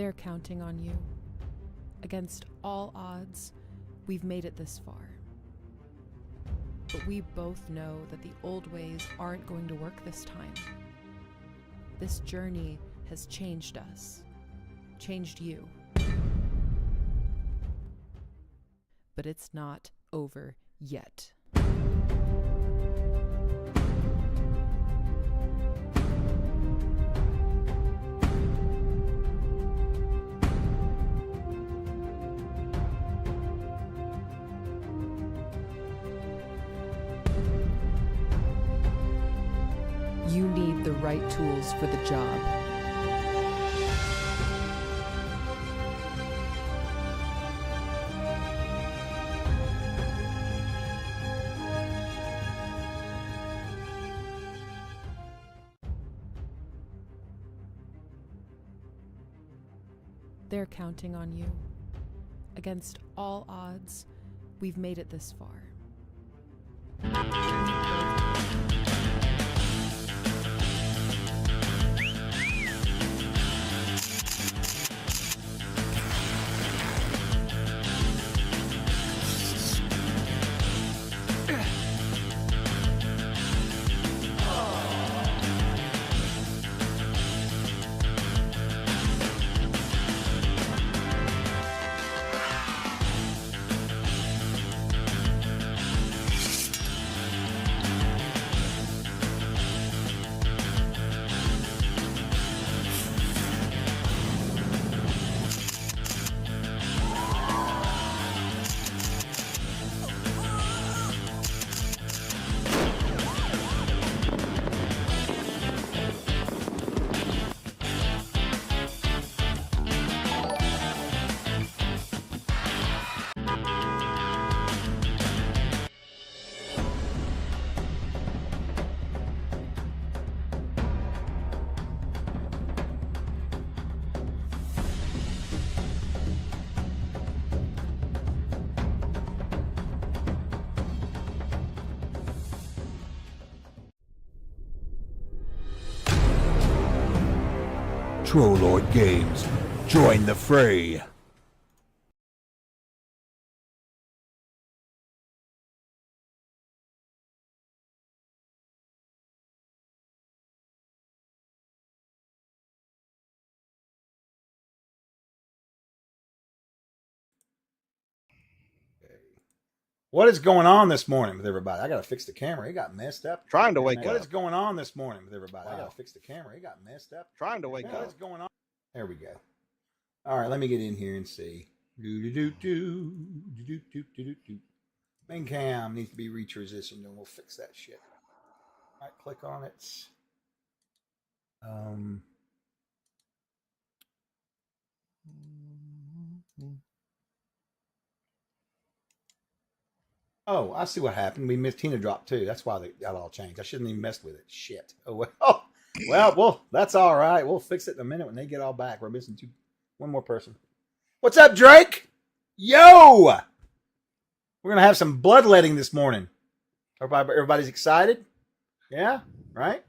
They're counting on you. Against all odds, we've made it this far. But we both know that the old ways aren't going to work this time. This journey has changed us, changed you. But it's not over yet. You need the right tools for the job. They're counting on you. Against all odds, we've made it this far. Trollord Games, join the fray. What is going on this morning with everybody? I got to fix the camera. It got messed up. Trying to wake up. What is going on this morning with everybody? Wow. I got to fix the camera. It got messed up. Trying to wake up. What is going on? There we go. All right, let me get in here and see. Main cam needs to be retransitioned, and we'll fix that shit. All right, click on it. Oh, I see what happened. We missed Tina drop too. That's why that all changed. I shouldn't even messed with it. Shit. Oh well. Well, that's all right. We'll fix it in a minute when they get all back. We're missing one more person. What's up, Drake? Yo! We're gonna have some bloodletting this morning. Everybody's excited? Yeah, right?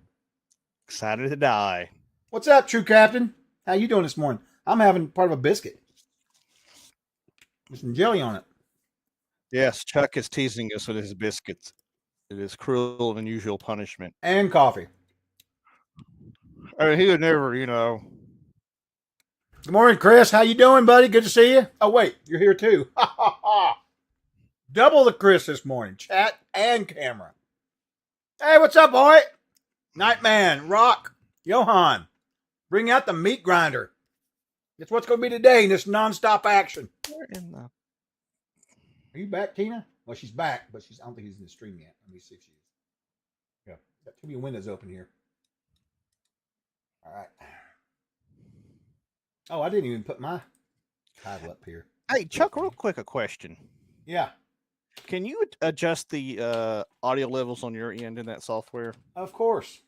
Excited to die. What's up, True Captain? How you doing this morning? I'm having part of a biscuit with some jelly on it. Yes, Chuck is teasing us with his biscuits. It is cruel and unusual punishment. And coffee. I mean, he would never, Good morning, Chris. How you doing, buddy? Good to see you. Oh, wait. You're here, too. Double the Chris this morning. Chat and camera. Hey, what's up, boy? Nightman, Rock, Johan. Bring out the meat grinder. That's what's going to be today in this nonstop action. Are you back, Tina? Well, she's back, but I don't think she's in the stream yet. Let me see if she is. Yeah, got too many windows open here. All right. Oh, I didn't even put my title up here. Hey, Chuck, real quick, a question. Yeah. Can you adjust the audio levels on your end in that software? Of course.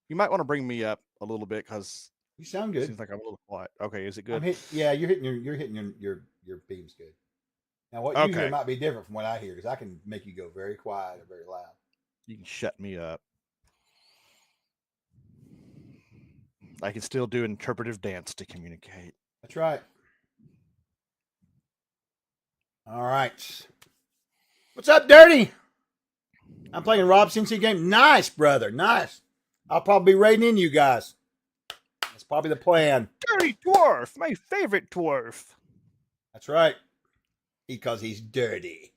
You might want to bring me up a little bit because you sound good. It seems like I'm a little quiet. Okay, is it good? You're hitting your beams good. Now, what you hear might be different from what I hear because I can make you go very quiet or very loud. You can shut me up. I can still do interpretive dance to communicate. That's right. All right. What's up, Dirty? I'm playing Rob CNC game. Nice, brother. Nice. I'll probably be raiding in you guys. That's probably the plan. Dirty dwarf, my favorite dwarf. That's right. Because he's dirty.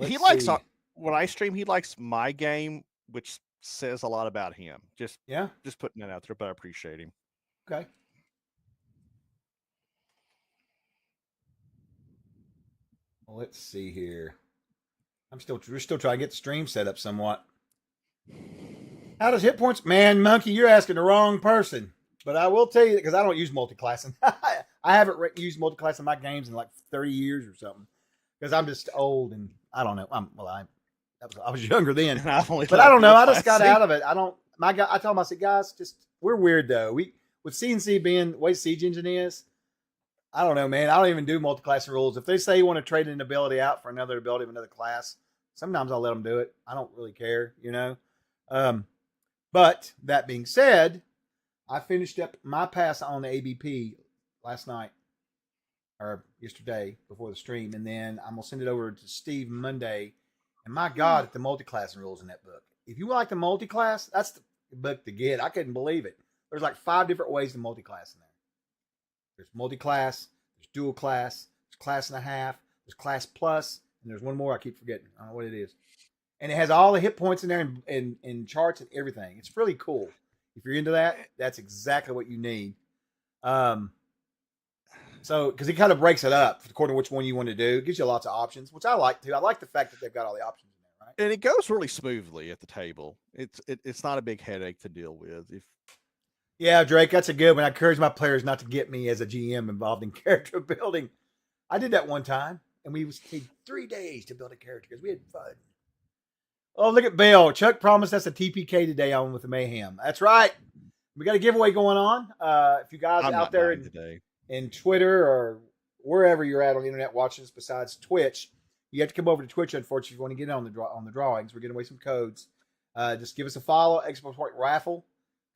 He likes when I stream. He likes my game, which says a lot about him. Just putting it out there, but I appreciate him. Okay. Well, let's see here. We're still trying to get the stream set up somewhat. How does hit points? Man, Monkey, you're asking the wrong person. But I will tell you, because I don't use multiclassing. I haven't used multiclass in my games in like 30 years or something. Because I'm just old and I don't know. I was younger then. But I don't know. I just got out of it. I told him, I said, guys, we're weird though. With CNC being the way Siege Engine is, I don't know, man. I don't even do multiclassing rules. If they say you want to trade an ability out for another ability of another class, sometimes I'll let them do it. I don't really care, you know. But that being said, I finished up my pass on the ABP last night or yesterday before the stream, and then I'm gonna send it over to Steve Monday. And my God, the multi-classing rules in that book. If you like the multi-class, that's the book to get. I couldn't believe it. There's like 5 different ways to multi-class in there. There's multi-class, there's dual class, there's class and a half, there's class plus, and there's one more I keep forgetting. I don't know what it is. And it has all the hit points in there and charts and everything. It's really cool. If you're into that, that's exactly what you need. So, because it kind of breaks it up according to which one you want to do. It gives you lots of options, which I like too. I like the fact that they've got all the options in there, right? And it goes really smoothly at the table. It's not a big headache to deal with. Yeah, Drake, that's a good one. I encourage my players not to get me as a GM involved in character building. I did that one time, and we take 3 days to build a character because we had fun. Oh, look at Bill. Chuck promised us a TPK today on with the Mayhem. That's right. We got a giveaway going on. If you guys out there in Twitter or wherever you're at on the internet watching us besides Twitch, you have to come over to Twitch, unfortunately, if you want to get in on the drawings. We're giving away some codes. Just give us a follow, Xbox Point Raffle.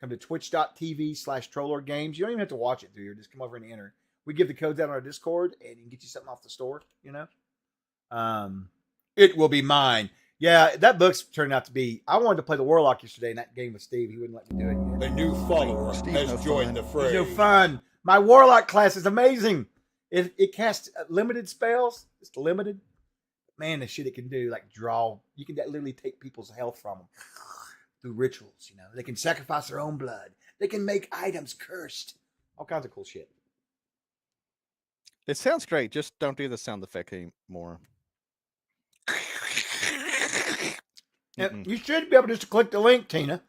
Come to twitch.tv/TrollLordGames. You don't even have to watch it through here. Just come over and enter. We give the codes out on our Discord, and you can get you something off the store, you know? It will be mine. Yeah, that book's turned out to be... I wanted to play the Warlock yesterday in that game with Steve. He wouldn't let me do it. A new follower has joined the fray. It's no fun. My Warlock class is amazing. It casts limited spells. It's limited. Man, the shit it can do, like draw. You can literally take people's health from them through rituals, you know. They can sacrifice their own blood. They can make items cursed. All kinds of cool shit. It sounds great. Just don't do the sound effect anymore. You should be able just to click the link, Tina.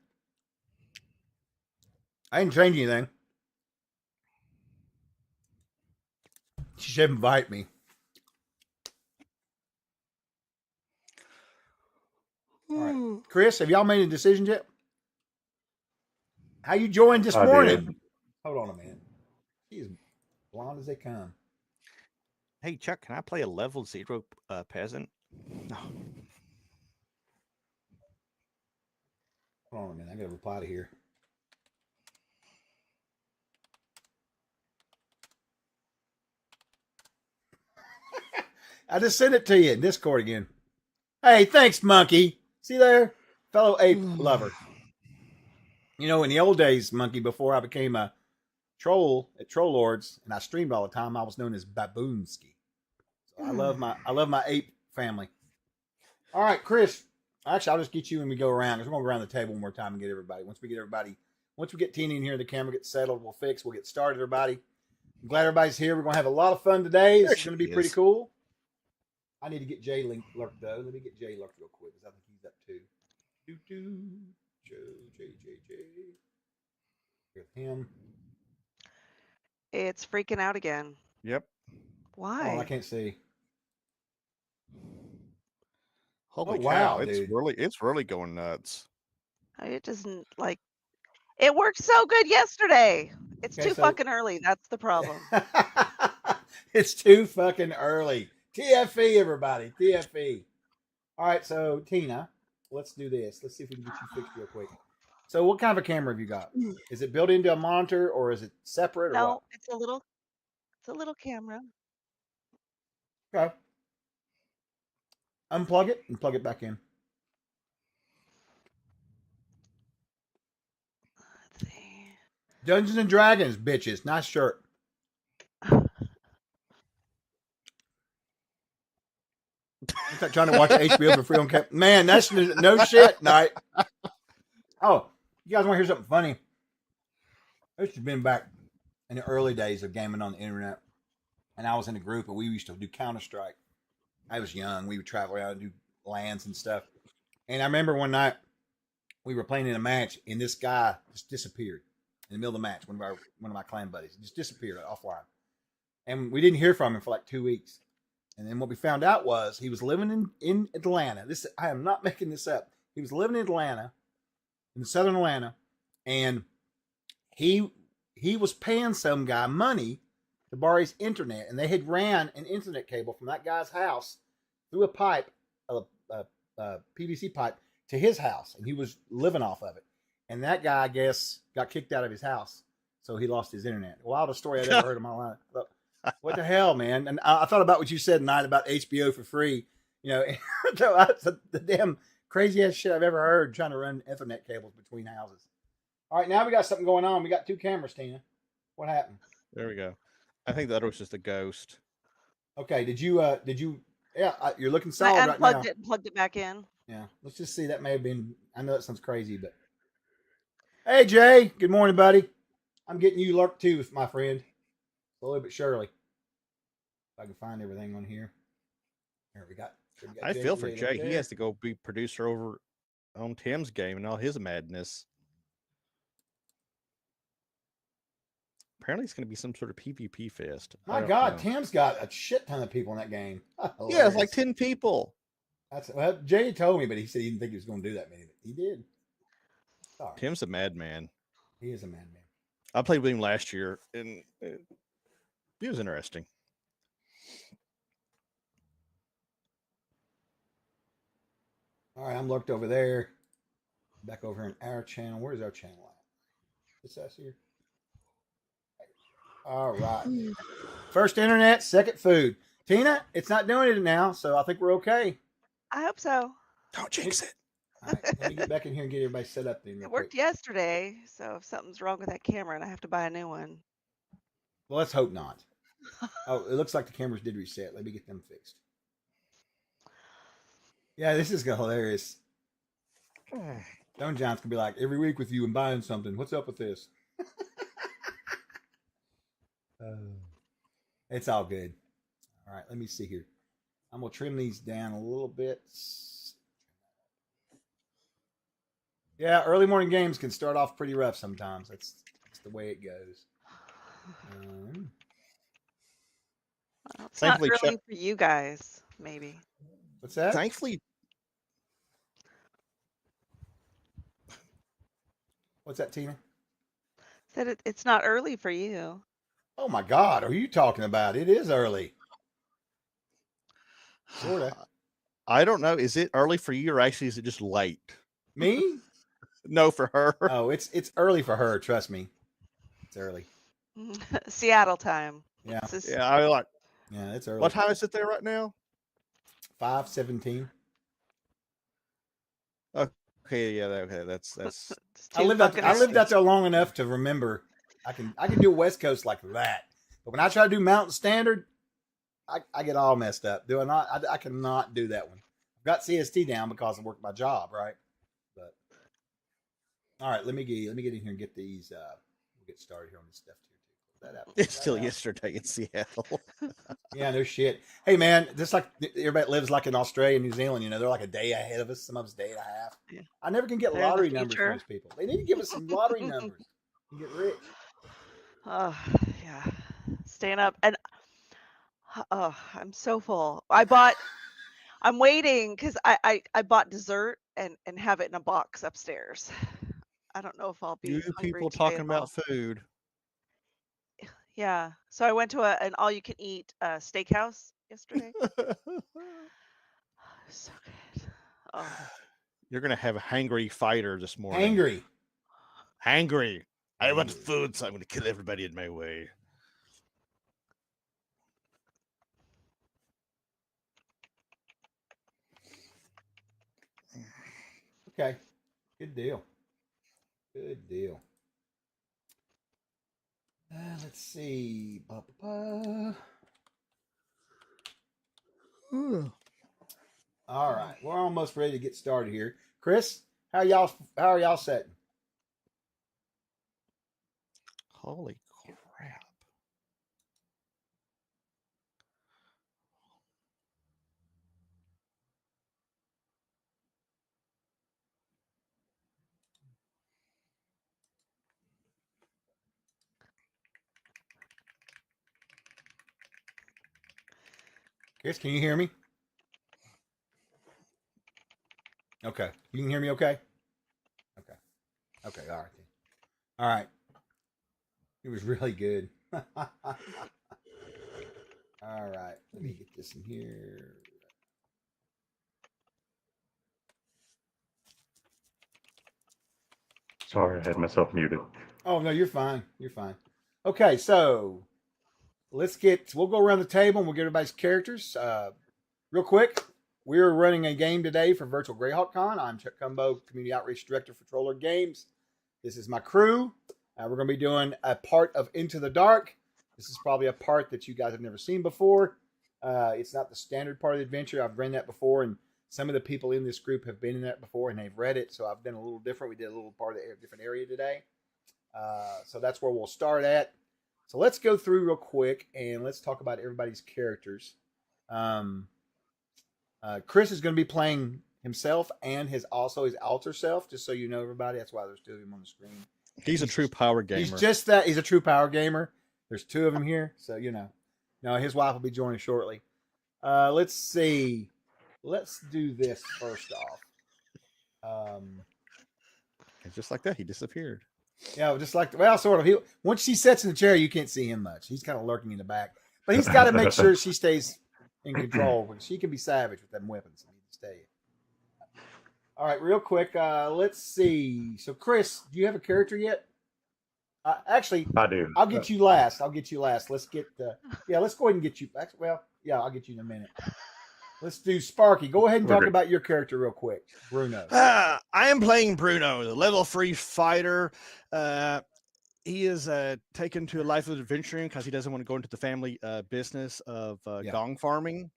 I didn't change anything. She should invite me. All right. Chris, have y'all made a decision yet? How you joined this morning? Did. Hold on a minute. She's blonde as they come. Hey, Chuck, can I play a level 0 peasant? No. Hold on a minute. I got to reply to here. I just sent it to you in Discord again. Hey, thanks, Monkey. See there? Fellow ape lover. You know, in the old days, Monkey, before I became a troll at Troll Lords and I streamed all the time, I was known as Baboonski. So I love my ape family. All right, Chris. Actually, I'll just get you when we go around, because we're going to go around the table one more time and get everybody. Once we get Tina in here, the camera gets settled, we'll get started, everybody. I'm glad everybody's here. We're going to have a lot of fun today. This is going to be pretty cool. I need to get Jay lurked, though. Let me get Jay lurked real quick, because I think he's up too. Jay. With him. It's freaking out again. Yep. Why? Oh, I can't see. Holy cow, wow, it's really going nuts. It doesn't it worked so good yesterday. It's Okay, too fucking early. That's the problem. It's too fucking early. TFE, everybody. TFE. All right, so Tina, let's do this. Let's see if we can get you fixed real quick. So what kind of a camera have you got? Is it built into a monitor or is it separate or No, what? it's a little camera. Okay. Unplug it and plug it back in. Let's see. Dungeons and Dragons, bitches. Nice shirt. I'm trying to watch HBO for free on cap. Man, that's no shit night. Oh, you guys want to hear something funny? This has been back in the early days of gaming on the internet. And I was in a group and we used to do Counter-Strike. I was young. We would travel around and do lands and stuff. And I remember one night we were playing in a match and this guy just disappeared in the middle of the match. One of my clan buddies just disappeared offline. And we didn't hear from him for like 2 weeks. And then what we found out was he was living in Atlanta. I am not making this up. He was living in Atlanta, in southern Atlanta, and he was paying some guy money to borrow his internet, and they had ran an internet cable from that guy's house through a pipe, a PVC pipe, to his house, and he was living off of it. And that guy, I guess, got kicked out of his house, so he lost his internet. Wildest story I'd ever heard in my life. But what the hell, man? And I thought about what you said tonight about HBO for free. You know, that's the damn craziest shit I've ever heard, trying to run Ethernet cables between houses. All right, now we got something going on. We got 2 cameras, Tina. What happened? There we go. I think that was just a ghost. Okay, did you? Yeah, you're looking solid I right now. unplugged it and plugged it back in. Yeah, let's just see. That may have been. I know that sounds crazy, but hey, Jay. Good morning, buddy. I'm getting you lurked too, my friend. Slowly but surely. If I can find everything on here. Here we got. I feel for Jay. He has to go be producer over on Tim's game and all his madness. Apparently, it's going to be some sort of PvP fest. My God, Tim's got a shit ton of people in that game. Yeah, it's like 10 people. Well, Jay told me, but he said he didn't think he was going to do that many. But he did. Sorry. Tim's a madman. He is a madman. I played with him last year, and he was interesting. All right, I'm looked over there. Back over in our channel. Where's our channel at? It's us here. All right. First internet, second food. Tina, it's not doing it now, so I think we're okay. I hope so. Don't jinx it. All right, let me get back in here and get everybody set up. Then It worked yesterday, so if something's wrong with that camera and I have to buy a new one. Well, let's hope not. Oh, it looks like the cameras did reset. Let me get them fixed. Yeah, this is hilarious. Stone John's gonna be like, every week with you and buying something. What's up with this? It's all good. All right, let me see here. I'm gonna trim these down a little bit. Yeah, early morning games can start off pretty rough sometimes. That's the way it goes. Well, it's not really for you guys, maybe. What's that? Thankfully. What's that, Tina? Said it's not early for you. Oh my God, are you talking about? It is early. Sorta. I don't know. Is it early for you, or actually is it just late? Me? No, for her. Oh, it's early for her. Trust me, it's early. Seattle time. Yeah. Yeah, I like. Yeah, it's early. What time is it there right now? 5:17. Okay, yeah, okay, that's. I lived out there long enough to remember. I can do West Coast like that, but when I try to do Mountain Standard, I get all messed up. Do I not? I cannot do that one. I've got CST down because I work my job, right? But all right, let me get in here and get these. We'll get started here on this stuff too. It's still yesterday in Seattle. Yeah, no shit. Hey man, just like everybody lives like in Australia and New Zealand, you know, they're like a day ahead of us. Some of us a day and a half. Yeah. I never can get lottery numbers from those people. They need to give us some lottery numbers and get rich. Oh yeah, staying up and I'm so full. I'm waiting because I bought dessert and have it in a box upstairs. I don't know if I'll be. You people talking about food. Yeah. So I went to an all-you-can-eat steakhouse yesterday. So good. Oh. You're gonna have a hangry fighter this morning. Angry. Hangry. I want food, so I'm going to kill everybody in my way. Okay. Good deal. Good deal. Let's see. All right, we're almost ready to get started here. Chris, how are y'all setting? Holy crap. Chris, can you hear me? Okay. You can hear me okay? Okay. Okay, all right. All right. It was really good. All right. Let me get this in here. Sorry, I had myself muted. Oh, no, you're fine. You're fine. Okay, so we'll go around the table and we'll get everybody's characters. Real quick, we're running a game today for Virtual Greyhawk Con. I'm Chuck Cumbo, Community Outreach Director for Troller Games. This is my crew. We're going to be doing a part of Into the Dark. This is probably a part that you guys have never seen before. It's not the standard part of the adventure. I've read that before, and some of the people in this group have been in that before, and they've read it, so I've done a little different. We did a little part of a different area today. So that's where we'll start at. So let's go through real quick, and let's talk about everybody's characters. Chris is going to be playing himself and his alter self, just so you know, everybody. That's why there's two of them on the screen. He's a true power gamer. He's just that. He's a true power gamer. There's two of them here, so you know. No, his wife will be joining shortly. Let's see. Let's do this first off. And just like that, he disappeared. Yeah, just like sort of. Once she sits in the chair, you can't see him much. He's kind of lurking in the back, but he's got to make sure she stays in control because she can be savage with them weapons. I need to stay. All right, real quick. Let's see. So, Chris, do you have a character yet? Actually, I do. I'll get you last. Let's get. Let's go ahead and get you. Well, yeah, I'll get you in a minute. Let's do Sparky. Go ahead and talk about your character real quick, Bruno. I am playing Bruno, the level 3 fighter. He is taken to a life of adventuring because he doesn't want to go into the family business of gong farming.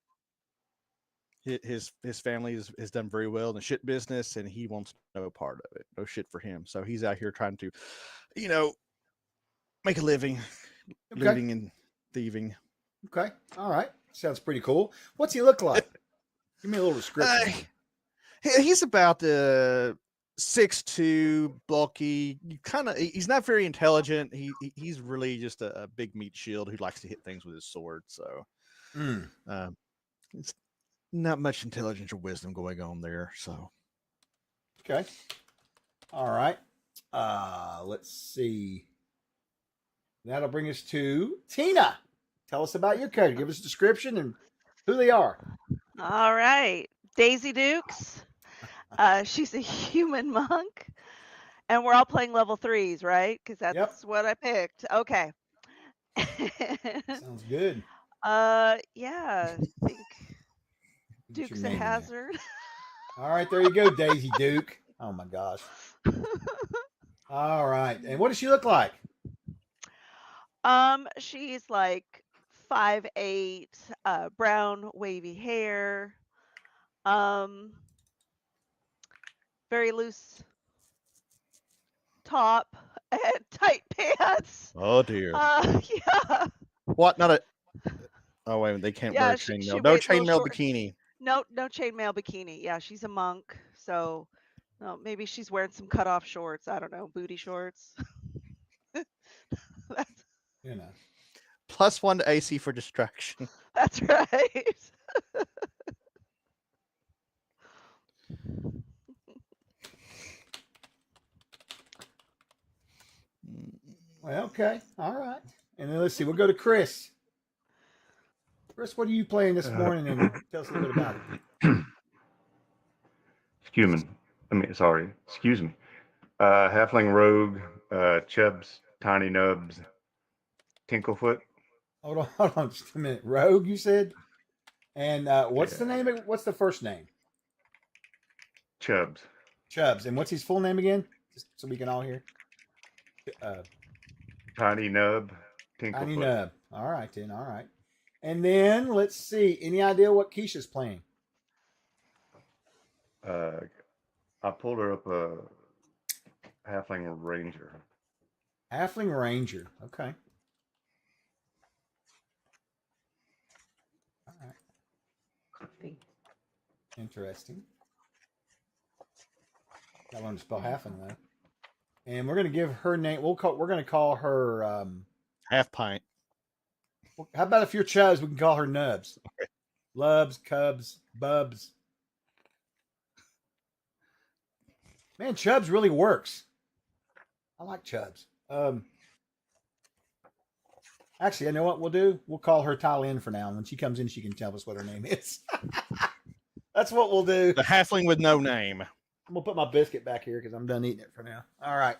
His family has done very well in the shit business, and he wants no part of it. No shit for him. So he's out here trying to, make a living, looting and thieving. Okay. All right. Sounds pretty cool. What's he look like? Give me a little description. He's about 6'2", bulky. He's not very intelligent. He's really just a big meat shield who likes to hit things with his sword. So it's not much intelligence or wisdom going on there. So okay. All right. Let's see. That'll bring us to Tina. Tell us about your character. Give us a description and who they are. All right. Daisy Dukes. She's a human monk. And we're all playing level 3s, right? Because that's what I picked. Okay. Sounds good. Yeah. I think Duke's a hazard. All right, there you go, Daisy Duke. Oh my gosh. All right. And what does she look like? She's like 5'8", brown wavy hair, very loose top and tight pants. Oh dear. Yeah. What? Not a. Oh wait, they can't wear chainmail. No chainmail bikini. No chainmail bikini. Yeah, she's a monk, so maybe she's wearing some cutoff shorts. I don't know, booty shorts. That's, +1 to AC for distraction. That's right. Well, okay. All right. And then let's see. We'll go to Chris. Chris, what are you playing this morning? And tell us a little bit about it. Excuse me. Halfling rogue, Chubbs, Tiny Nubs, Tinklefoot. Hold on just a minute. Rogue, you said? And what's the name? What's the first name? Chubbs. Chubbs. And what's his full name again? Just so we can all hear. Tiny Nub, Tinklefoot. Tiny Nub. All right, then. All right. And then, let's see. Any idea what Keisha's playing? I pulled her up a Halfling Ranger. Halfling Ranger. Okay. All right. Interesting. I learned to spell halfling though. And we're gonna give her name. We're gonna call her Half pint. how about if you're Chubbs, we can call her Nubs. Lubs, Cubs, Bubs. Man, Chubbs really works. I like Chubbs. Actually, you know what we'll do? We'll call her Tylin for now. And when she comes in, she can tell us what her name is. That's what we'll do. The halfling with no name. I'm going to put my biscuit back here because I'm done eating it for now. All right.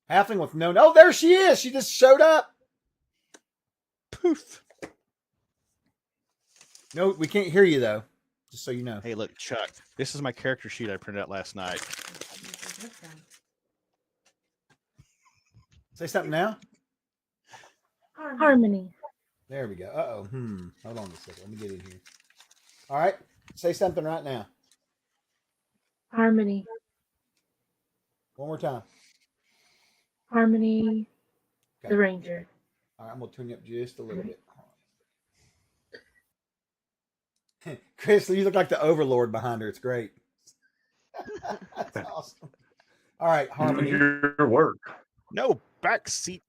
Halfling with no... Oh, there she is. She just showed up. Poof. No, we can't hear you, though. Just so you know. Hey, look, Chuck. This is my character sheet I printed out last night. Say something now. Harmony. There we go. Uh-oh. Hold on a second. Let me get in here. All right. Say something right now. Harmony. One more time. Harmony. Okay. The Ranger. All right. I'm going to turn you up just a little bit. Chris, you look like the overlord behind her. It's great. That's awesome. All right, Harmony. Your work. No backseat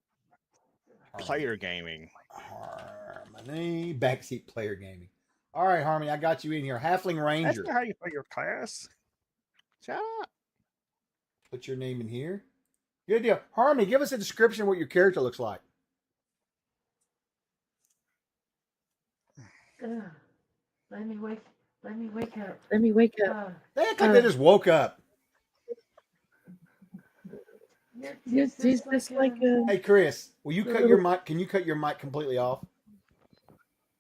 player gaming. Harmony. Backseat player gaming. All right, Harmony, I got you in here. Halfling Ranger. That's not how you play your class. Shut up. Put your name in here. Good deal. Harmony, give us a description of what your character looks like. Let me wake up. Let me wake up. They act like they just woke up. It's just like a... Hey, Chris, will you cut your mic? Can you cut your mic completely off?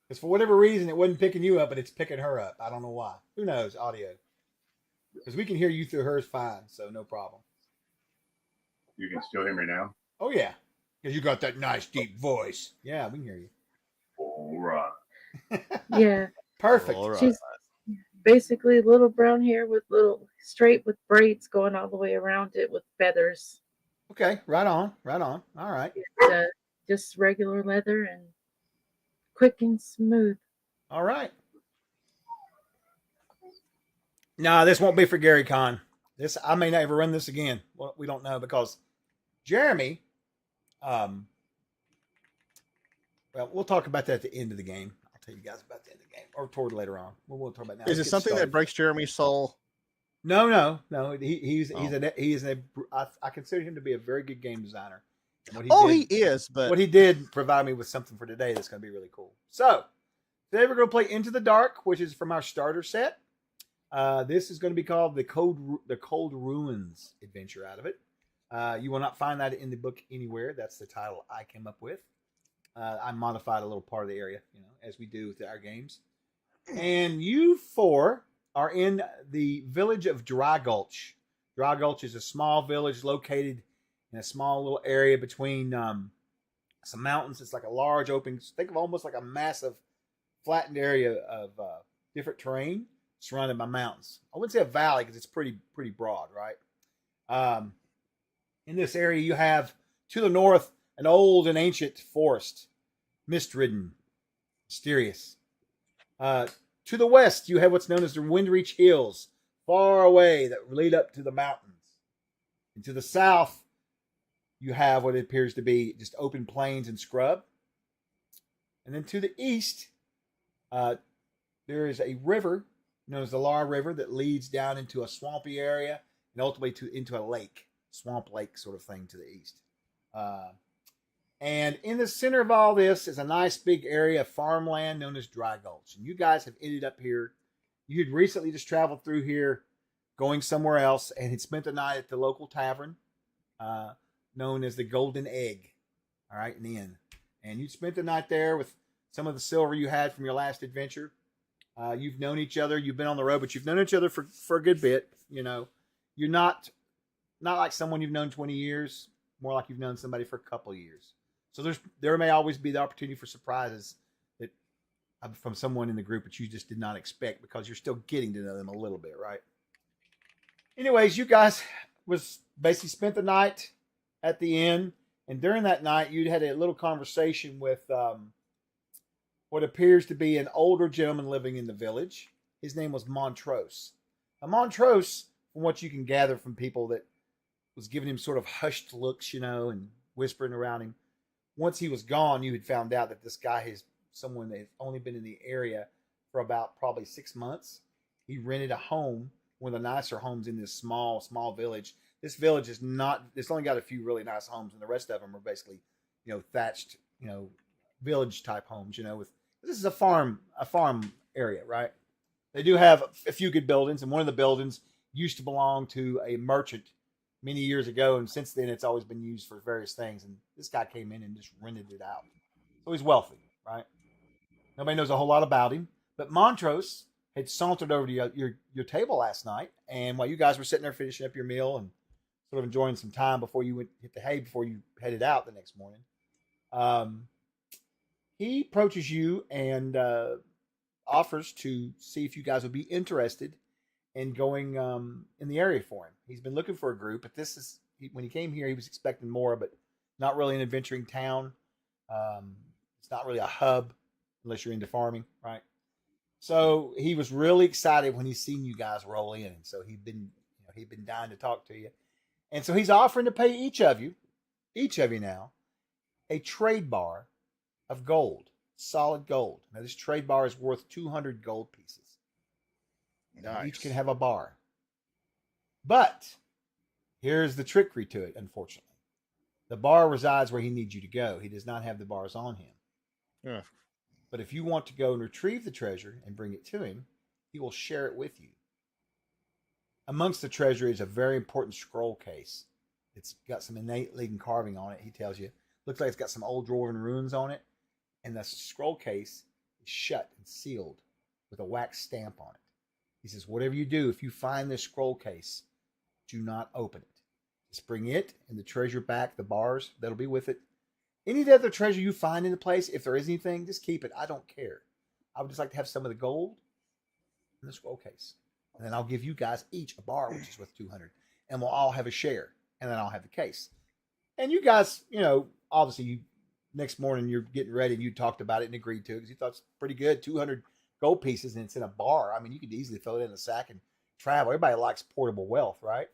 Because for whatever reason, it wasn't picking you up, but it's picking her up. I don't know why. Who knows? Audio. Because we can hear you through hers fine, so no problem. You can still hear me now? Oh, yeah. Because you got that nice, deep voice. Yeah, we can hear you. All right. Yeah. Perfect. All right. She's basically little brown hair with little straight with braids going all the way around it with feathers. Okay, right on, right on. All right. Just regular leather and quick and smooth. All right. No, this won't be for Gary Con. This I may never run this again. Well, we don't know because Jeremy. Well, we'll talk about that at the end of the game. I'll tell you guys about the end of the game or toward later on. We'll talk about now. Is it something that breaks Jeremy's soul? No. He's I consider him to be a very good game designer. He is. But what he did provide me with something for today that's going to be really cool. So today we're going to play Into the Dark, which is from our starter set. This is going to be called the Cold Ruins adventure out of it. You will not find that in the book anywhere. That's the title I came up with. I modified a little part of the area, as we do with our games. And you four are in the village of Dry Gulch. Dry Gulch is a small village located in a small little area between some mountains. It's like a large open, think of almost like a massive flattened area of different terrain surrounded by mountains. I wouldn't say a valley because it's pretty broad, right? In this area, you have to the north an old and ancient forest, mist-ridden, mysterious. To the west, you have what's known as the Windreach Hills, far away that lead up to the mountains. And to the south, you have what appears to be just open plains and scrub. And then to the east, there is a river known as the Lar River that leads down into a swampy area and ultimately into a lake, swamp lake sort of thing to the east. And in the center of all this is a nice big area of farmland known as Dry Gulch. And you guys have ended up here. You had recently just traveled through here, going somewhere else, and had spent the night at the local tavern. known as the Golden Egg. All right, an inn. And you spent the night there with some of the silver you had from your last adventure. You've known each other. You've been on the road, but you've known each other for a good bit. You know, you're not like someone you've known 20 years, more like you've known somebody for a couple of years. So there may always be the opportunity for surprises that from someone in the group that you just did not expect because you're still getting to know them a little bit, right? Anyways, you guys was basically spent the night at the inn, and during that night, you had a little conversation with what appears to be an older gentleman living in the village. His name was Montrose. Now, Montrose, from what you can gather from people that was giving him sort of hushed looks, you know, and whispering around him. Once he was gone, you had found out that this guy is someone that has only been in the area for about probably 6 months. He rented a home, one of the nicer homes in this small village. This village is not, it's only got a few really nice homes, and the rest of them are basically, you know, thatched, you know, village type homes, you know, with, this is a farm area, right? They do have a few good buildings, and one of the buildings used to belong to a merchant many years ago, and since then it's always been used for various things, and this guy came in and just rented it out. So he's wealthy, right? Nobody knows a whole lot about him, but Montrose had sauntered over to your table last night, and while you guys were sitting there finishing up your meal and sort of enjoying some time before you went hit the hay before you headed out the next morning, he approaches you and offers to see if you guys would be interested in going in the area for him. He's been looking for a group, but when he came here, he was expecting more, but not really an adventuring town. It's not really a hub unless you're into farming, right? So he was really excited when he seen you guys roll in. So he'd been dying to talk to you. And so he's offering to pay each of you now, a trade bar of gold, solid gold. Now this trade bar is worth 200 gold pieces. Nice. Each can have a bar. But here's the trickery to it, unfortunately. The bar resides where he needs you to go. He does not have the bars on him. Yeah. But if you want to go and retrieve the treasure and bring it to him, he will share it with you. Amongst the treasure is a very important scroll case. It's got some innate Leaden carving on it, he tells you. Looks like it's got some old dwarven runes on it. And the scroll case is shut and sealed with a wax stamp on it. He says, whatever you do, if you find this scroll case, do not open it. Just bring it and the treasure back, the bars that'll be with it. Any other treasure you find in the place, if there is anything, just keep it. I don't care. I would just like to have some of the gold in the scroll case. And then I'll give you guys each a bar, which is worth 200. And we'll all have a share. And then I'll have the case. And you guys, you know, obviously next morning you're getting ready and you talked about it and agreed to it because you thought it's pretty good. 200 gold pieces and it's in a bar. I mean, you could easily throw it in a sack and travel. Everybody likes portable wealth, right?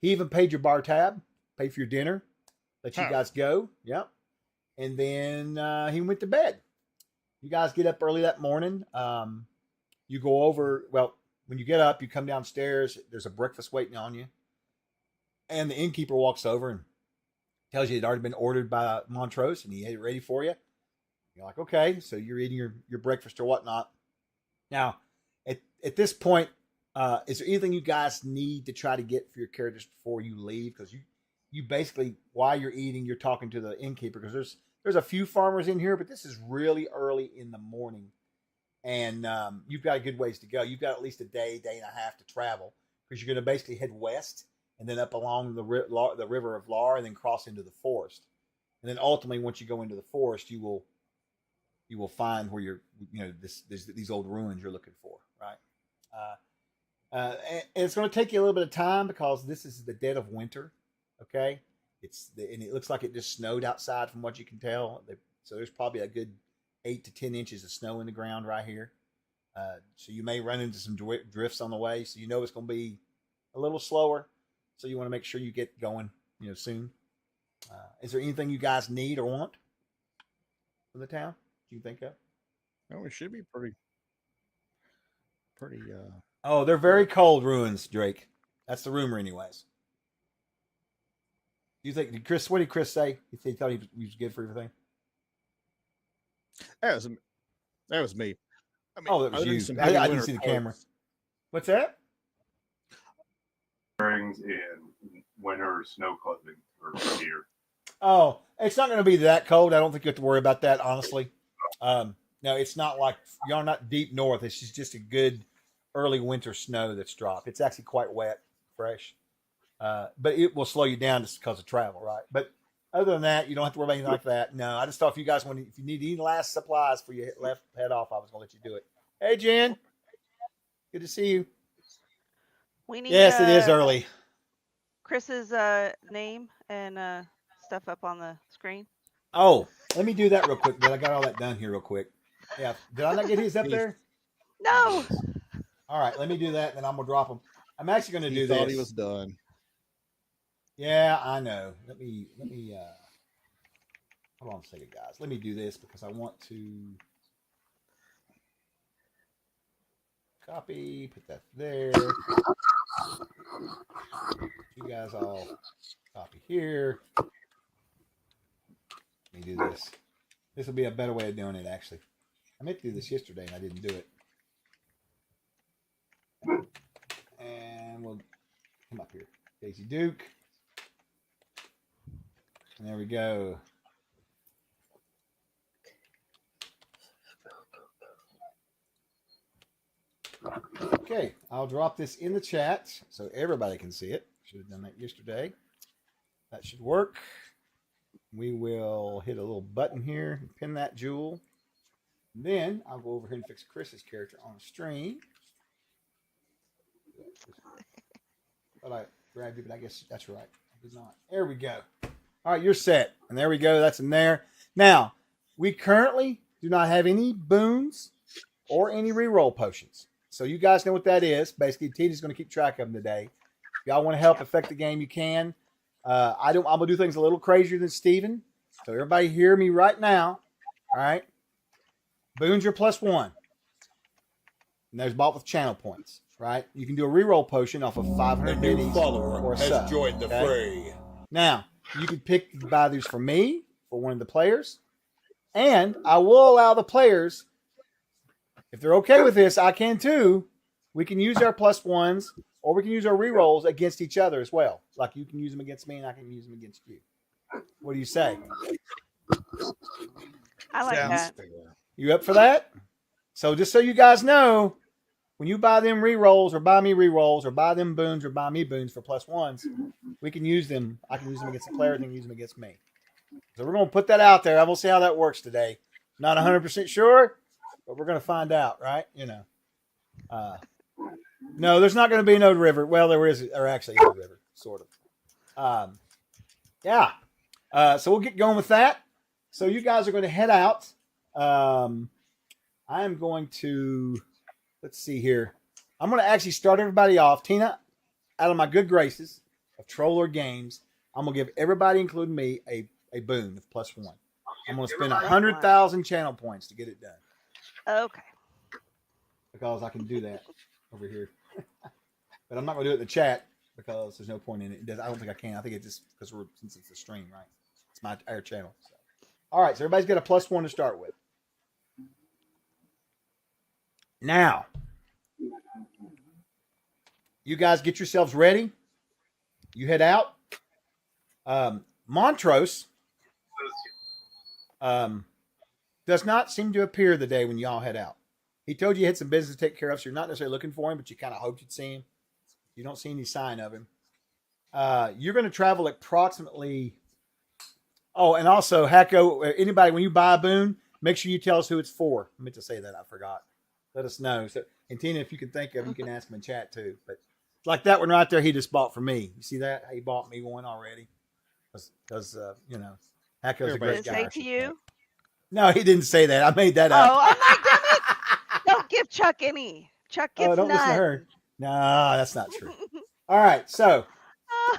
He even paid your bar tab, paid for your dinner, let you guys go. Yep. And then he went to bed. You guys get up early that morning. You go over, well, when you get up, you come downstairs. There's a breakfast waiting on you. And the innkeeper walks over and tells you it had already been ordered by Montrose and he had it ready for you. You're like, okay, so you're eating your breakfast or whatnot. Now, at this point, is there anything you guys need to try to get for your characters before you leave? Because you basically, while you're eating, you're talking to the innkeeper because there's a few farmers in here, but this is really early in the morning. And you've got a good ways to go. You've got at least a day and a half to travel because you're going to basically head west and then up along the river of Lar and then cross into the forest. And then ultimately, once you go into the forest, you will find where these old ruins you're looking for, right? And it's going to take you a little bit of time because this is the dead of winter. Okay, and it looks like it just snowed outside from what you can tell. So there's probably a good 8 to 10 inches of snow in the ground right here. So you may run into some drifts on the way. So you know it's going to be a little slower. So you want to make sure you get going, soon. Is there anything you guys need or want from the town you can think of? No, it should be pretty. Oh, they're very cold ruins, Drake. That's the rumor, anyways. Do you think, what did Chris say? He thought he was good for everything? That was me. I mean, that was you. I didn't see the camera. What's that? Brings in winter snow clothing or gear. Oh, it's not going to be that cold. I don't think you have to worry about that, honestly. No, it's not like y'all not deep north. It's just a good early winter snow that's dropped. It's actually quite wet, fresh, but it will slow you down just because of travel, right? But other than that, you don't have to worry about anything like that. No, I just thought if you guys want, if you need any last supplies for your left head off, I was going to let you do it. Hey, Jen, good to see you. We need Yes, it is early. Chris's name and stuff up on the screen. Oh, let me do that real quick. But I got all that done here real quick. Yeah, did I not get his up there? No. All right, let me do that, and then I'm gonna drop him. I'm actually gonna do He this. thought he was done. Yeah, I know. Let me hold on a second, guys. Let me do this because I want to copy, put that there. You guys all copy here. Let me do this. This will be a better way of doing it, actually. I meant to do this yesterday and I didn't do it. And we'll come up here. Daisy Duke. And there we go. Okay, I'll drop this in the chat so everybody can see it. Should have done that yesterday. That should work. We will hit a little button here and pin that jewel. And then I'll go over here and fix Chris's character on the stream. Thought I grabbed you, but I guess that's right. I did not. There we go. All right, you're set. And there we go. That's in there. Now, we currently do not have any boons or any reroll potions. So you guys know what that is. Basically, Tina's going to keep track of them today. If y'all want to help affect the game, you can. I'm going to do things a little crazier than Steven. So everybody hear me right now. All right. Boons are +1. And there's bought with channel points, right? You can do a reroll potion off of 500 A new biddies follower or a has sub. joined the Okay? fray. Now, you could pick to buy these for me, for one of the players. And I will allow the players, if they're okay with this, I can too. We can use our +1s or we can use our rerolls against each other as well. Like you can use them against me and I can use them against you. What do you say? I like that. You up for that? So just so you guys know, when you buy them rerolls or buy me rerolls or buy them boons or buy me boons for +1s, we can use them. I can use them against the players and use them against me. So we're going to put that out there. I will see how that works today. Not 100% sure, but we're going to find out, right? You know. No, there's not going to be no river. Well, there is, or actually is a river, sort of. Yeah. So we'll get going with that. So you guys are going to head out. I am going to, let's see here. I'm going to actually start everybody off. Tina, out of my good graces of Troller Games, I'm going to give everybody, including me, a boon of +1. I'm going to spend 100,000 channel points to get it done. Okay. Because I can do that over here. But I'm not going to do it in the chat because there's no point in it. I don't think I can. I think it's just because since it's a stream, right? It's our channel. So. All right, so everybody's got a +1 to start with. Now, you guys get yourselves ready. You head out. Montrose does not seem to appear the day when y'all head out. He told you had some business to take care of, so you're not necessarily looking for him, but you kind of hoped you'd see him. You don't see any sign of him. You're going to travel approximately. Oh, and also, Hacko, anybody, when you buy a boon, make sure you tell us who it's for. I meant to say that. I forgot. Let us know. So, and Tina, if you can think of it, you can ask him in chat too. But like that one right there, he just bought for me. You see that? He bought me one already. Because, you know, Hacko's a great Did it guy. say to you? No, he didn't say that. I made that up. Oh, I'm like, damn it. Don't give Chuck any. Chuck gets don't none. listen to her. No, that's not true. All right, so.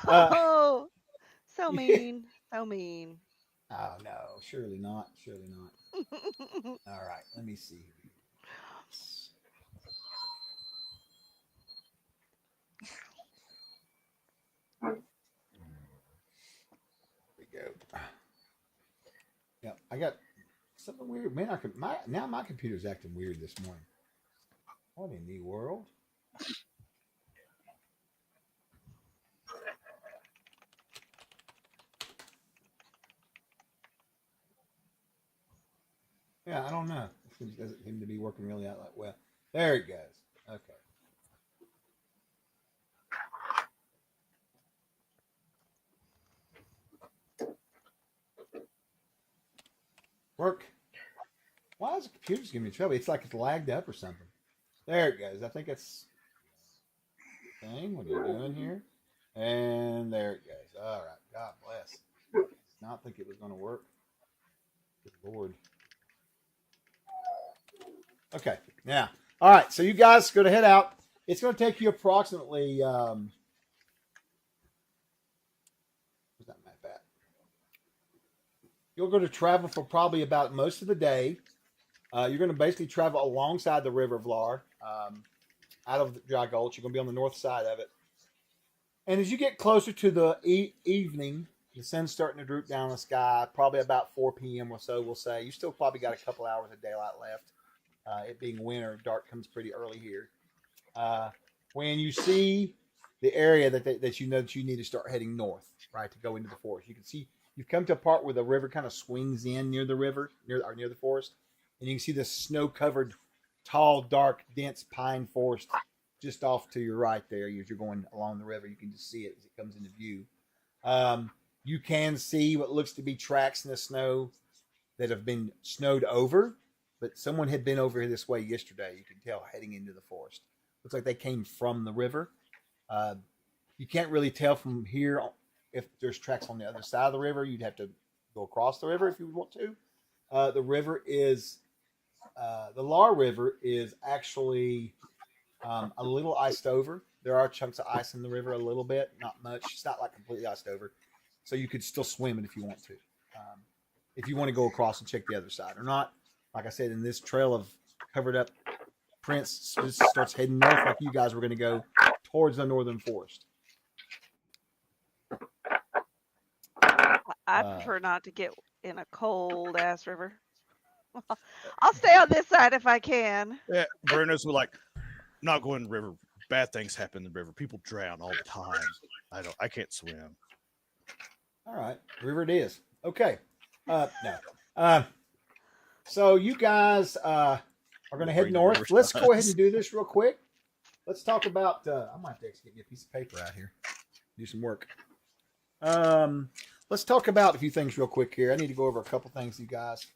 Oh, so mean. So mean. Oh, no, surely not. Surely not. All right, let me see. There we go. Yeah, I got something weird. Man, now my computer's acting weird this morning. What in the world? Yeah, I don't know. It doesn't seem to be working really out like well. There it goes. Okay. Work. Why is the computer giving me trouble? It's like it's lagged up or something. There it goes. I think it's thing. What are you doing here? And there it goes. All right. God bless. Did not think it was going to work. Good Lord. Okay. Now. All right. So you guys go to head out. It's going to take you approximately. Where's that map at? You're going to travel for probably about most of the day. You're going to basically travel alongside the River of Lar, out of the Dry Gulch. You're going to be on the north side of it. And as you get closer to the evening, the sun's starting to droop down the sky, probably about 4 p.m. or so, we'll say. You still probably got a couple hours of daylight left. It being winter, dark comes pretty early here. When you see the area that you know that you need to start heading north, right, to go into the forest, you can see you've come to a part where the river kind of swings in near the river, near the forest, and you can see this snow-covered, tall, dark, dense pine forest just off to your right there. As you're going along the river, you can just see it as it comes into view. You can see what looks to be tracks in the snow that have been snowed over, but someone had been over this way yesterday. You can tell heading into the forest. Looks like they came from the river. You can't really tell from here if there's tracks on the other side of the river. You'd have to go across the river if you want to. The river is, the Lar River is actually a little iced over. There are chunks of ice in the river a little bit, not much. It's not like completely iced over. So you could still swim it if you want to. If you want to go across and check the other side or not. Like I said, in this trail of covered up prints, it starts heading north like you guys were going to go towards the northern forest. I prefer not to get in a cold ass river. I'll stay on this side if I can. Yeah, Bruno's like, not going in the river. Bad things happen in the river. People drown all the time. I can't swim. All right, river it is. Okay. No. So you guys are going to head north. Let's go ahead and do this real quick. Let's talk about. I might have to get me a piece of paper out here. Do some work. Let's talk about a few things real quick here. I need to go over a couple things you guys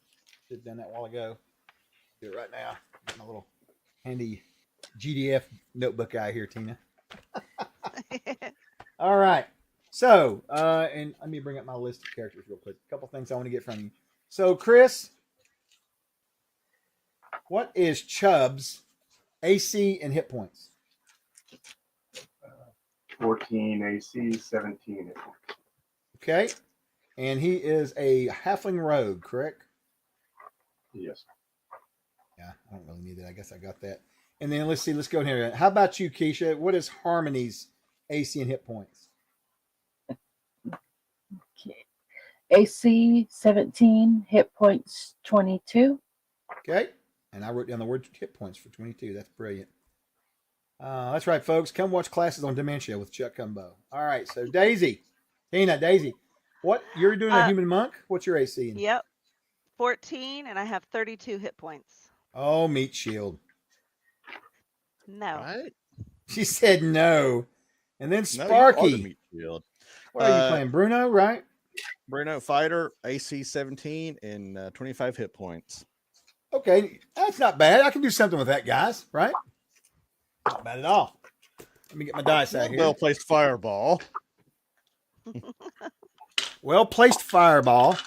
should have done that a while ago. Do it right now. Get my little handy GDF notebook out here, Tina. All right. So, and let me bring up my list of characters real quick. A couple things I want to get from you. So, Chris, what is Chubb's AC and hit points? 14 AC, 17 hit points. Okay. And he is a halfling rogue, correct? Yes. Yeah, I don't really need that. I guess I got that. And then let's see. Let's go in here. How about you, Keisha? What is Harmony's AC and hit points? Okay. AC 17, hit points 22. Okay. And I wrote down the word hit points for 22. That's brilliant. That's right, folks. Come watch classes on dementia with Chuck Cumbo. All right. So Daisy, what you're doing a human monk? What's your AC? Yep. 14, and I have 32 hit points. Oh, meat shield. No. Right? She said no. And then No, Sparky. you are the meat shield. What are you playing? Bruno, right? Bruno fighter, AC 17 and 25 hit points. Okay, that's not bad. I can do something with that, guys. Right? Not bad at all. Let me get my dice out here. Well placed fireball. Well placed fireball.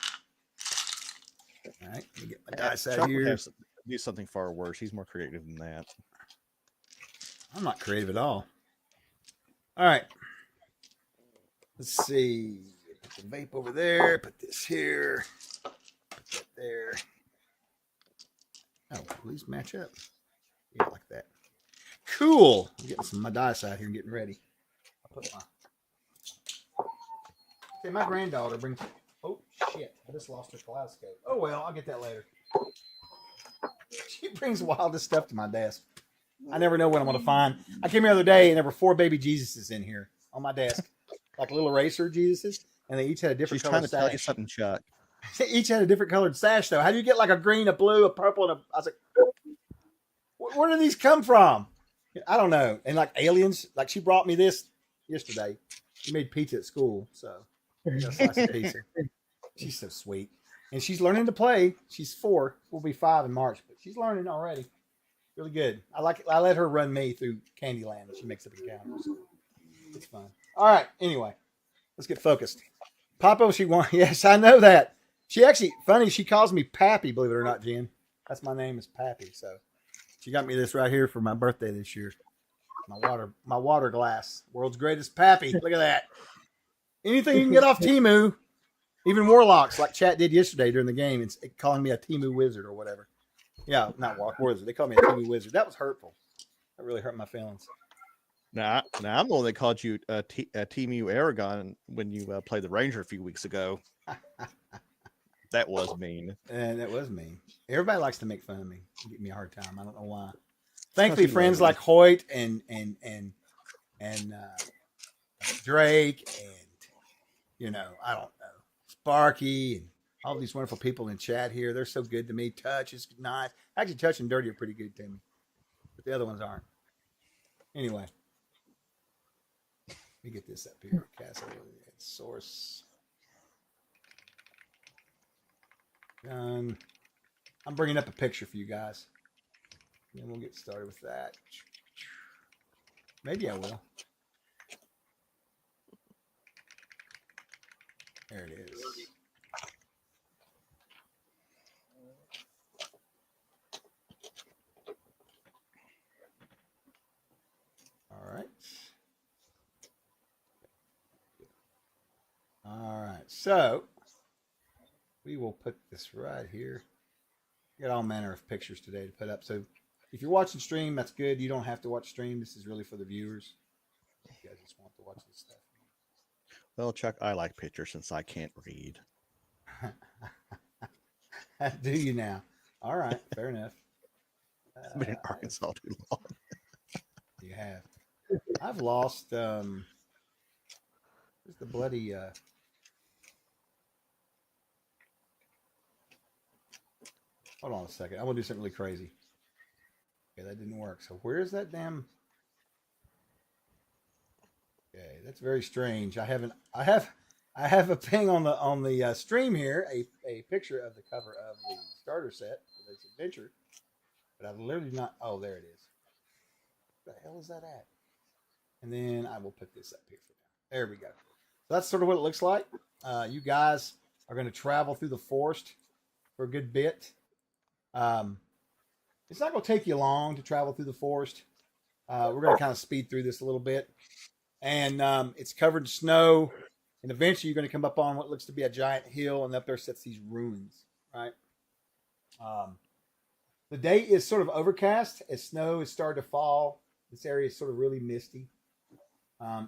All right, let me get my dice out Chuck would here. have to do something far worse. He's more creative than that. I'm not creative at all. All right. Let's see. Put the vape over there. Put this here. Put that there. Oh, at least match up. Yeah, like that. Cool. I'm getting some of my dice out here and getting ready. I'll put my. Okay, my granddaughter brings. Oh shit! I just lost her kaleidoscope. Oh well, I'll get that later. She brings wildest stuff to my desk. I never know what I'm going to find. I came here the other day and there were 4 baby Jesuses in here on my desk, like little eraser Jesuses, and they each had a different She's color trying to tell you sash. something, Chuck. They each had a different colored sash, though. How do you get like a green, a blue, a purple, and a? I was like, where do these come from? I don't know. And like aliens, like she brought me this yesterday. She made pizza at school, so I got a slice of pizza. She's so sweet, and she's learning to play. She's 4. We'll be 5 in March, but she's learning already. Really good. I like it. I let her run me through Candyland. She makes up encounters. So it's fun. All right. Anyway, let's get focused. Papa, she won. Yes, I know that. She actually, funny, she calls me Pappy, believe it or not, Jen. That's my name is Pappy. So she got me this right here for my birthday this year. My water glass. World's greatest Pappy. Look at that. Anything you can get off Temu. Even Warlocks, like chat did yesterday during the game, it's calling me a Temu wizard or whatever. Yeah, not Warlock wizard. They called me a Temu wizard. That was hurtful. That really hurt my feelings. Now I'm the one that called you Temu Aragon when you played the Ranger a few weeks ago. That was mean. And that was mean. Everybody likes to make fun of me, give me a hard time. I don't know why. Thankfully, friends like Hoyt and Drake and I don't know, Sparky and all these wonderful people in chat here. They're so good to me. Touch is nice. Actually, Touch and Dirty are pretty good to me, but the other ones aren't. Anyway, let me get this up here. Castle source. Done. I'm bringing up a picture for you guys. And we'll get started with that. Maybe I will. There it is. All right. All right. So we will put this right here. Got all manner of pictures today to put up. So if you're watching stream, that's good. You don't have to watch stream. This is really for the viewers. You guys just want to watch this stuff. Well, Chuck, I like pictures since I can't read. Do you now? All right, fair enough. I've been in Arkansas too long. You have. I've lost. Where's the bloody? Hold on a second. I want to do something really crazy. Okay, that didn't work. So where's that damn? Okay, that's very strange. I have a thing on the stream here, a picture of the cover of the starter set for this adventure, but I've literally not. Oh, there it is. Where the hell is that at? And then I will put this up here for now. There we go. So that's sort of what it looks like. You guys are going to travel through the forest for a good bit. It's not going to take you long to travel through the forest. We're going to kind of speed through this a little bit. And it's covered in snow. And eventually you're going to come up on what looks to be a giant hill. And up there sits these ruins, right? The day is sort of overcast as snow is starting to fall. This area is sort of really misty.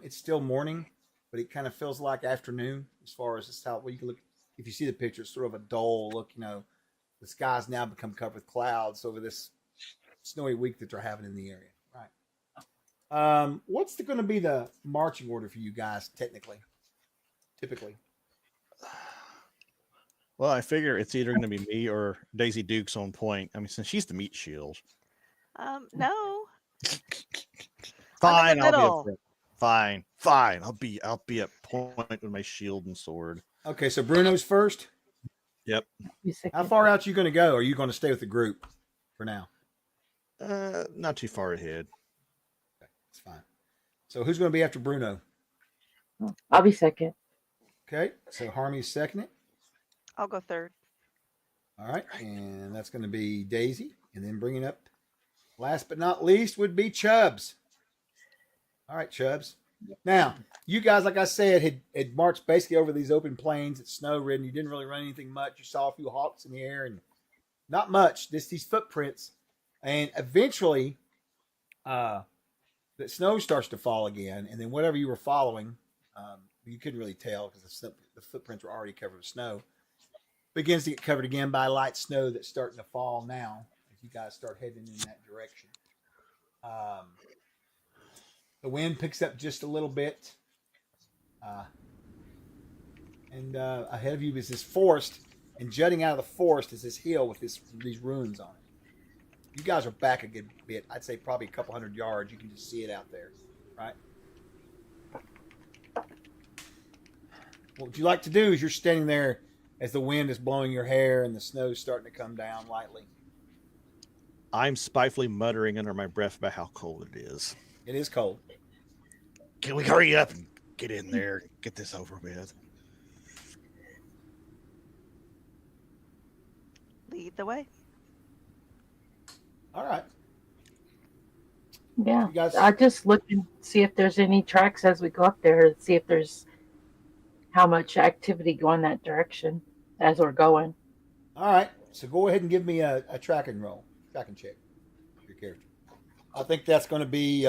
It's still morning, but it kind of feels like afternoon as far as this how you can look. If you see the picture, it's sort of a dull look, The sky's now become covered with clouds over this snowy week that they're having in the area. Right. What's going to be the marching order for you guys, typically? Well, I figure it's either going to be me or Daisy Dukes on point. I mean, since she's the meat shield. No. Fine, I'm in the I'll middle. be fine. I'll be at point with my shield and sword. Okay, so Bruno's first. Yep. How far out are you going to go? Or are you going to stay with the group for now? Not too far ahead. Okay, that's fine. So who's going to be after Bruno? I'll be second. Okay, so Harmy's second it. I'll go third. All right, and that's going to be Daisy. And then bringing up, last but not least, would be Chubbs. All right, Chubbs. Now, you guys, like I said, had marched basically over these open plains. It's snow-ridden. You didn't really run anything much. You saw a few hawks in the air and not much, just these footprints. And eventually, the snow starts to fall again. And then whatever you were following, you couldn't really tell because the footprints were already covered with snow. Begins to get covered again by light snow that's starting to fall now as you guys start heading in that direction. The wind picks up just a little bit. And ahead of you is this forest. and jutting out of the forest is this hill with these ruins on it. You guys are back a good bit. I'd say probably a couple hundred yards. You can just see it out there, right? What you like to do is you're standing there as the wind is blowing your hair and the snow's starting to come down lightly. I'm spitefully muttering under my breath about how cold it is. It is cold. Can we hurry up and get in there, get this over with? Lead the way. All right. Yeah. You guys, I just look and see if there's any tracks as we go up there, see if there's how much activity going that direction as we're going. all right. So go ahead and give me a tracking roll, tracking check. Your character. I think that's going to be.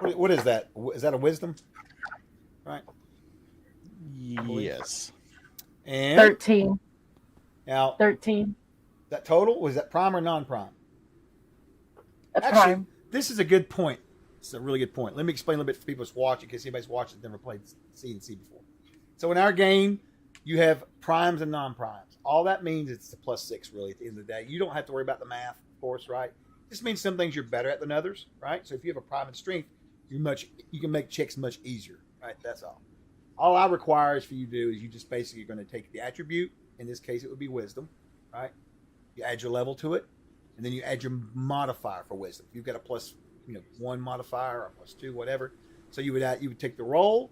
What is that? Is that a wisdom? Right. Yes. And 13. now 13. that total was that prime or non-prime? A Actually, prime. this is a good point. It's a really good point. Let me explain a little bit for people that's watching, because anybody's watching that's never played C&C before. So in our game, you have primes and non-primes. All that means it's a +6, really, at the end of the day. You don't have to worry about the math, of course, right? This means some things you're better at than others, right? So if you have a prime and strength, you can make checks much easier, right? That's all. All I require is for you to do is you just basically are going to take the attribute. In this case, it would be wisdom, right? You add your level to it, and then you add your modifier for wisdom. You've got a +1 modifier or +2, whatever. So you would take the roll,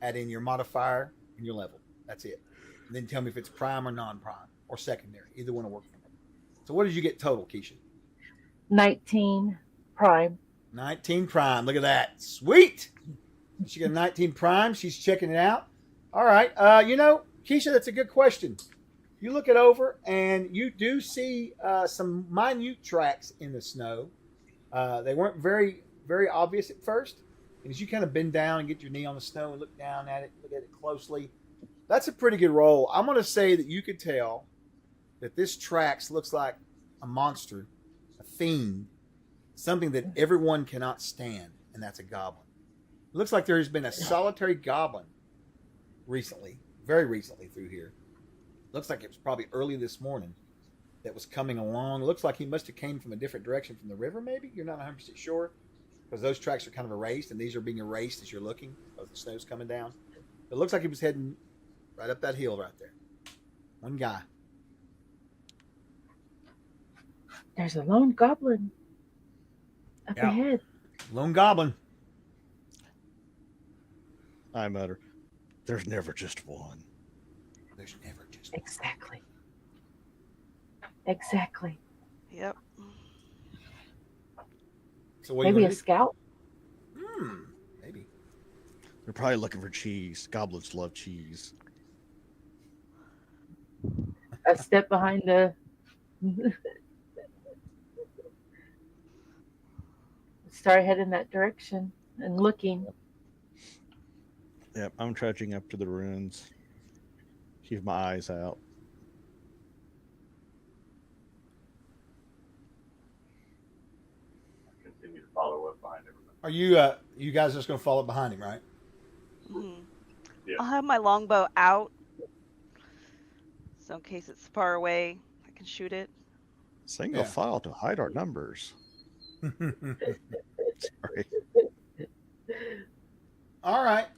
add in your modifier and your level. That's it. And then tell me if it's prime or non-prime or secondary. Either one will work for me. So what did you get total, Keisha? 19 prime. 19 prime. Look at that. Sweet. She got a 19 prime. She's checking it out. All right. Keisha, that's a good question. You look it over and you do see some minute tracks in the snow. They weren't very, very obvious at first. And as you kind of bend down and get your knee on the snow and look down at it, look at it closely, that's a pretty good roll. I'm going to say that you could tell that this tracks looks like a monster, a fiend, something that everyone cannot stand, and that's a goblin. It looks like there has been a solitary goblin recently, very recently through here. Looks like it was probably early this morning that was coming along. It looks like he must have came from a different direction from the river, maybe? You're not 100% sure, because those tracks are kind of erased, and these are being erased as you're looking, as the snow's coming down. It looks like he was heading right up that hill right there. One guy. There's a lone goblin up Yeah. ahead. Lone goblin. I mutter, there's never just one. There's never just Exactly. Exactly. Yep. So what Maybe you a want to scout. do? Maybe. They're probably looking for cheese. Goblins love cheese. A step behind the. Start heading that direction and looking. Yep, I'm trudging up to the ruins. Keep my eyes out. Continue to follow up behind everybody. Are you guys just going to follow behind him, right? Mhm. Yeah. I'll have my longbow out, so in case it's far away, I can shoot it. Single Yeah. file to hide our numbers. Sorry. All right.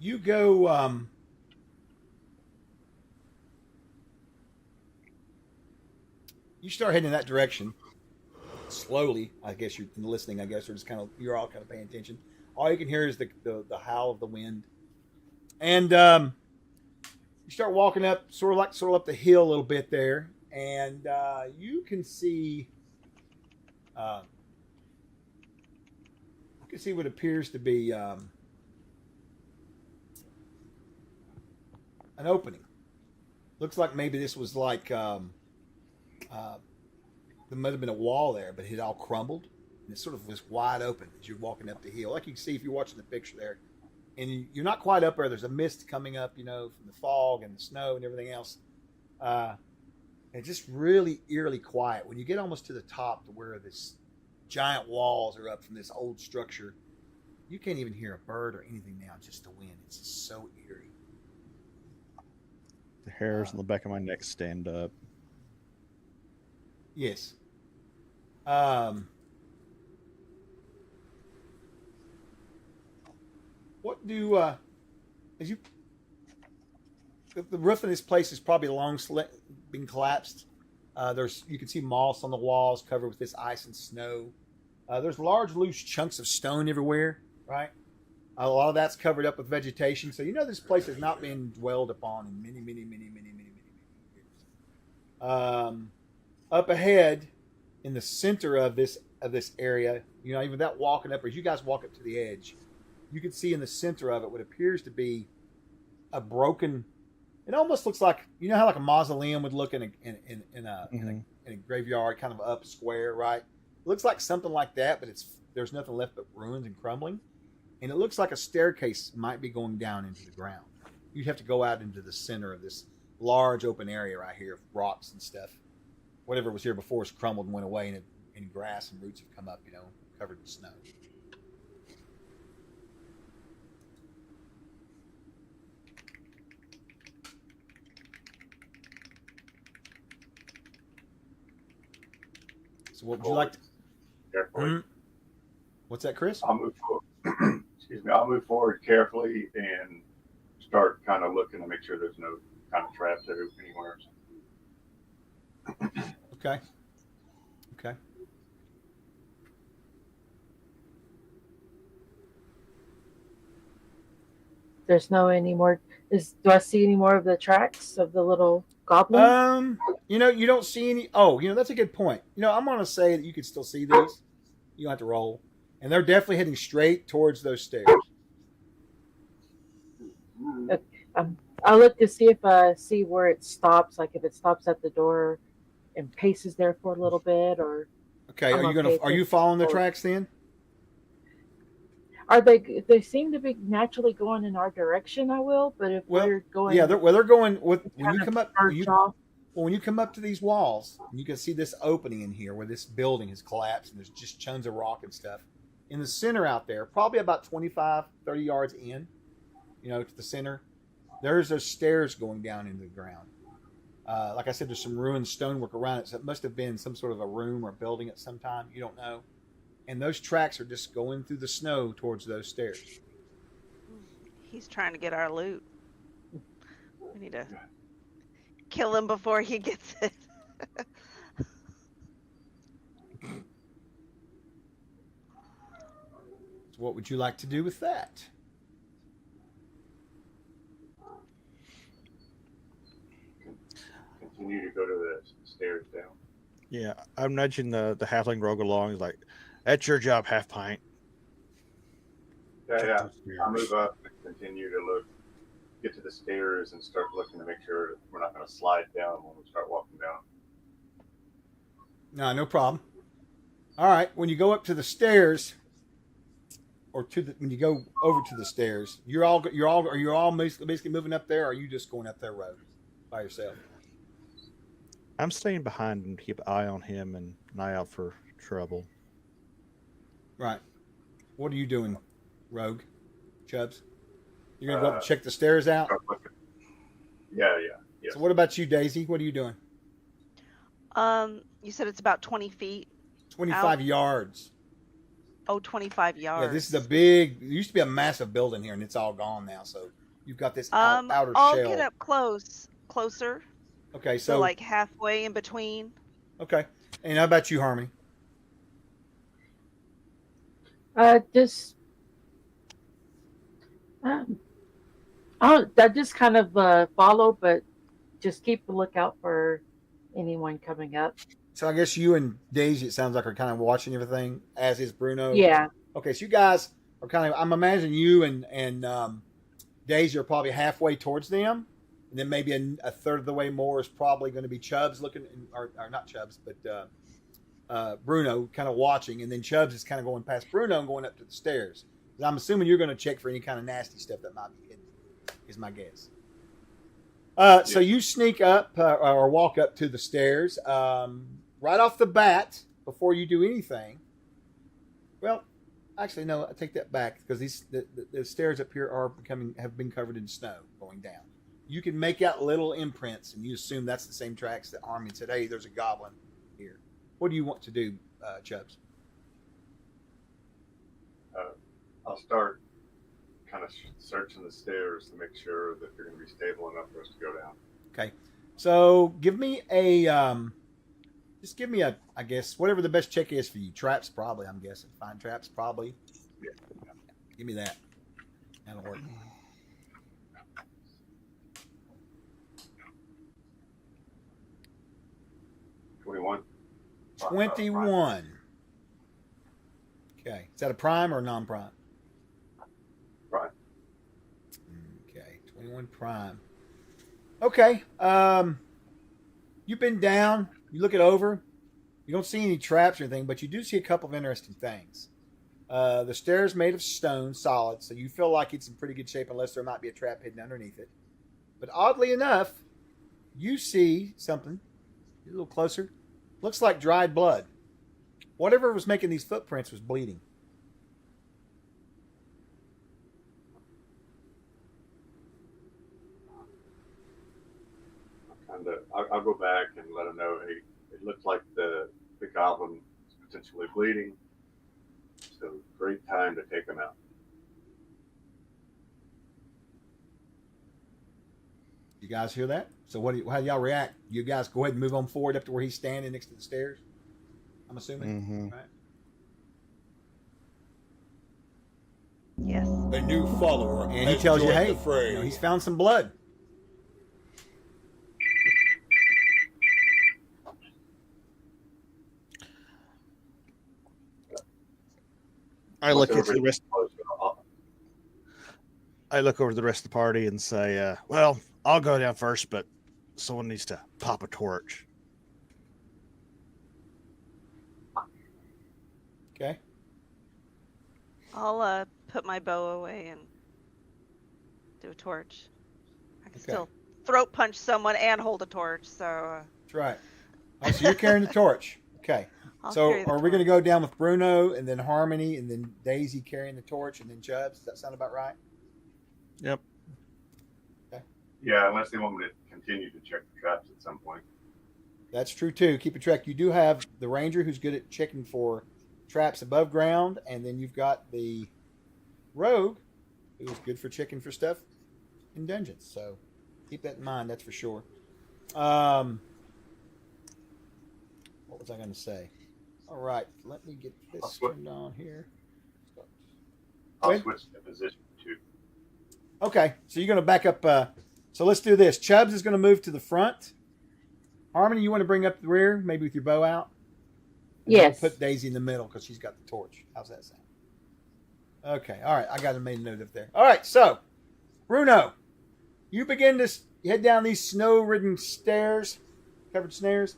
You go. You start heading in that direction slowly. I guess you're listening. I guess, or just you're all kind of paying attention. All you can hear is the howl of the wind, and you start walking up, sort of up the hill a little bit there, and you can see. You can see what appears to be an opening. Looks like maybe this was like there might have been a wall there, but it had all crumbled. And it sort of was wide open as you're walking up the hill. Like you can see if you're watching the picture there. And you're not quite up there. There's a mist coming up, from the fog and the snow and everything else. And it's just really eerily quiet. When you get almost to the top to where this giant walls are up from this old structure, You can't even hear a bird or anything now, just the wind. It's just so eerie. The hairs on the back of my neck stand up. Yes. What do as you the roof of this place is probably been collapsed. You can see moss on the walls covered with this ice and snow. There's large loose chunks of stone everywhere, right? A lot of that's covered up with vegetation, so you know this place has not been dwelled upon in many, many, many, many, many, many, many years. Up ahead, in the center of this area, you know, even without walking up, as you guys walk up to the edge, you can see in the center of it what appears to be a broken. It almost looks like, you know how like a mausoleum would look in a graveyard, kind of up square, right? It looks like something like that, but there's nothing left but ruins and crumbling. And it looks like a staircase might be going down into the ground. You'd have to go out into the center of this large open area right here of rocks and stuff. Whatever was here before has crumbled and went away, and grass and roots have come up, you know, covered in snow. So what would you like to... Carefully. What's that, Chris? I'll move forward. Excuse me. I'll move forward carefully and start kind of looking to make sure there's no kind of traps anywhere. Okay. Okay. There's no any more. Do I see any more of the tracks of the little goblin? You know, you don't see any. Oh, you know, that's a good point. You know, I'm going to say that you can still see these. You don't have to roll. And they're definitely heading straight towards those stairs. I'll look to see if I see where it stops, like if it stops at the door and paces there for a little bit, or. Okay, are you following the tracks then? Are they? They seem to be naturally going in our direction. I will, but if we're going, yeah, they're going with when you come up. When you come up to these walls, you can see this opening in here where this building has collapsed and there's just tons of rock and stuff. In the center out there, probably about 25, 30 yards in, you know, to the center, there's those stairs going down into the ground. Like I said, there's some ruined stonework around it, so it must have been some sort of a room or building at some time. You don't know. And those tracks are just going through the snow towards those stairs. He's trying to get our loot. We need to kill him before he gets it. So what would you like to do with that? Continue to go to the stairs down. Yeah, I'm nudging the halfling rogue along. He's like, "That's your job, half pint." Yeah. I'll move up and continue to get to the stairs and start looking to make sure we're not going to slide down when we start walking down. No problem. All right, when you go up to the stairs, or when you go over to the stairs, are you all basically moving up there, or are you just going up there road by yourself? I'm staying behind and keep an eye on him and an eye out for trouble. Right. What are you doing, Rogue? Chubbs? You're going to go up and check the stairs out? Yeah. So what about you, Daisy? What are you doing? You said it's about 20 feet. 25 out. Yards. Oh, 25 yards. Yeah, this is there used to be a massive building here, and it's all gone now. So you've got this outer I'll shell. get up closer. Okay, so like halfway in between. Okay. And how about you, Harmony? I just kind of follow, but just keep a lookout for anyone coming up. So I guess you and Daisy, it sounds like, are kind of watching everything, as is Bruno. Yeah. Okay, so you guys are kind of, I'm imagining you and Daisy are probably halfway towards them. And then maybe a third of the way more is probably going to be Chubbs looking, or not Chubbs, but Bruno kind of watching. And then Chubbs is kind of going past Bruno and going up to the stairs. I'm assuming you're going to check for any kind of nasty stuff that might be hidden, is my guess. So you sneak up or walk up to the stairs. Right off the bat, before you do anything, well, Actually, no, I take that back because the stairs up here have been covered in snow going down. You can make out little imprints, and you assume that's the same tracks that Armin said, "Hey, there's a goblin here." What do you want to do, Chubbs? I'll start kind of searching the stairs to make sure that they're going to be stable enough for us to go down. Okay, so give me a I guess whatever the best check is for you. Traps, probably. I'm guessing find traps, probably. Yeah. Give me that. That'll work. $21. 21. Okay, is that a prime or a non-prime? Prime. Okay, 21 prime. Okay, you've been down. You look it over. You don't see any traps or anything, but you do see a couple of interesting things. The stairs made of stone, solid, so you feel like it's in pretty good shape unless there might be a trap hidden underneath it. But oddly enough, you see something. Get a little closer. Looks like dried blood. Whatever was making these footprints was bleeding. I'll go back and let them know, hey, it looks like the goblin is potentially bleeding. So great time to take him out. You guys hear that? So how do y'all react? You guys go ahead and move on forward up to where he's standing next to the stairs? I'm assuming. Mm-hmm. Right? Yes. A new follower And he has tells you, joined hey, the fray. he's found some blood. I look Once at the rest. I look over the rest of the party and say, "Well, I'll go down first, but someone needs to pop a torch." Okay. I'll put my bow away and do a torch. I can Okay. still throat punch someone and hold a torch, so That's right. Oh, so you're carrying the torch. Okay. I'll So carry the are we going to torch. go down with Bruno and then Harmony and then Daisy carrying the torch and then Chubbs? Does that sound about right? Yep. Yeah, unless they want me to continue to check the traps at some point. That's true too. Keep a track. You do have the ranger who's good at checking for traps above ground, and then you've got the rogue who's good for checking for stuff in dungeons. So keep that in mind. That's for sure. What was I going to say? All right, let me get this turned on here. I'll Okay. switch the position too. Okay, so you're going to back up. So let's do this. Chubbs is going to move to the front. Harmony, you want to bring up the rear, maybe with your bow out? And Yes. Put Daisy in the middle because she's got the torch. How's that sound? Okay, all right. I got to make a note up there. All right, so Bruno, you begin to head down these snow-ridden stairs, covered stairs.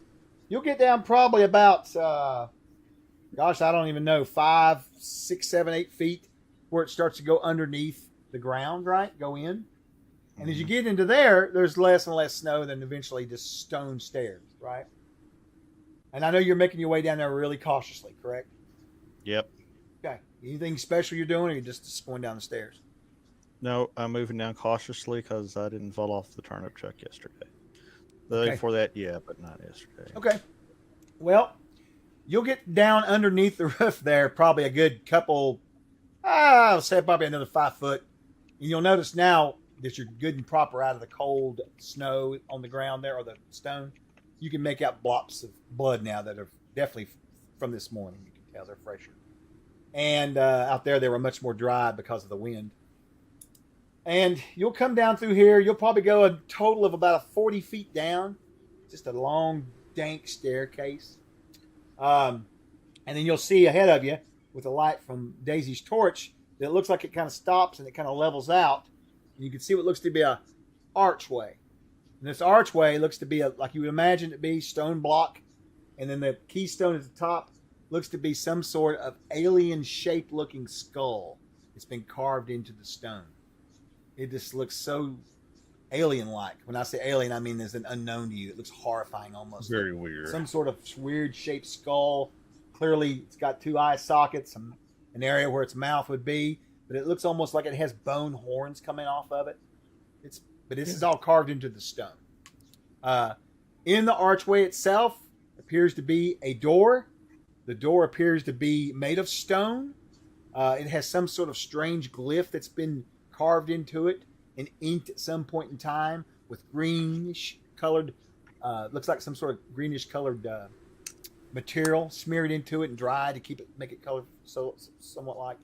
You'll get down probably about, gosh, I don't even know, 5, 6, 7, 8 feet where it starts to go underneath the ground, right? Go in. And as you get into there, there's less and less snow, then eventually just stone stairs, right? And I know you're making your way down there really cautiously, correct? Yep. Okay. Anything special you're doing, or you're just going down the stairs? No, I'm moving down cautiously because I didn't fall off the turnip truck yesterday. The day Okay. before that, yeah, but not yesterday. Okay. Well, you'll get down underneath the roof there, probably a good couple, I'll say probably another 5 foot. And you'll notice now that you're good and proper out of the cold snow on the ground there, or the stone. You can make out blops of blood now that are definitely from this morning. You can tell they're fresher. And out there, they were much more dry because of the wind. And you'll come down through here. You'll probably go a total of about 40 feet down. Just a long, dank staircase. And then you'll see ahead of you, with the light from Daisy's torch, that it looks like it kind of stops and it kind of levels out. And you can see what looks to be a archway. And this archway looks to be like you would imagine it to be, stone block. And then the keystone at the top looks to be some sort of alien-shaped looking skull. It's been carved into the stone. It just looks so alien-like. When I say alien, I mean as an unknown to you. It looks horrifying almost. Very weird. Some sort of weird shaped skull. Clearly, it's got 2 eye sockets, some an area where its mouth would be, but it looks almost like it has bone horns coming off of it. But this is all carved into the stone. In the archway itself appears to be a door. The door appears to be made of stone. It has some sort of strange glyph that's been carved into it and inked at some point in time with greenish colored, looks like some sort of greenish colored material smeared into it and dried to make it color somewhat like.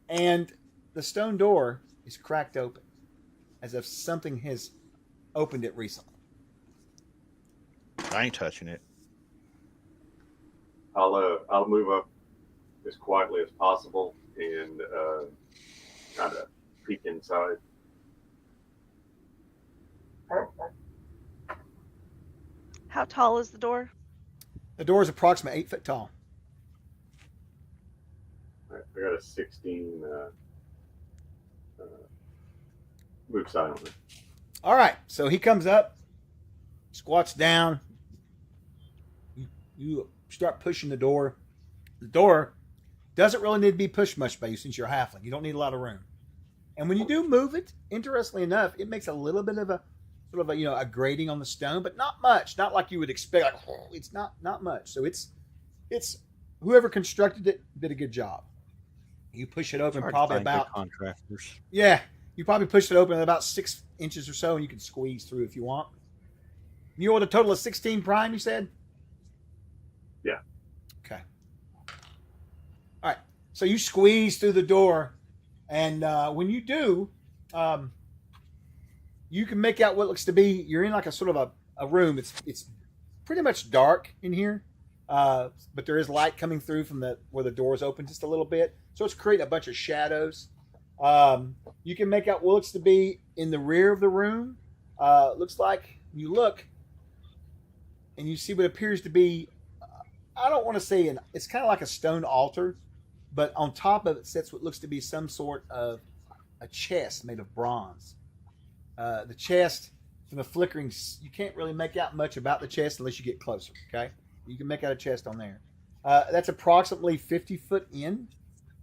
And the stone door is cracked open, as if something has opened it recently. I ain't touching it. I'll move up as quietly as possible and kind of peek inside. How tall is the door? The door is approximately 8 foot tall. All right, I got a 16 move silently. All right, so he comes up, squats down. You start pushing the door. The door doesn't really need to be pushed much by you since you're a halfling. You don't need a lot of room. And when you do move it, interestingly enough, it makes a little bit of a sort of a grating on the stone, but not much. Not like you would expect. Like, oh, it's not much. So it's whoever constructed it did a good job. You push it open probably about contractors. Yeah, you probably push it open at about 6 inches or so, and you can squeeze through if you want. You want a total of 16 prime, you said? Yeah. Okay. All right. So you squeeze through the door, and when you do, you can make out what looks to be, you're in like a sort of a room. It's pretty much dark in here, but there is light coming through from where the door's open just a little bit. So it's creating a bunch of shadows. You can make out what looks to be in the rear of the room. Looks like you look and you see what appears to be, I don't want to say it's kind of like a stone altar, but on top of it sits what looks to be some sort of a chest made of bronze. The chest, from the flickering, you can't really make out much about the chest unless you get closer, okay? You can make out a chest on there. That's approximately 50 foot in.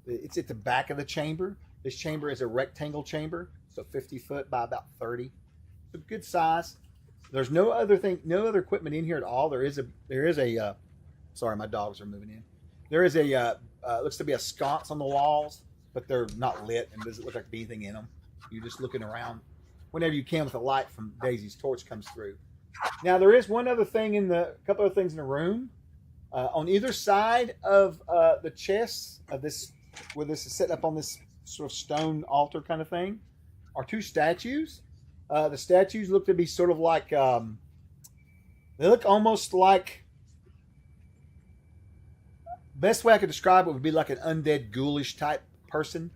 It's at the back of the chamber. This chamber is a rectangle chamber, so 50 foot by about 30. So good size. There's no other equipment in here at all. There is a sorry, my dogs are moving in. There is looks to be a sconce on the walls, but they're not lit and doesn't look like anything in them. You're just looking around whenever you can with the light from Daisy's torch comes through. Now there is one other thing a couple of things in the room. On either side of the chests of this, where this is set up on this sort of stone altar kind of thing, are two statues. The statues look to be sort of like, they look almost like, best way I could describe it would be like an undead ghoulish type person,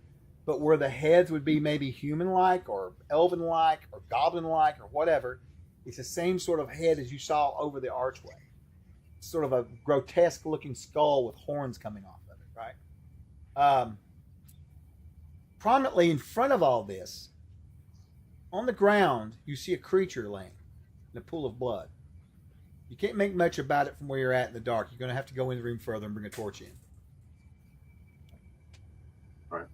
but where the heads would be maybe human-like or elven-like or goblin-like or whatever. It's the same sort of head as you saw over the archway. It's sort of a grotesque-looking skull with horns coming off of it, right? Prominently in front of all this, on the ground, you see a creature laying in a pool of blood. You can't make much about it from where you're at in the dark. You're going to have to go in the room further and bring a torch in. All right.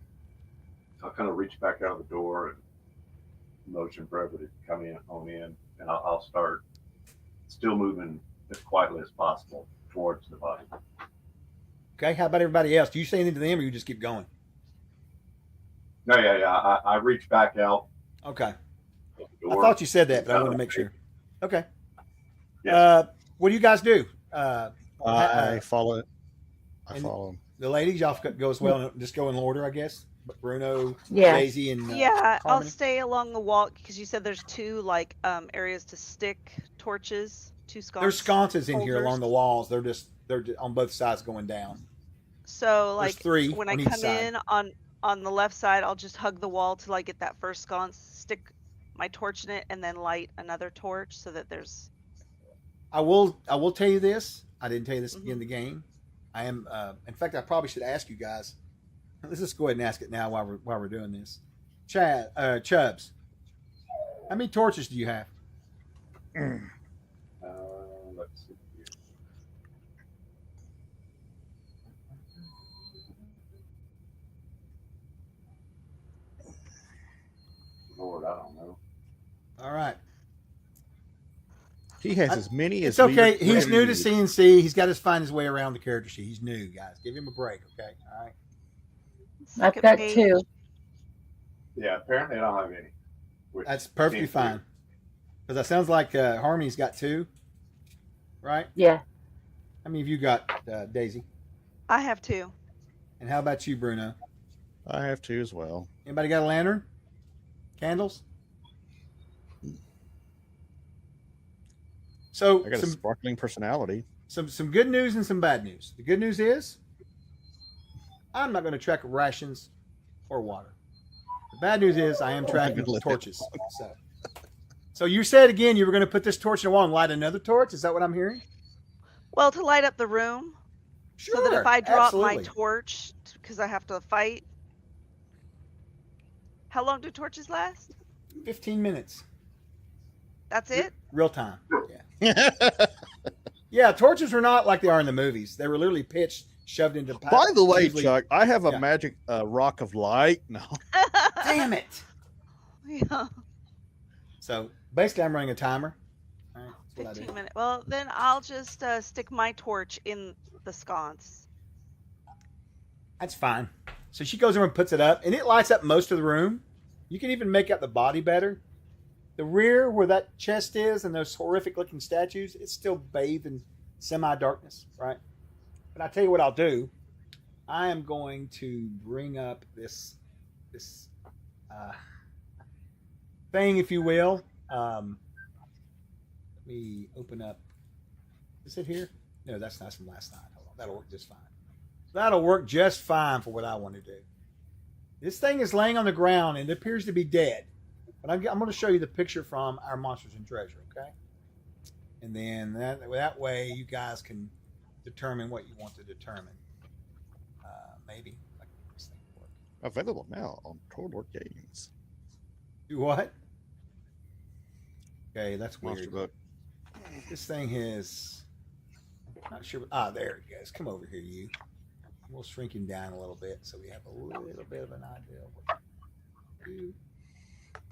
I'll kind of reach back out of the door and motion for everybody to come in, and I'll start still moving as quietly as possible towards the body. Okay, how about everybody else? Do you say anything to them, or you just keep going? No, yeah. I reach back out. Okay. I thought you said that, but I wanted to make sure. Okay. Yes. What do you guys do? I follow it. I follow him. The ladies, y'all go as well, and just go in order, I guess. But Bruno, Yeah. Daisy, and Yeah, I'll Harmony? stay along the wall because you said there's two areas to stick torches, two sconces. There's sconces in here holders. along the walls. They're just on both sides going down. So There's three when I on each come side. in on the left side, I'll just hug the wall till I get that first sconce, stick my torch in it, and then light another torch so that there's. I will tell you this. I didn't tell you this in the game. I am. In fact, I probably should ask you guys. Let's just go ahead and ask it now while we're doing this. Chubbs, how many torches do you have? Let's see here. Lord, I don't know. All right. He has as many as It's okay. leader He's new to crews. CNC. He's got to find his way around the character sheet. He's new, guys. Give him a break, okay? All right. I've Second got page. 2. Yeah, apparently I don't have any. which That's perfectly seems weird. fine. Because that sounds like Harmony's got 2, right? Yeah. How many of you got, Daisy? I have 2. And how about you, Bruno? I have 2 as well. Anybody got a lantern? Candles? So I got a sparkling personality. some good news and some bad news. The good news is I'm not going to track rations or water. The bad news is I am tracking torches. So you said again you were going to put this torch in the wall and light another torch. Is that what I'm hearing? Well, to light up the room, Sure. so that if I drop my absolutely. torch, because I have to fight. How long do torches last? 15 minutes. That's it? Real time. Yeah. Yeah, torches were not like they are in the movies. They were literally pitched, shoved into pipe. By the way, Usually- Chuck, I have a Yeah. magic rock of light. No. Damn it. Yeah. So basically, I'm running a timer. All right, that's what I 15 do. minutes. Well, then I'll just stick my torch in the sconce. That's fine. So she goes over and puts it up, and it lights up most of the room. You can even make out the body better. The rear, where that chest is, and those horrific-looking statues, it's still bathed in semi-darkness, right? But I tell you what I'll do. I am going to bring up this thing, if you will. Let me open up. Is it here? No, that's not from last night. Hold on. That'll work just fine. That'll work just fine for what I want to do. This thing is laying on the ground and it appears to be dead. But I'm going to show you the picture from our Monsters and Treasure, okay? And then that way you guys can determine what you want to determine. Maybe. Like this thing work. Available now on Total Games. Do what? Okay, that's Monster weird. book. This thing is not sure. There it goes. Come over here, you. We'll shrink him down a little bit so we have a little bit of an idea of what to do.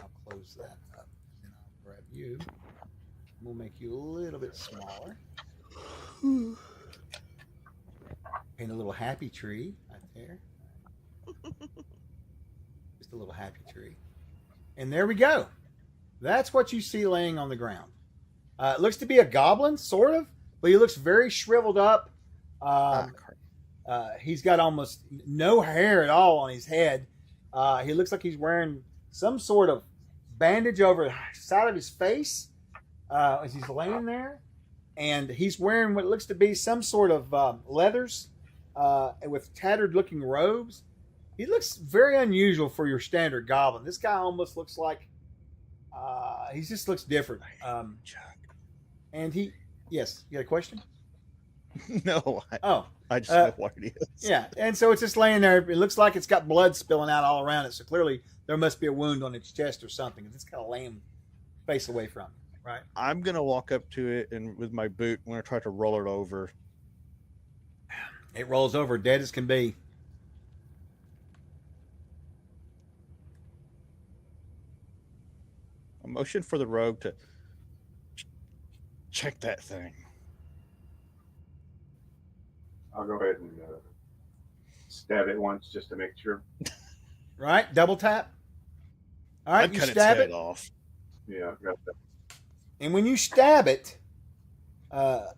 I'll close that up and I'll grab you. We'll make you a little bit smaller. Paint a little happy tree right there. Just a little happy tree. And there we go. That's what you see laying on the ground. It looks to be a goblin, sort of, but he looks very shriveled up. He's got almost no hair at all on his head. He looks like he's wearing some sort of bandage over the side of his face as he's laying there. And he's wearing what looks to be some sort of leathers with tattered looking robes. He looks very unusual for your standard goblin. This guy almost looks like he just looks different. And yes, you got a question? No. I just know what it is. Yeah, and so it's just laying there. It looks like it's got blood spilling out all around it. So clearly there must be a wound on its chest or something. It's kind of laying face away from it, right? I'm gonna walk up to it and with my boot, I'm gonna try to roll it over. It rolls over, dead as can be. A motion for the rogue to check that thing. I'll go ahead and stab it once just to make sure. Right? Double tap. All right, I'd you cut stab its it. head off. Yeah, got that. And when you stab it,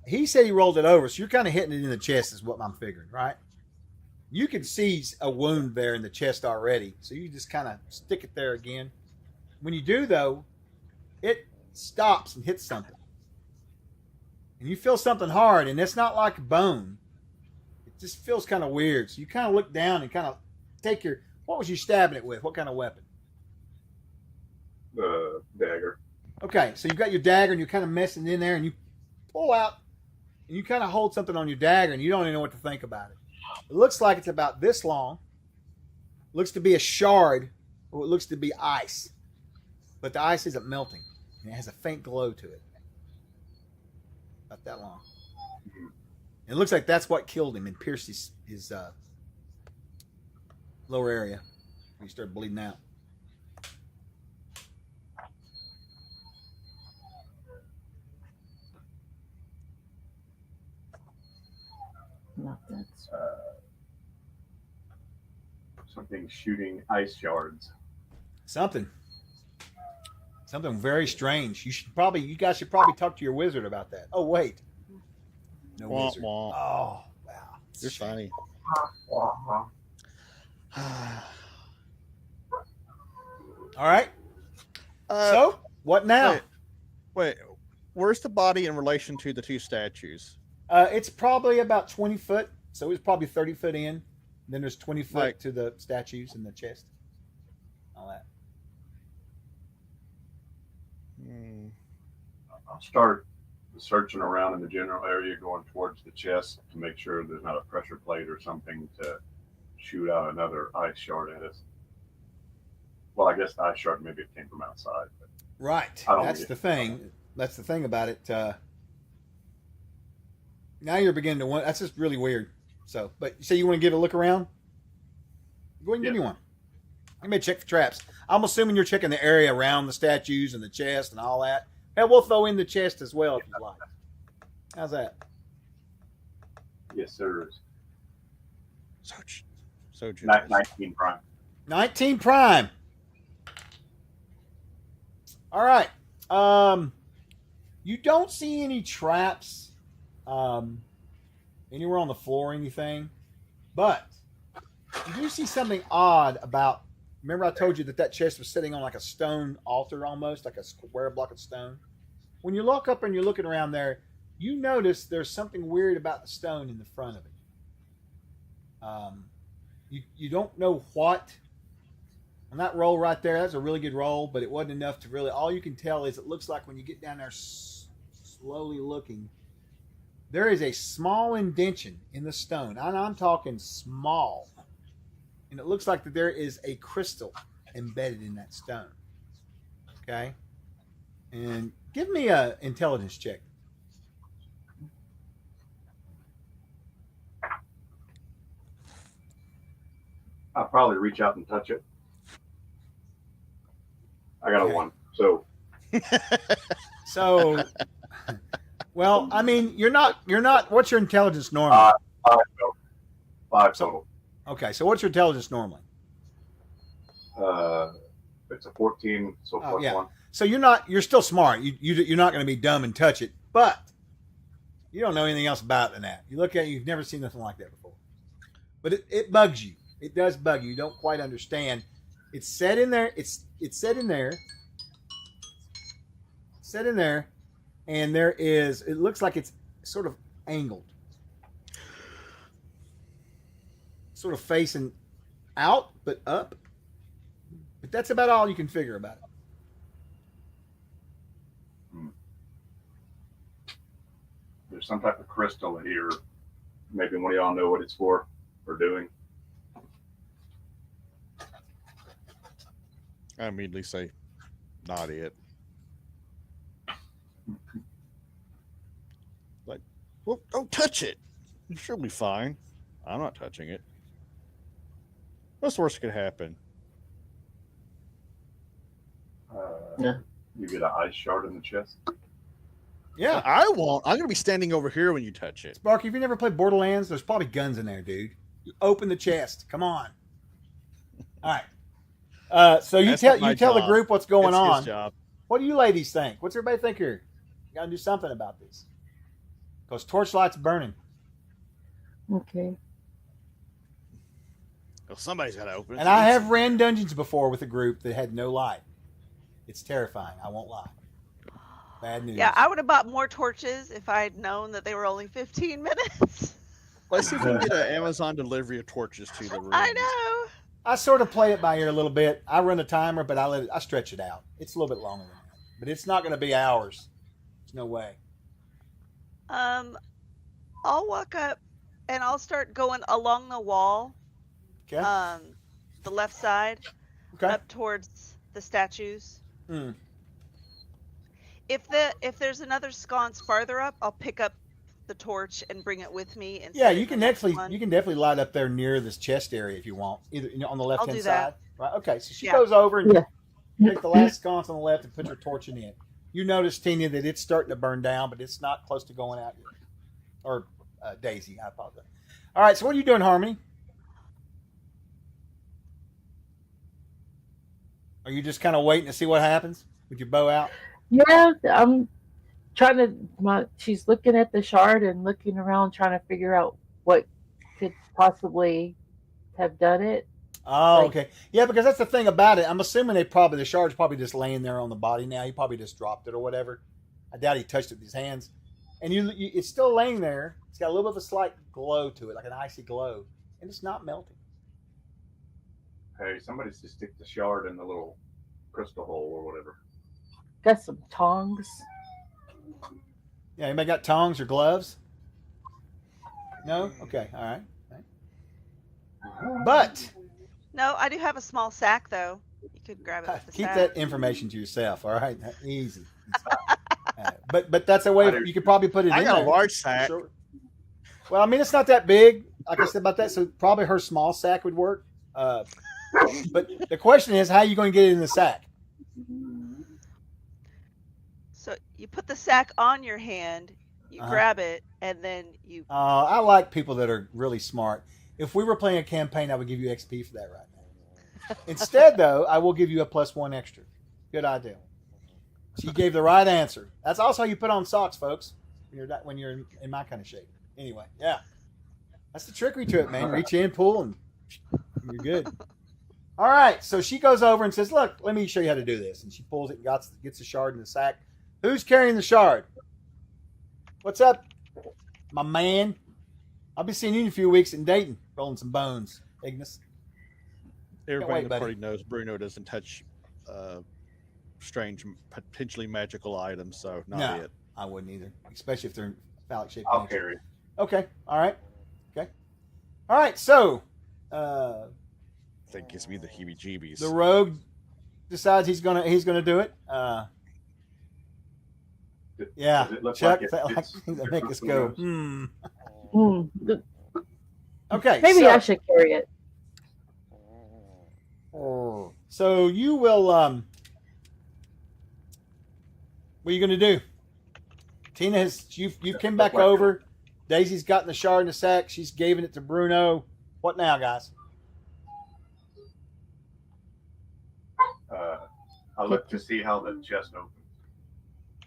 he said he rolled it over, so you're kind of hitting it in the chest is what I'm figuring, right? You can see a wound there in the chest already, so you just kind of stick it there again. When you do, though, it stops and hits something. And you feel something hard, and it's not like bone. It just feels kind of weird. So you kind of look down and kind of take your... What was you stabbing it with? What kind of weapon? The dagger. Okay, so you've got your dagger, and you're kind of messing in there, and you pull out, and you kind of hold something on your dagger, and you don't even know what to think about it. It looks like it's about this long. It looks to be a shard, or it looks to be ice. But the ice isn't melting. And it has a faint glow to it. About that long. And it looks like that's what killed him and pierced his lower area. He started bleeding out. about that. Something shooting ice shards. Something very strange. You guys should probably talk to your wizard about that. Oh wait, no Wah, wizard. wah. Oh wow, You're funny. All right. So what now? Wait, where's the body in relation to the two statues? It's probably about 20 foot. So it's probably 30 foot in. Then there's 20 foot Like- to the statues and the chest. All that. I'll start searching around in the general area, going towards the chest to make sure there's not a pressure plate or something to shoot out another ice shard at us. Well, I guess the ice shard, maybe it came from outside. But Right. I don't That's get- the thing. That's the thing about it. Now you're beginning to want. That's just really weird. So, but you say you want to give a look around? Go ahead and give me one. You may check for traps. I'm assuming you're checking the area around the statues and the chest and all that. Hell, we'll throw in the chest as well if you like. How's that? Yes, sir. So generous. 19 prime. 19 prime. All right. You don't see any traps anywhere on the floor or anything, but you do see something odd about. Remember, I told you that chest was sitting on like a stone altar, almost like a square block of stone. When you look up and you're looking around there, you notice there's something weird about the stone in the front of it. You don't know what. On that roll right there, that's a really good roll, but it wasn't enough to really. All you can tell is it looks like when you get down there, slowly looking, there is a small indention in the stone. I'm talking small. And it looks like that there is a crystal embedded in that stone. Okay? And give me an intelligence check. I'll probably reach out and touch it. I got Okay. a 1. So So, well, I mean, you're not. What's your intelligence normally? 5 So- total. Okay, so what's your intelligence normally? It's a 14, so Oh, plus yeah. 1. So you're still smart. You're not going to be dumb and touch it, but you don't know anything else about it than that. You look at it, you've never seen nothing like that before. But it bugs you. It does bug you. You don't quite understand. It's set in there. It's set in there. Set in there, and there is. It looks like it's sort of angled, sort of facing out but up. But that's about all you can figure about it. There's some type of crystal in here. Maybe one of y'all know what it's for or doing. I immediately say, not it. Like, well, don't touch it. She'll be fine. I'm not touching it. What's the worst that could happen? Yeah. You get an ice shard in the chest. Yeah. I won't. I'm going to be standing over here when you touch it. Sparky, if you never played Borderlands, there's probably guns in there, dude. You open the chest. Come on. All right. So you That's tell not my the job. group what's going It's on. his job. What do you ladies think? What's everybody think here? You got to do something about this. Because torchlight's burning. Okay. Well, somebody's got to open it. And I have ran dungeons before with a group that had no light. It's terrifying. I won't lie. Bad news. Yeah, I would have bought more torches if I had known that they were only 15 minutes. Let's see if we can get an Amazon delivery of torches to the room. I know. I sort of play it by ear a little bit. I run a timer, but I stretch it out. It's a little bit longer than that. But it's not going to be hours. There's no way. I'll walk up and I'll start going along the wall, Okay. the left side, Okay. up towards the statues. Mm. If there's another sconce farther up, I'll pick up the torch and bring it with me. And Yeah, set it you in can the next definitely one. you can definitely light up there near this chest area if you want, either on the left hand do side. that. Right. Okay. So she Yeah. goes over and Yeah. take the last sconce on the left and put your torch in it. You notice, Tina, that it's starting to burn down, but it's not close to going out yet. Or Daisy, I apologize. All right. So what are you doing, Harmony? Are you just kind of waiting to see what happens with your bow out? Yeah, I'm trying to. She's looking at the shard and looking around, trying to figure out what could possibly have done it. Oh, Like, okay. Yeah, because that's the thing about it. I'm assuming the shard's probably just laying there on the body now. He probably just dropped it or whatever. I doubt he touched it with his hands. And it's still laying there. It's got a little bit of a slight glow to it, like an icy glow, and it's not melting. Hey, somebody should stick the shard in the little crystal hole or whatever. got some tongs. Yeah, anybody got tongs or gloves? No? Okay, all right. But No, I do have a small sack though. You could grab it with the keep sack. that information to yourself, all right? Easy. But that's a way you could probably put it I in got there. a large sack. Sure. Well, I mean, it's not that big. Like I said about that, so probably her small sack would work. But the question is, how are you going to get it in the sack? So you put the sack on your hand, you grab it, and then you. I like people that are really smart. If we were playing a campaign, I would give you XP for that right now. Instead, though, I will give you a +1 extra. Good idea. She gave the right answer. That's also how you put on socks, folks. When you're in my kind of shape. Anyway, yeah, that's the trickery to it, man. Reach in, pull, and you're good. All right, so she goes over and says, "Look, let me show you how to do this." And she pulls it and gets the shard in the sack. Who's carrying the shard? What's up, my man? I'll be seeing you in a few weeks in Dayton, rolling some bones, Ignis. Everybody in the party knows Bruno doesn't touch strange, potentially magical items, so not it. I wouldn't either, especially if they're phallic shaped. I'll carry it. Okay. All right. Okay. All right. So, That gives me the heebie-jeebies. The rogue decides he's gonna do it. Yeah, Chuck, that make us go. Okay. Maybe I should carry it. So you will. What are you going to do? Tina has. You've come back over. Daisy's gotten the shard in the sack. She's giving it to Bruno. What now, guys? I'll look to see how the chest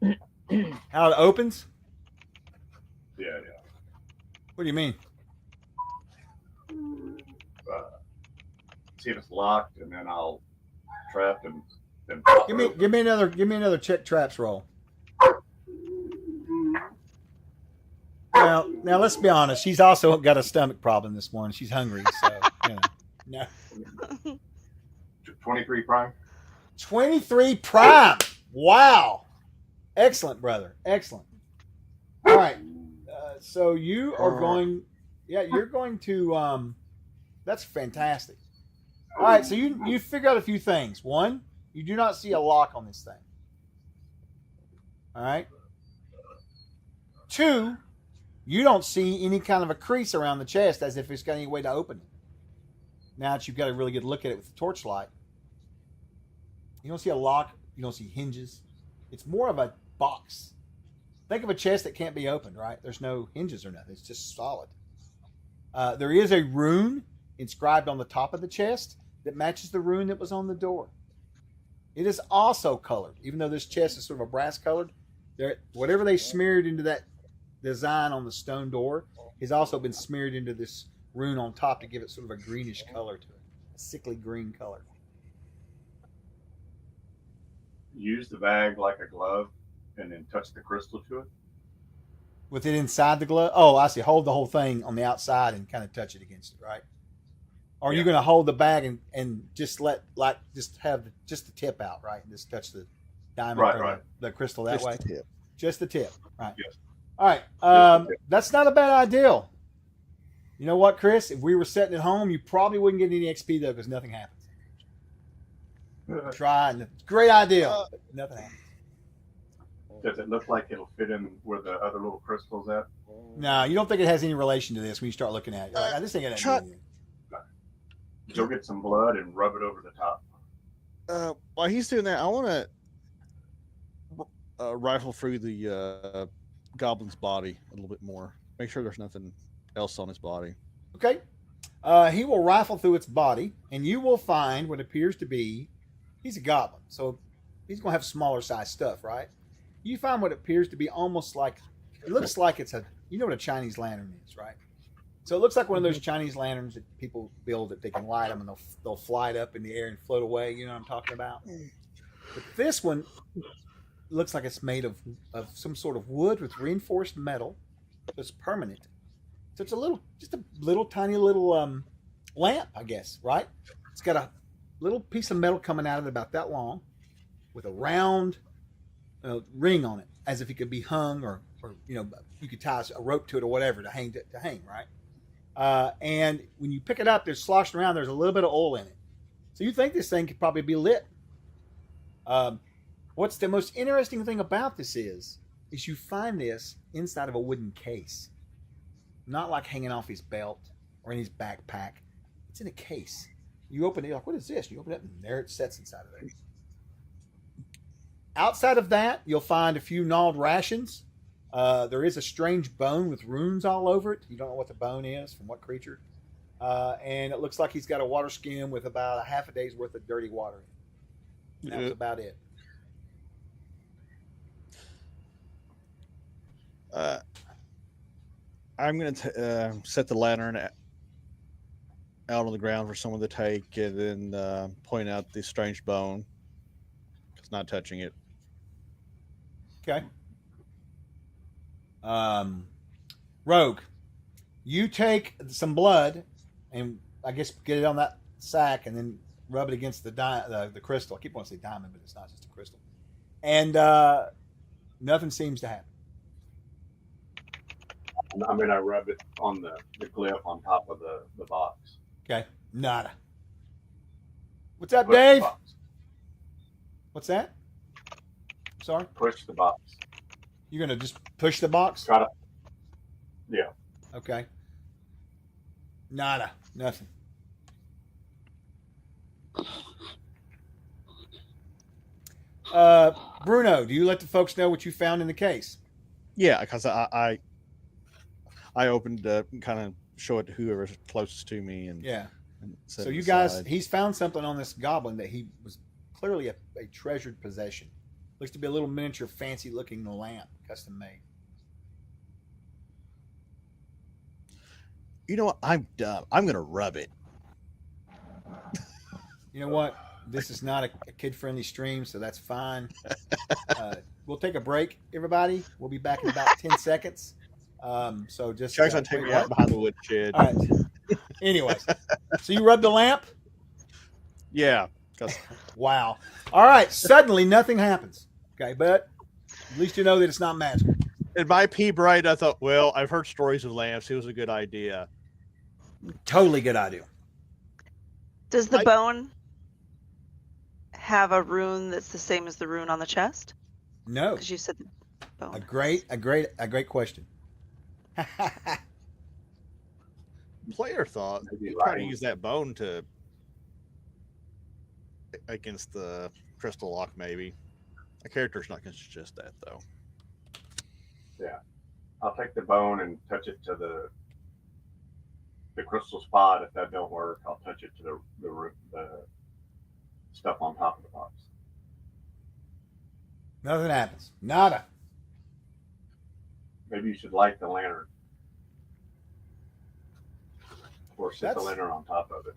opens. How it opens? Yeah. What do you mean? See if it's locked, and then I'll trap and then give me another check traps roll. Now let's be honest. She's also got a stomach problem this morning. She's hungry, so no. 23 prime. 23 prime. Wow. Excellent, brother. Excellent. All right. So you are going. Yeah, you're going to. That's fantastic. All right. So you figure out a few things. One, you do not see a lock on this thing. All right. Two, you don't see any kind of a crease around the chest as if it's got any way to open it. Now that you've got a really good look at it with the torchlight, you don't see a lock. You don't see hinges. It's more of a box. Think of a chest that can't be opened, right? There's no hinges or nothing. It's just solid. There is a rune inscribed on the top of the chest that matches the rune that was on the door. It is also colored, even though this chest is sort of a brass colored. Whatever they smeared into that design on the stone door has also been smeared into this rune on top to give it sort of a greenish color to it, a sickly green color. Use the bag like a glove and then touch the crystal to it. With it inside the glove? Oh, I see. Hold the whole thing on the outside and kind of touch it against it, right? Or are you going to hold the bag and just have just the tip out, right? And just touch the diamond or the crystal that way? Just the tip, right? Yes. All right. That's not a bad idea. You know what, Chris? If we were sitting at home, you probably wouldn't get any XP, though, because nothing happens. Try, and great idea. Nothing happens. Does it look like it'll fit in where the other little crystal's at? No, you don't think it has any relation to this when you start looking at it. You're like, this ain't got anything. Go get some blood and rub it over the top. While he's doing that, I want to rifle through the goblin's body a little bit more. Make sure there's nothing else on his body. Okay. He will rifle through its body, and you will find what appears to be, he's a goblin, so he's going to have smaller size stuff, right? You find what appears to be almost like, it looks like it's a, you know what a Chinese lantern is, right? So it looks like one of those Chinese lanterns that people build that they can light them and they'll fly it up in the air and float away. You know what I'm talking about? But this one looks like it's made of some sort of wood with reinforced metal. It's permanent. So it's just a little tiny little lamp, I guess, right? It's got a little piece of metal coming out of it about that long with a round ring on it, as if it could be hung or you could tie a rope to it or whatever to hang, right? And when you pick it up, there's sloshing around. There's a little bit of oil in it. So you think this thing could probably be lit. What's the most interesting thing about this is you find this inside of a wooden case. Not like hanging off his belt or in his backpack. It's in a case. You open it, you're like, what is this? You open it, and there it sits inside of there. Outside of that, you'll find a few gnawed rations. There is a strange bone with runes all over it. You don't know what the bone is, from what creature. And it looks like he's got a water skin with about a half a day's worth of dirty water in it. That was about it. I'm going to set the lantern out on the ground for someone to take, and then point out the strange bone. It's not touching it. Okay. Rogue, you take some blood and I guess get it on that sack and then rub it against the crystal. I keep wanting to say diamond, but it's not, just a crystal. And nothing seems to happen. I mean, I rub it on the glyph on top of the box. Okay. Nada. What's up, Dave? What's that? Sorry? Push the box. You're going to just push the box? Try to. Yeah. Okay. Nada. Nothing. Bruno, do you let the folks know what you found in the case? Yeah, because I opened kind of show it to whoever's closest to me, and yeah. And so you guys, he's found something on this goblin that he was clearly a treasured possession. Looks to be a little miniature, fancy-looking lamp, custom made. You know what? I'm dumb. I'm gonna rub it. You know what? This is not a kid-friendly stream, so that's fine. We'll take a break, everybody. We'll be back in about 10 seconds. So just Chuck's gonna take me out behind the woodshed. All right. Anyways, so you rub the lamp? Yeah. Wow. All right. Suddenly, nothing happens. Okay, but at least you know that it's not magic. In my pea brain, I thought, well, I've heard stories of lamps. It was a good idea. Totally good idea. Does the bone have a rune that's the same as the rune on the chest? No. Because you said the bone. A great question. Player thought you try to use that bone to against the crystal lock, maybe. A character's not going to suggest that, though. Yeah, I'll take the bone and touch it to the crystal spot. If that don't work, I'll touch it to the stuff on top of the box. Nothing happens. Nada. Maybe you should light the lantern. Or set the lantern on top of it.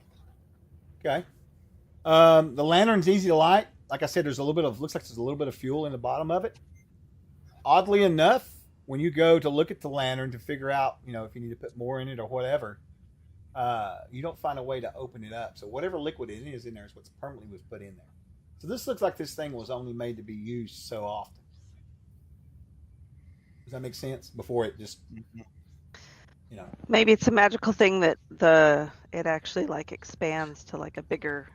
Okay. The lantern's easy to light. Like I said, looks like there's a little bit of fuel in the bottom of it. Oddly enough, when you go to look at the lantern to figure out, if you need to put more in it or whatever, you don't find a way to open it up. So whatever liquid it is in there is what's permanently was put in there. So this looks like this thing was only made to be used so often. Does that make sense? Before it just, Maybe it's a magical thing that it actually expands to a bigger.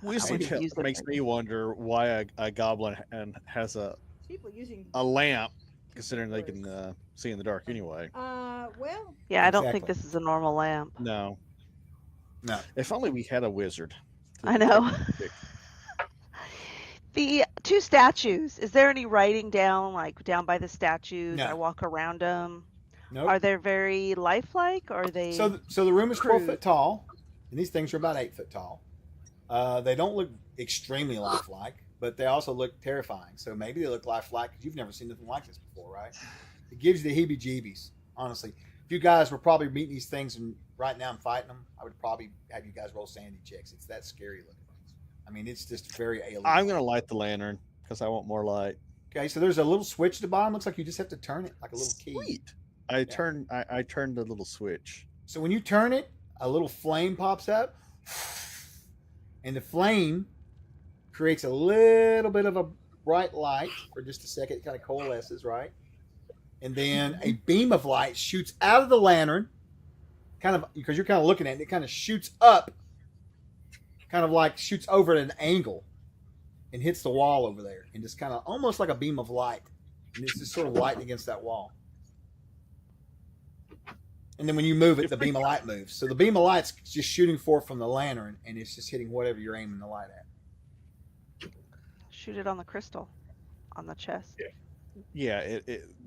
Whistling makes me wonder why a goblin has a lamp, considering they can see in the dark anyway. Yeah, I don't think this is a normal lamp. No. No. If only we had a wizard. I know. The two statues, is there any writing down, like down by the statues? No. I walk around them. Nope. Are they very lifelike? Or are they So the room is 12 crude? foot tall, and these things are about 8 foot tall. They don't look extremely lifelike, but they also look terrifying. So maybe they look lifelike because you've never seen anything like this before, right? It gives you the heebie-jeebies, honestly. If you guys were probably meeting these things and right now I'm fighting them, I would probably have you guys roll sanity checks. It's that scary looking. I mean, it's just very alien. I'm going to light the lantern because I want more light. Okay, so there's a little switch at the bottom. Looks like you just have to turn it like a little key. Sweet. I turned the little switch. So when you turn it, a little flame pops up, and the flame creates a little bit of a bright light for just a second. It kind of coalesces, right? And then a beam of light shoots out of the lantern, kind of because you're kind of looking at it. It kind of shoots up, kind of like shoots over at an angle, and hits the wall over there, and just kind of almost like a beam of light, and it's just sort of lighting against that wall. And then when you move it, the beam of light moves. So the beam of light's just shooting forth from the lantern, and it's just hitting whatever you're aiming the light at. Shoot it on the crystal, on the chest. Yeah,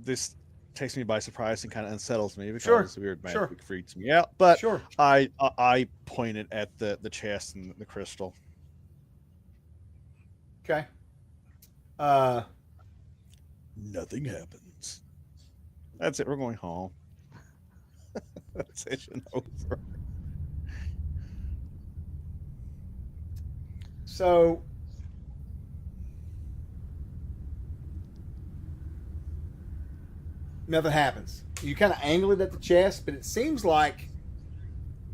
this takes me by surprise and kind of unsettles me because Sure, it's weird magic sure. freaks me out. But Sure. I pointed at the chest and the crystal. Okay. Nothing happens. That's it. We're going home. Session over. So nothing happens. You kind of angle it at the chest, but it seems like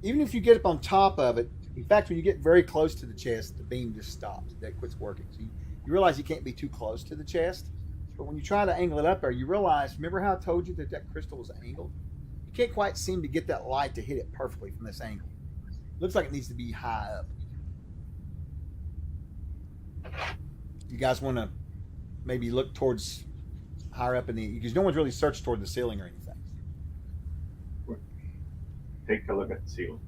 even if you get up on top of it, in fact, when you get very close to the chest, the beam just stops. That quits working. So you realize you can't be too close to the chest. But when you try to angle it up there, you realize, remember how I told you that crystal was angled? You can't quite seem to get that light to hit it perfectly from this angle. Looks like it needs to be high up. You guys want to maybe look towards higher up in the, because no one's really searched toward the ceiling or anything. Take a look at the ceiling.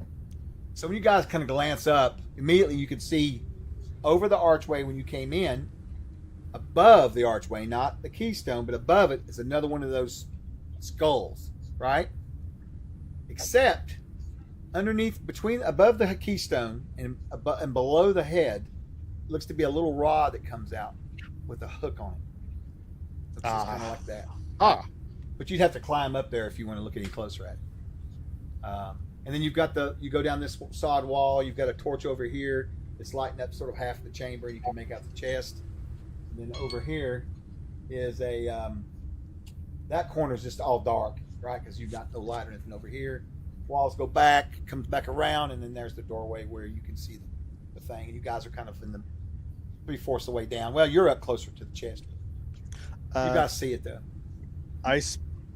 So when you guys kind of glance up, immediately you can see over the archway when you came in, above the archway, not the keystone, but above it is another one of those skulls, right? Except underneath, above the keystone and below the head, looks to be a little rod that comes out with a hook on it. Looks just kind of like that. But you'd have to climb up there if you want to look any closer at it. And then you go down this sod wall. You've got a torch over here that's lighting up sort of half the chamber. You can make out the chest. And then over here is that corner is just all dark, right? Because you've got no light or anything over here. Walls go back, comes back around, and then there's the doorway where you can see the thing. And you guys are kind of in the 3/4 of the way down. Well, you're up closer to the chest. You guys see it though.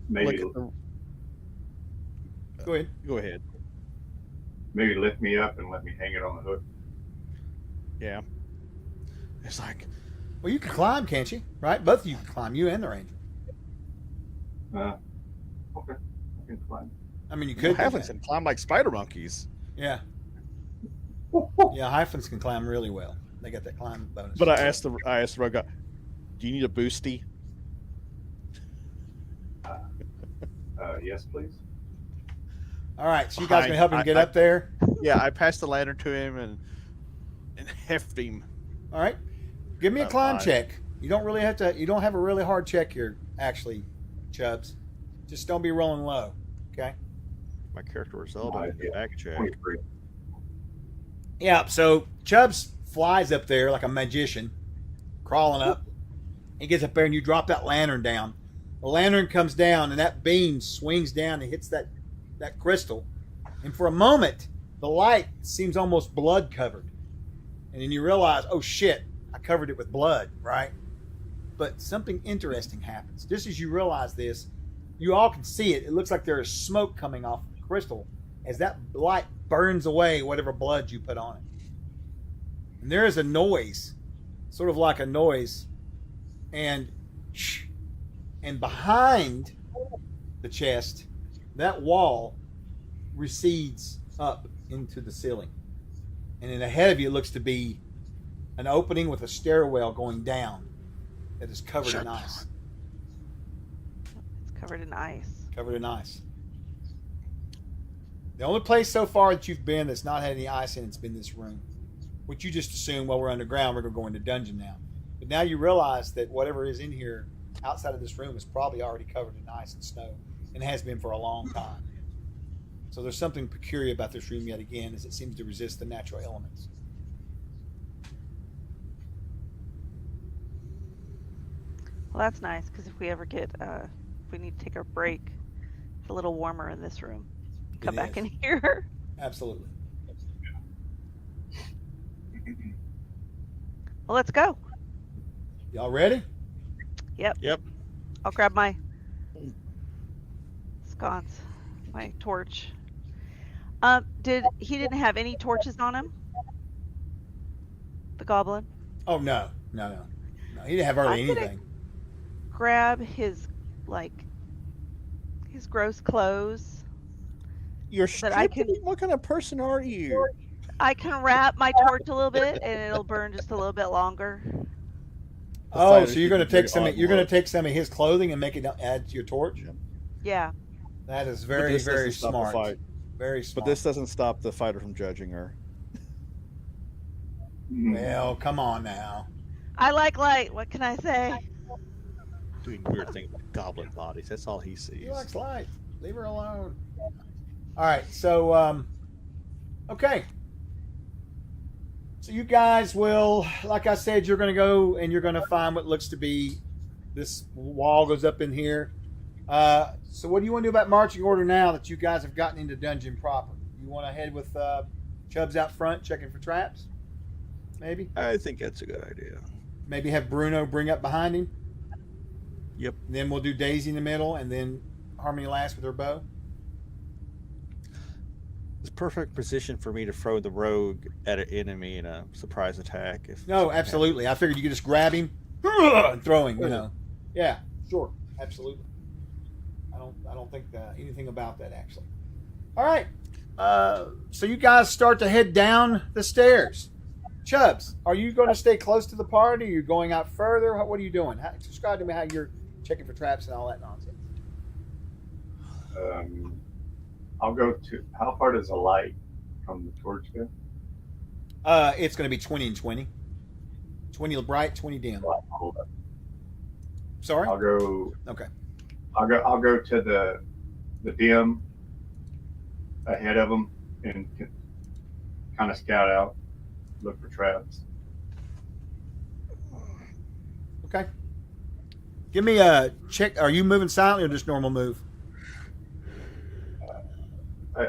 Maybe Go ahead. Go ahead. maybe lift me up and let me hang it on the hook. Yeah. It's like, Well, you can climb, can't you? Right? Both of you can climb, you and the ranger. Okay, I can climb. I mean, you could. do halflings that. can climb like spider monkeys. Yeah. Yeah, hyphens can climb really well. They got that climb bonus. But I asked the rogue guy, do you need a boosty? Yes, please. All right, so you guys Fine. gonna help him get up there? Yeah, I passed the lantern to him and heft him. All right, give me a climb fine. check. You don't really have to. You don't have a really hard check here, actually, Chubbs. Just don't be rolling low, okay? My character result Oh, on the yeah. back check. 23. Yeah. So Chubbs flies up there like a magician, crawling up. He gets up there, and you drop that lantern down. The lantern comes down, and that beam swings down and hits that crystal. And for a moment, the light seems almost blood covered. And then you realize, oh shit, I covered it with blood, right? But something interesting happens. Just as you realize this, you all can see it. It looks like there is smoke coming off the crystal as that light burns away whatever blood you put on it. And there is a noise, sort of like a noise, and behind the chest, that wall recedes up into the ceiling. And then ahead of you, it looks to be an opening with a stairwell going down that is covered in ice. It's covered in ice. Covered in ice. The only place so far that you've been that's not had any ice in it's been this room, which you just assume, well, we're underground, we're going to go into dungeon now. But now you realize that whatever is in here outside of this room is probably already covered in ice and snow, and has been for a long time. So there's something peculiar about this room yet again, as it seems to resist the natural elements. Well, that's nice, because if we ever get, if we need to take a break, it's a little warmer in this room. Come back in here. Absolutely. Well, let's go. Y'all ready? Yep. I'll grab my sconce, my torch. He didn't have any torches on him? The goblin? Oh, no. He didn't have hardly anything. Grab his gross clothes. You're that I stripping? What kind of person are you? I can wrap my torch a little bit, and it'll burn just a little bit longer. Oh, so you're going to take some? You're going to take some of his clothing and make it add to your torch? Yeah. That is very, very smart. Very smart. But this doesn't stop the fighter from judging her. Well, come on now. I like light. What can I say? Doing weird things with goblin bodies. That's all he sees. He likes light. Leave her alone. All right. So, okay. So you guys will, like I said, you're going to go and you're going to find what looks to be this wall goes up in here. So what do you want to do about marching order now that you guys have gotten into dungeon proper? You want to head with Chubbs out front checking for traps? Maybe? I think that's a good idea. Maybe have Bruno bring up behind him? Yep. Then we'll do Daisy in the middle and then Harmony last with her bow. It's perfect position for me to throw the rogue at an enemy in a surprise attack. No, absolutely. I figured you could just grab him and throw him, you know. Yeah, sure. Absolutely. I don't think anything about that, actually. All right. So you guys start to head down the stairs. Chubbs, are you going to stay close to the party? Are you going out further? What are you doing? Describe to me how you're checking for traps and all that nonsense. I'll go to, how far does the light from the torch go? It's going to be 20 and 20. 20 bright, 20 dim. Sorry? I'll go. Okay. I'll go to the dim ahead of them and kind of scout out, look for traps. Okay. Give me a check. Are you moving silently or just normal move?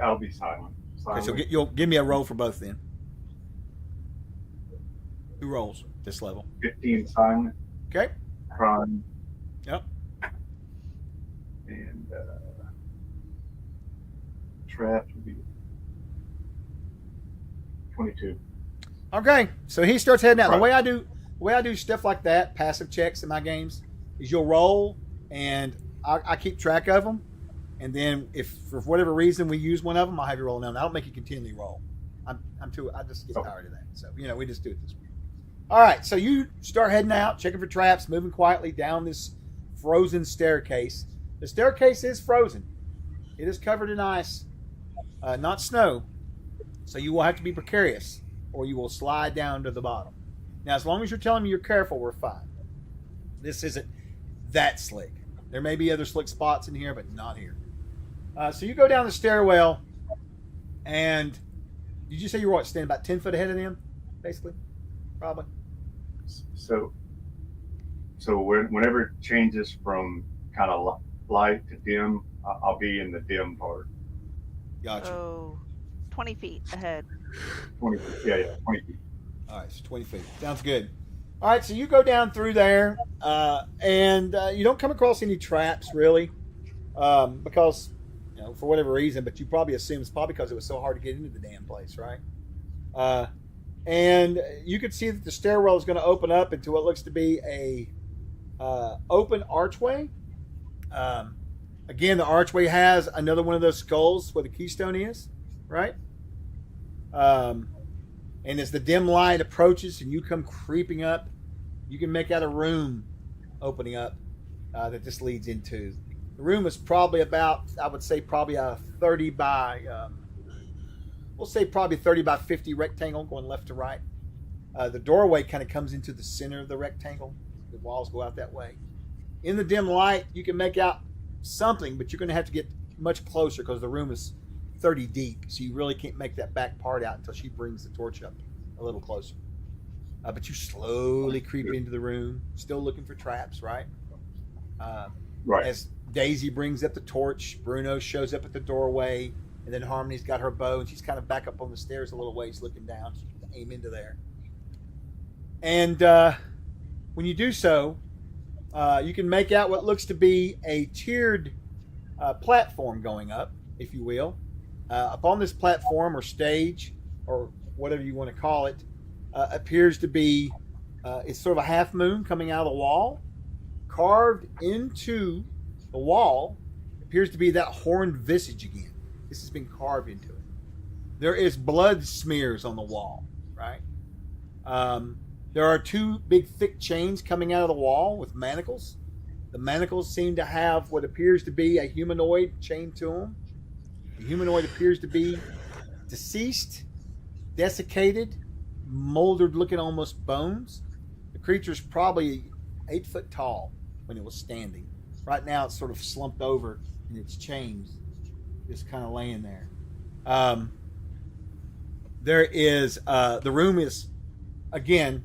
I'll be silent. Okay, so you'll give me a roll for both then. Who rolls this level? 15 silent. Okay. Crime. Yep. And trap would be 22. Okay, so he starts heading out. Right. The way I do stuff like that, passive checks in my games, is you'll roll, and I keep track of them. And then if for whatever reason we use one of them, I'll have you roll them. I don't make you continually roll. I just get tired of that. So, we just do it this way. All right, so you start heading out, checking for traps, moving quietly down this frozen staircase. The staircase is frozen. It is covered in ice, not snow. So you will have to be precarious, or you will slide down to the bottom. Now, as long as you're telling me you're careful, we're fine. This isn't that slick. There may be other slick spots in here, but not here. So you go down the stairwell, and did you say you were standing about 10 foot ahead of them, basically? Probably. So whenever it changes from kind of light to dim, I'll be in the dim part. Gotcha. Oh, 20 feet ahead. 20 feet. Yeah, 20 feet. All right, so 20 feet. Sounds good. All right, so you go down through there, and you don't come across any traps, really, because, for whatever reason, but you probably assume it's probably because it was so hard to get into the damn place, right? And you can see that the stairwell is going to open up into what looks to be a open archway. Again, the archway has another one of those skulls where the keystone is, right? And as the dim light approaches and you come creeping up, you can make out a room opening up that this leads into. The room is probably about, I would say, probably a 30 by, we'll say probably 30 by 50 rectangle going left to right. The doorway kind of comes into the center of the rectangle. The walls go out that way. In the dim light, you can make out something, but you're going to have to get much closer because the room is 30 deep, so you really can't make that back part out until she brings the torch up a little closer. But you slowly creep into the room, still looking for traps, right? Right. As Daisy brings up the torch, Bruno shows up at the doorway, and then Harmony's got her bow, and she's kind of back up on the stairs a little ways looking down. She can aim into there. And when you do so, you can make out what looks to be a tiered platform going up, if you will. Up on this platform or stage, or whatever you want to call it, appears to be, it's sort of a half moon coming out of the wall. Carved into the wall appears to be that horned visage again. This has been carved into it. There is blood smears on the wall, right? There are two big thick chains coming out of the wall with manacles. The manacles seem to have what appears to be a humanoid chained to them. The humanoid appears to be deceased, desiccated, moldered looking almost bones. The creature's probably 8 foot tall when it was standing. Right now it's sort of slumped over in its chains, just kind of laying there. There is, the room is, again,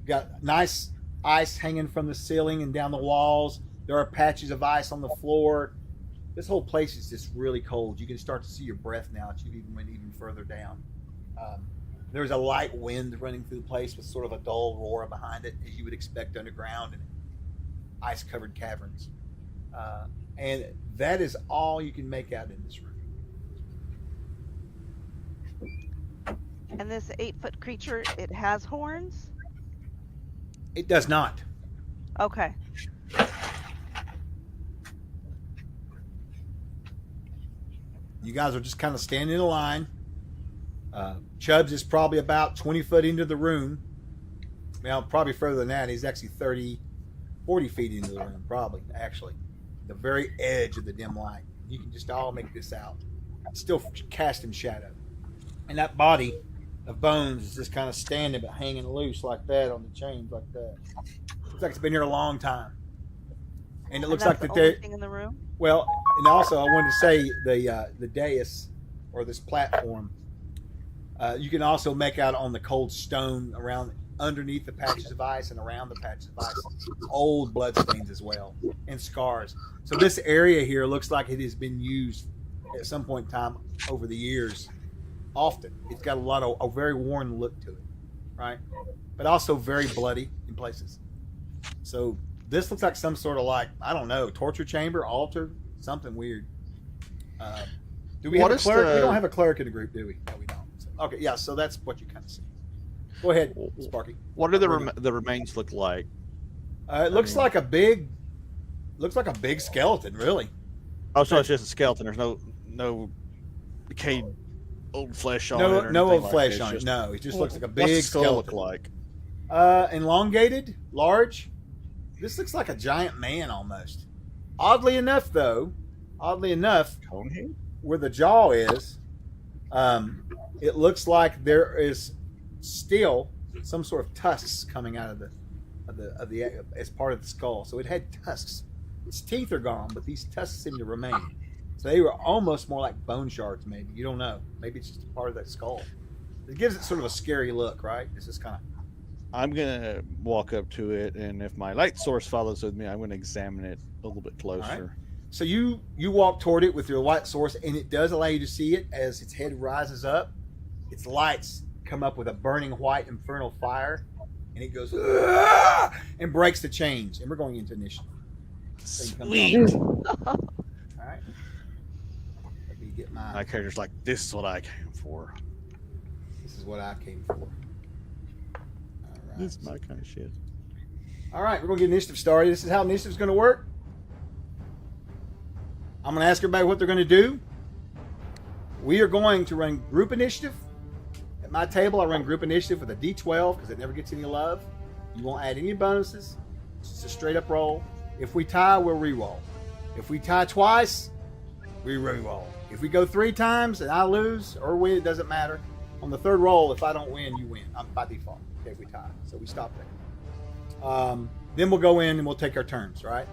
got nice ice hanging from the ceiling and down the walls. There are patches of ice on the floor. This whole place is just really cold. You can start to see your breath now that you've even went even further down. There's a light wind running through the place with sort of a dull roar behind it, as you would expect underground in ice-covered caverns. And that is all you can make out in this room. And this 8-foot creature, it has horns? It does not. Okay. You guys are just kind of standing in a line. Chubbs is probably about 20 foot into the room. Well, probably further than that. He's actually 30, 40 feet into the room, probably, actually. The very edge of the dim light. You can just all make this out. Still casting shadow. And that body of bones is just kind of standing but hanging loose like that on the chains like that. Looks like it's been here a long time. And it looks like that they're in the room. Well, and also I wanted to say the dais or this platform. You can also make out on the cold stone around underneath the patches of ice and around the patches of ice old blood stains as well and scars. So this area here looks like it has been used at some point in time over the years. Often it's got a very worn look to it, right? But also very bloody in places. So this looks like some sort of I don't know, torture chamber, altar, something weird. Do we have a cleric? We don't have a cleric in the group, do we? No, we don't. So, okay, yeah. So that's what you kind of see. Go ahead, Sparky. What do the remains look like? It looks like a big skeleton, really. Oh, so it's just a skeleton. There's no decayed old flesh on it. No old flesh on it. No, it just looks like a big what's the skull skeleton. look like? Elongated, large. This looks like a giant man almost. Oddly enough, where the jaw is, it looks like there is still some sort of tusks coming out of the as part of the skull. So it had tusks. Its teeth are gone, but these tusks seem to remain. So they were almost more like bone shards, maybe. You don't know. Maybe it's just a part of that skull. It gives it sort of a scary look, right? It's just kind of. I'm gonna walk up to it, and if my light source follows with me, I'm gonna examine it a little bit closer. Right. So you walk toward it with your light source, and it does allow you to see it as its head rises up. Its lights come up with a burning white infernal fire, and it goes and breaks the chains. And we're going into initiative. Sweet. All right. Let me get my character's like, this is what I came for. This is what I came for. This is my kind of shit. All right, we're going to get initiative started. This is how initiative is going to work. I'm going to ask everybody what they're going to do. We are going to run group initiative. At my table, I run group initiative with a D12 because it never gets any love. You won't add any bonuses. It's just a straight up roll. If we tie, we'll re-roll. If we tie twice, we re-roll. If we go 3 times and I lose or win, it doesn't matter. On the third roll, if I don't win, you win. I'm by default. Okay, we tie. So we stop there. Then we'll go in and we'll take our turns, right?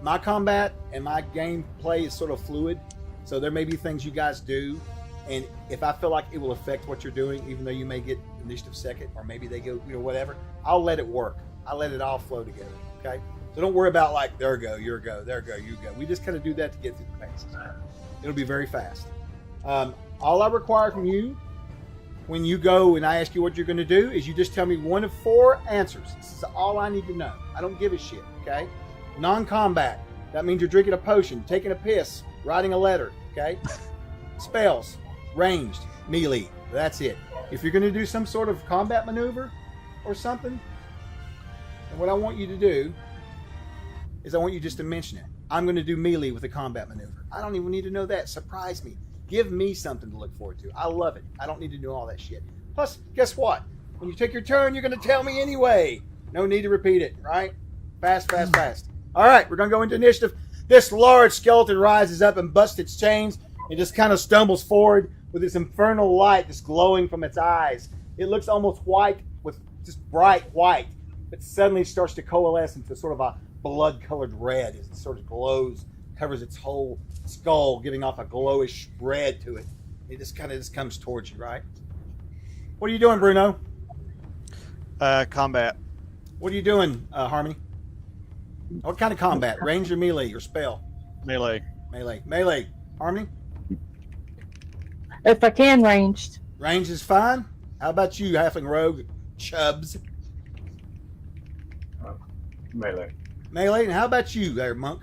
My combat and my gameplay is sort of fluid. So there may be things you guys do. And if I feel like it will affect what you're doing, even though you may get initiative second, or maybe they go, whatever, I'll let it work. I'll let it all flow together. Okay? So don't worry about like, there go, you go, there go, you go. We just kind of do that to get through the paces. It'll be very fast. All I require from you when you go and I ask you what you're going to do is you just tell me one of 4 answers. This is all I need to know. I don't give a shit. Okay? Non-combat. That means you're drinking a potion, taking a piss, writing a letter. Okay? Spells. Ranged, melee. That's it. If you're going to do some sort of combat maneuver or something, and what I want you to do is I want you just to mention it. I'm going to do melee with a combat maneuver. I don't even need to know that. Surprise me. Give me something to look forward to. I love it. I don't need to know all that shit. Plus, guess what? When you take your turn, you're going to tell me anyway. No need to repeat it, right? Fast, fast, fast. All right, we're going to go into initiative. This large skeleton rises up and busts its chains and just kind of stumbles forward with this infernal light just glowing from its eyes. It looks almost white, with just bright white, but suddenly starts to coalesce into sort of a blood-colored red as it sort of glows, covers its whole skull, giving off a glowish red to it. It just kind of just comes towards you, right? What are you doing, Bruno? Combat. What are you doing, Harmony? What kind of combat? Range or melee or spell? Melee. Melee. Melee. Harmony? If I can, ranged. Range is fine. How about you, Halfling Rogue? Chubbs. Melee. Melee. And how about you there, Monk?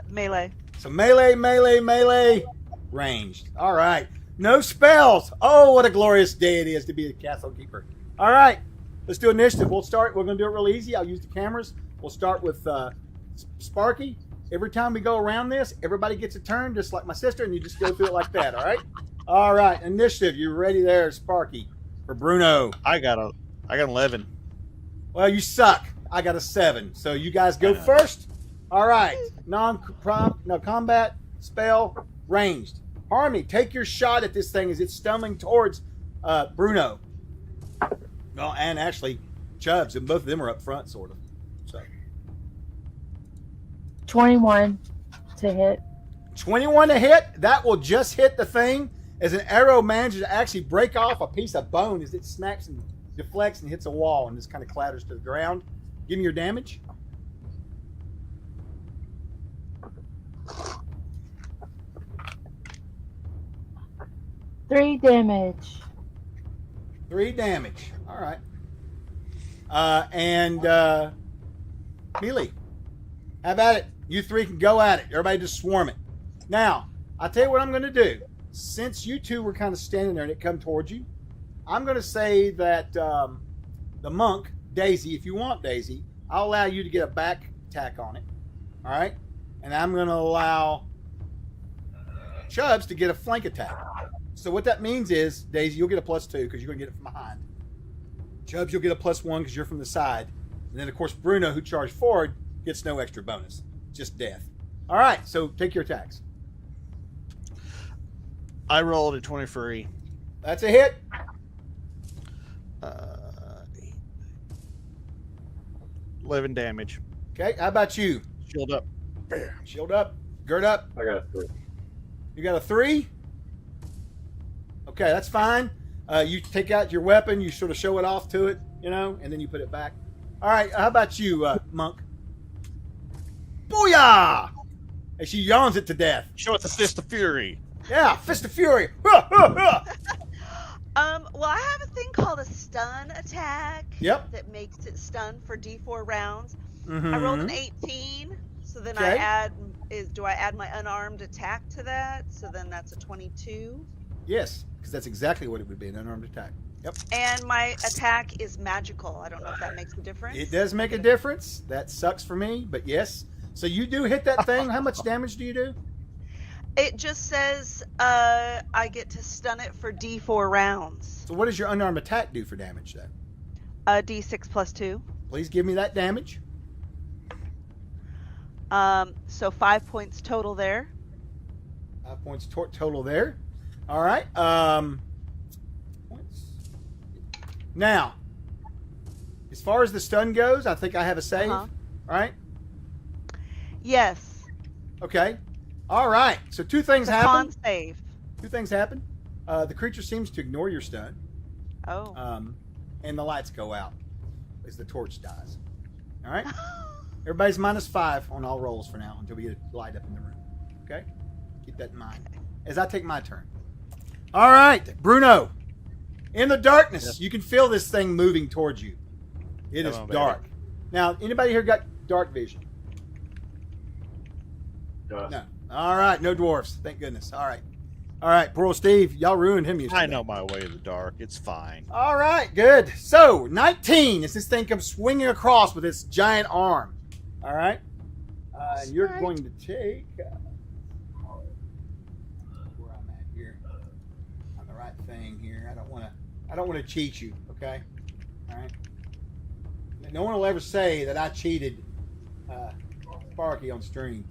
Melee. So melee, melee, melee, ranged. All right. No spells. Oh, what a glorious day it is to be a castle keeper. All right. Let's do initiative. We're going to do it real easy. I'll use the cameras. We'll start with Sparky. Every time we go around this, everybody gets a turn, just like my sister, and you just go through it like that, all right? All right. Initiative. You ready there, Sparky? For Bruno. I got an 11. Well, you suck. I got a 7. So you guys go first. All right. Combat, spell, ranged. Harmony, take your shot at this thing as it's stumbling towards Bruno. Well, and actually Chubbs, and both of them are up front, sort of. So 21 to hit. 21 to hit. That will just hit the thing as an arrow manages to actually break off a piece of bone as it smacks and deflects and hits a wall and just kind of clatters to the ground. Give me your damage. Three damage. 3 damage. All right. And melee. How about it? You 3 can go at it. Everybody just swarm it. Now, I'll tell you what I'm going to do. Since you 2 were kind of standing there and it come towards you, I'm going to say that the monk, Daisy, if you want Daisy, I'll allow you to get a back attack on it. All right? And I'm going to allow Chubbs to get a flank attack. So what that means is, Daisy, you'll get a +2 because you're going to get it from behind. Chubbs, you'll get a +1 because you're from the side. And then, of course, Bruno, who charged forward, gets no extra bonus. Just death. All right, so take your attacks. I rolled a 23. That's a hit. 11 damage. Okay, how about you? Shield up. Shield up. Gird up. I got a 3. You got a 3? Okay, that's fine. You take out your weapon, you sort of show it off to it, and then you put it back. All right, how about you, Monk? Booyah! And she yawns it to death. Show it the Fist of Fury. Yeah, Fist of Fury. Well, I have a thing called a stun attack. Yep. That makes it stun for D4 rounds. Mm-hmm. I rolled an 18, so then Okay. do I add my unarmed attack to that? So then that's a 22. Yes, because that's exactly what it would be, an unarmed attack. Yep. And my attack is magical. I don't know if that makes a difference. It does make a difference. That sucks for me, but yes. So you do hit that thing. How much damage do you do? It just says I get to stun it for D4 rounds. So what does your unarmed attack do for damage then? D6 plus 2. Please give me that damage. So 5 points total there. 5 points total there. All right. Points. Now, as far as the stun goes, I think I have a save. Right? Yes. Okay. All right. So two things It's a happen. con save. Two things happen. The creature seems to ignore your stun. Oh. And the lights go out as the torch dies. All right. Everybody's -5 on all rolls for now until we get a light up in the room. Okay. Keep that in mind as I take my turn. All right, Bruno. In the darkness, Yes. you can feel this thing moving towards you. It Come is on, baby. dark. Now, anybody here got dark vision? Dust. No. All right, no dwarfs. Thank goodness. All right. All right, poor old Steve. Y'all ruined him yesterday. I know my way in the dark. It's fine. All right, good. So, 19 as this thing comes swinging across with its giant arm. All right. And you're Smart. going to take. Where I'm at here. On the right thing here. I don't want to cheat you. Okay. All right. No one will ever say that I cheated Sparky on stream.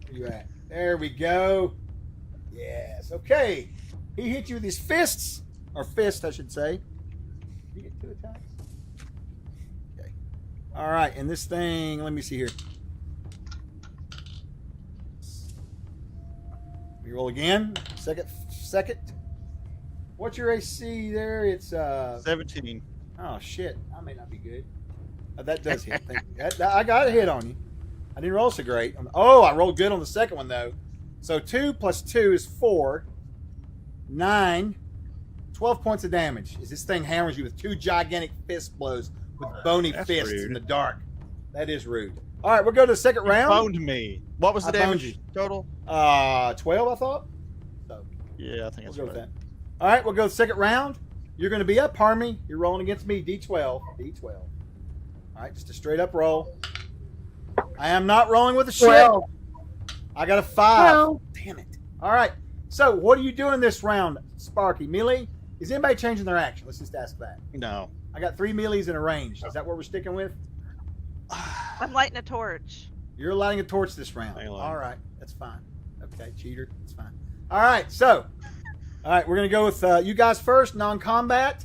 Where you at? There we go. Yes. Okay. He hit you with his fists, or fist, I should say. Did you get 2 attacks? Okay. All right. And this thing, let me see here. We roll again. Second. What's your AC there? It's 17. Oh shit! I may not be good. That does hit. I got a hit on you. I didn't roll so great. Oh, I rolled good on the second one though. So 2 plus 2 is 4. 9. 12 points of damage. As this thing hammers you with 2 gigantic fist blows with bony That's fists rude. in the dark. That is rude. All right, we'll go to the second You round. boned me. What was the I boned damage total? 12, I thought. So Yeah, I think we'll that's go with right. that. All right, we'll go to the second round. You're going to be up, Harmy. You're rolling against me. D12. D12. All right, just a straight up roll. I am not rolling with a shit. 12. I got a 5. Well. Damn it. All right. So, what are you doing this round, Sparky? Melee? Is anybody changing their action? Let's just ask that. No. I got 3 melees in a range. Is that what we're sticking with? I'm lighting a torch. You're lighting a torch this round. Hang on. All right. That's fine. Okay, cheater. It's fine. All right. So, all right, we're going to go with you guys first, non-combat.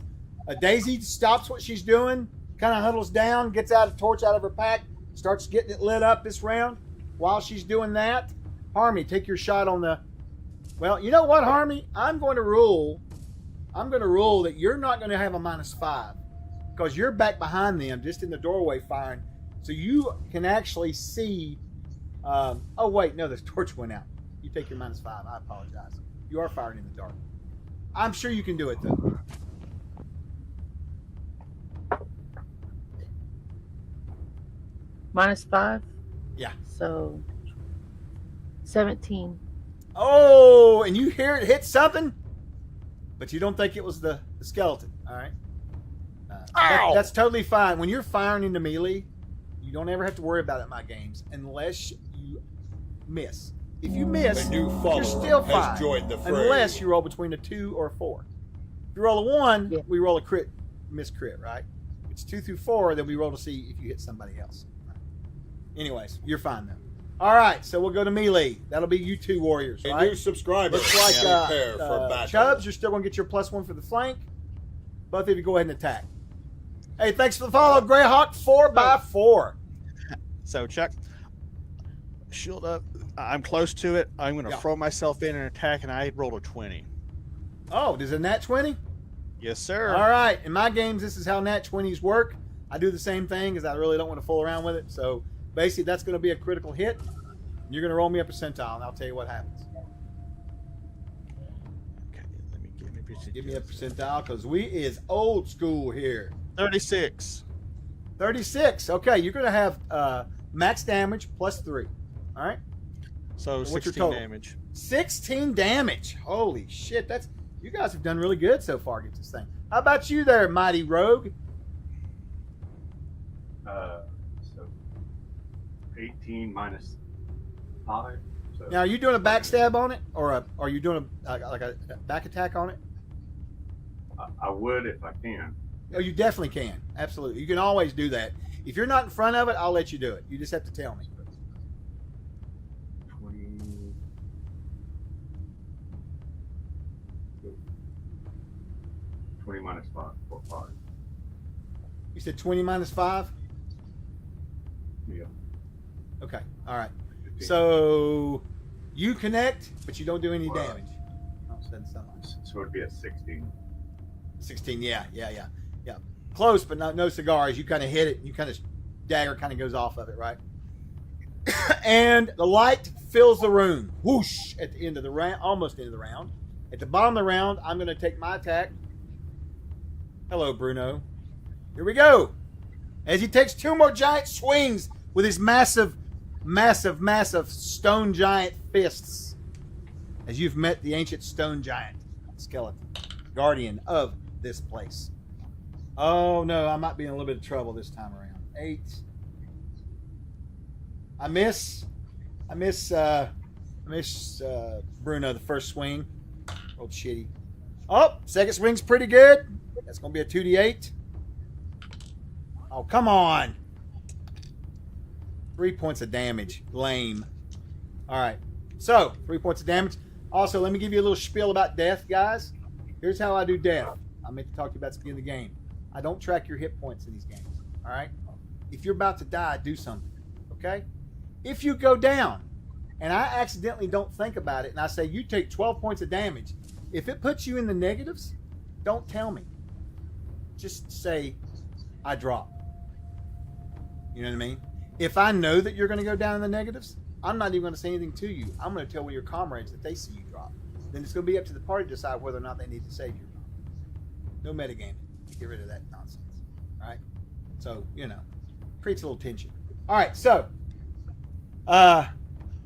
Daisy stops what she's doing, kind of huddles down, gets out a torch out of her pack, starts getting it lit up this round. While she's doing that, Harmy, take your shot on the... Well, you know what, Harmy? I'm going to rule that you're not going to have a -5 because you're back behind them, just in the doorway firing, so you can actually see... oh, wait, no, the torch went out. You take your -5. I apologize. You are firing in the dark. I'm sure you can do it, though. -5. Yeah. So 17. Oh, and you hear it hit something, but you don't think it was the skeleton. All right. That's totally fine. When you're firing into melee, you don't ever have to worry about it in my games unless you miss. If you miss, A new you're follower still has fine. joined the fray. Unless you roll between a 2 or a 4. If you roll a 1, Yeah. we roll a crit, miss crit, right? If it's 2 through 4, then we roll to see if you hit somebody else. Anyways, you're fine though. All right, so we'll go to melee. That'll be you two warriors, A right? new subscriber. Looks like Prepare for battle. Chubbs, you're still going to get your +1 for the flank. Both of you go ahead and attack. Hey, thanks for the follow, Greyhawk 4x4. So, Chuck, shield up. I'm close to it. I'm going to Yeah. throw myself in and attack, and I rolled a 20. Oh, does a nat 20? Yes, sir. All right. In my games, this is how nat 20s work. I do the same thing because I really don't want to fool around with it. So basically, that's going to be a critical hit. You're going to roll me a percentile, and I'll tell you what happens. Okay, let me give me a Give me a percentile because we is old school here. 36. 36. Okay, you're going to have max damage +3. All right. So What's your 16 total? damage. 16 damage. Holy shit. That's you guys have done really good so far against this thing. How about you there, mighty rogue? So 18 minus 5, So Now, are you doing a backstab on it, or are you doing like a back attack on it? I would if I can. Oh, you definitely can. Absolutely. You can always do that. If you're not in front of it, I'll let you do it. You just have to tell me. 20 minus 5 for 5. You said 20 minus 5? Yeah. Okay. All right. 15. So you connect, but you don't do any damage. Oh, So it'd be a 16. 16. Yeah. Close, but no cigars. You kind of hit it. And you kind of dagger kind of goes off of it, right? And the light fills the room. Whoosh! At the end of the round, almost end of the round. At the bottom of the round, I'm going to take my attack. Hello, Bruno. Here we go. As he takes 2 more giant swings with his massive stone giant fists. As you've met the ancient stone giant skeleton, guardian of this place. Oh no, I might be in a little bit of trouble this time around. 8. I miss Bruno the first swing. Rolled shitty. Oh, second swing's pretty good. That's going to be a 2d8. Oh, come on. 3 points of damage. Lame. All right. So, 3 points of damage. Also, let me give you a little spiel about death, guys. Here's how I do death. I meant to talk to you about the beginning of the game. I don't track your hit points in these games. All right? If you're about to die, do something. Okay? If you go down, and I accidentally don't think about it, and I say, you take 12 points of damage, if it puts you in the negatives, don't tell me. Just say, I drop. You know what I mean? If I know that you're going to go down in the negatives, I'm not even going to say anything to you. I'm going to tell one of your comrades that they see you drop. Then it's going to be up to the party to decide whether or not they need to save you or not. No metagaming. Get rid of that nonsense. All right? So, creates a little tension. All right, so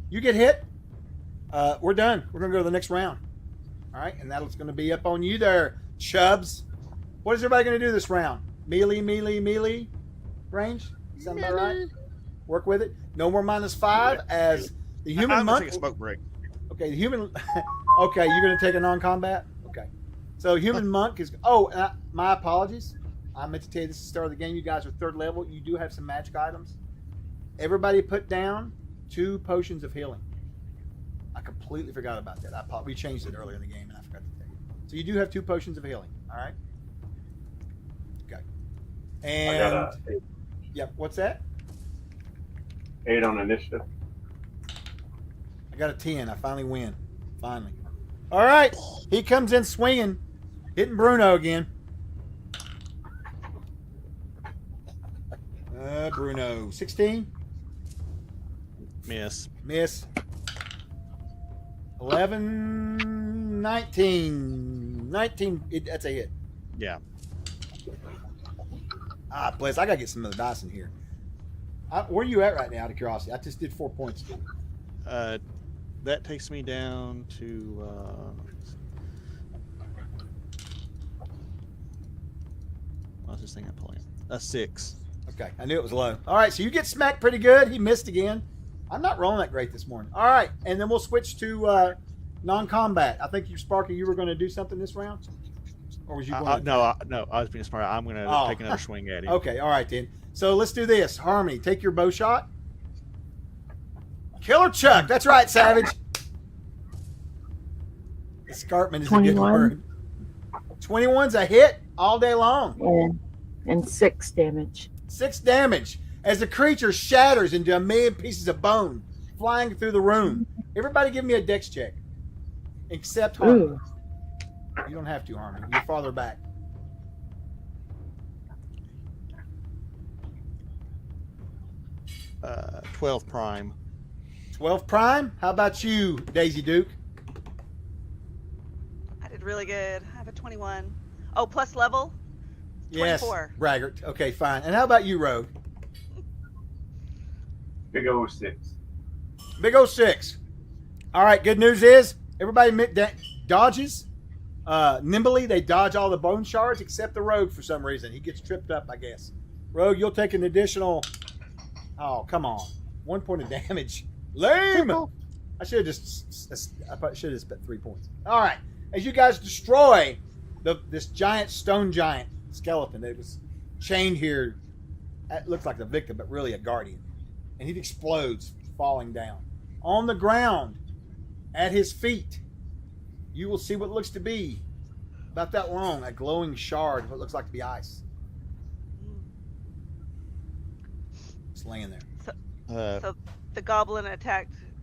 you get hit. We're done. We're going to go to the next round. All right? And that's going to be up on you there, Chubs. What is everybody going to do this round? Melee range? Sound about right? Work with it. No more -5 as the human monk. Take a smoke break. Okay, the human. Okay, you're going to take a non-combat. Okay, so human monk is. Oh, my apologies. I meant to tell you this is the start of the game. You guys are 3rd level. You do have some magic items. Everybody put down 2 potions of healing. I completely forgot about that. We changed it earlier in the game, and I forgot to tell you. So you do have 2 potions of healing. All right. Okay. And I got a 8. Yep. What's that? 8 on initiative. I got a 10. I finally win. Finally. All right. He comes in swinging, hitting Bruno again. Bruno. 16. Miss. 11. 19. 19. That's a hit. Yeah. Bless. I got to get some of the dice in here. Where are you at right now, out of curiosity? I just did 4 points. That takes me down to what's this thing I'm pulling? A 6. Okay, I knew it was low. All right, so you get smacked pretty good. He missed again. I'm not rolling that great this morning. All right, and then we'll switch to non-combat. I think Sparky, you were going to do something this round, or was you going? No. I was being smart. I'm going to take another swing at him. Okay, all right then. So let's do this. Harmony, take your bow shot. Killer Chuck. That's right, Savage. Escarpment is 21. A good word. 21's a hit all day long. And 6 damage. 6 damage as the creature shatters into a million pieces of bone flying through the room. Everybody give me a dex check. Except Harmony. Ooh. You don't have to, Harmony. You're farther back. Uh, 12 prime. 12 prime? How about you, Daisy Duke? I did really good. I have a 21. Oh, plus level? 24. Yes, braggart. Okay, fine. And how about you, Rogue? Big O 6. Big O 6. All right, good news is everybody dodges nimbly. They dodge all the bone shards except the Rogue for some reason. He gets tripped up, I guess. Rogue, you'll take an additional... Oh, come on. 1 point of damage. Lame! I should have I probably should have spent 3 points. All right. As you guys destroy this giant stone giant skeleton that was chained here, it looks like the victim, but really a guardian, and he explodes, falling down on the ground at his feet. You will see what looks to be about that long, a glowing shard of what looks like to be ice, just laying there. So the goblin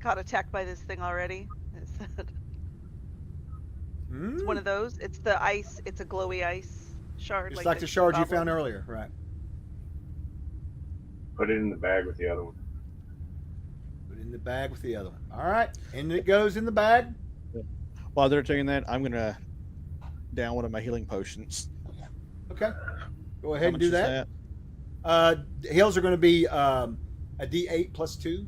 got attacked by this thing already. It's one of those. It's the ice. It's a glowy ice shard. Just like the shard you found earlier, right? Put it in the bag with the other one. Put it in the bag with the other one. All right, and it goes in the bag. While they're doing that, I'm gonna down one of my healing potions. Okay, go ahead and do that. that. Heals are going to be a D8 plus 2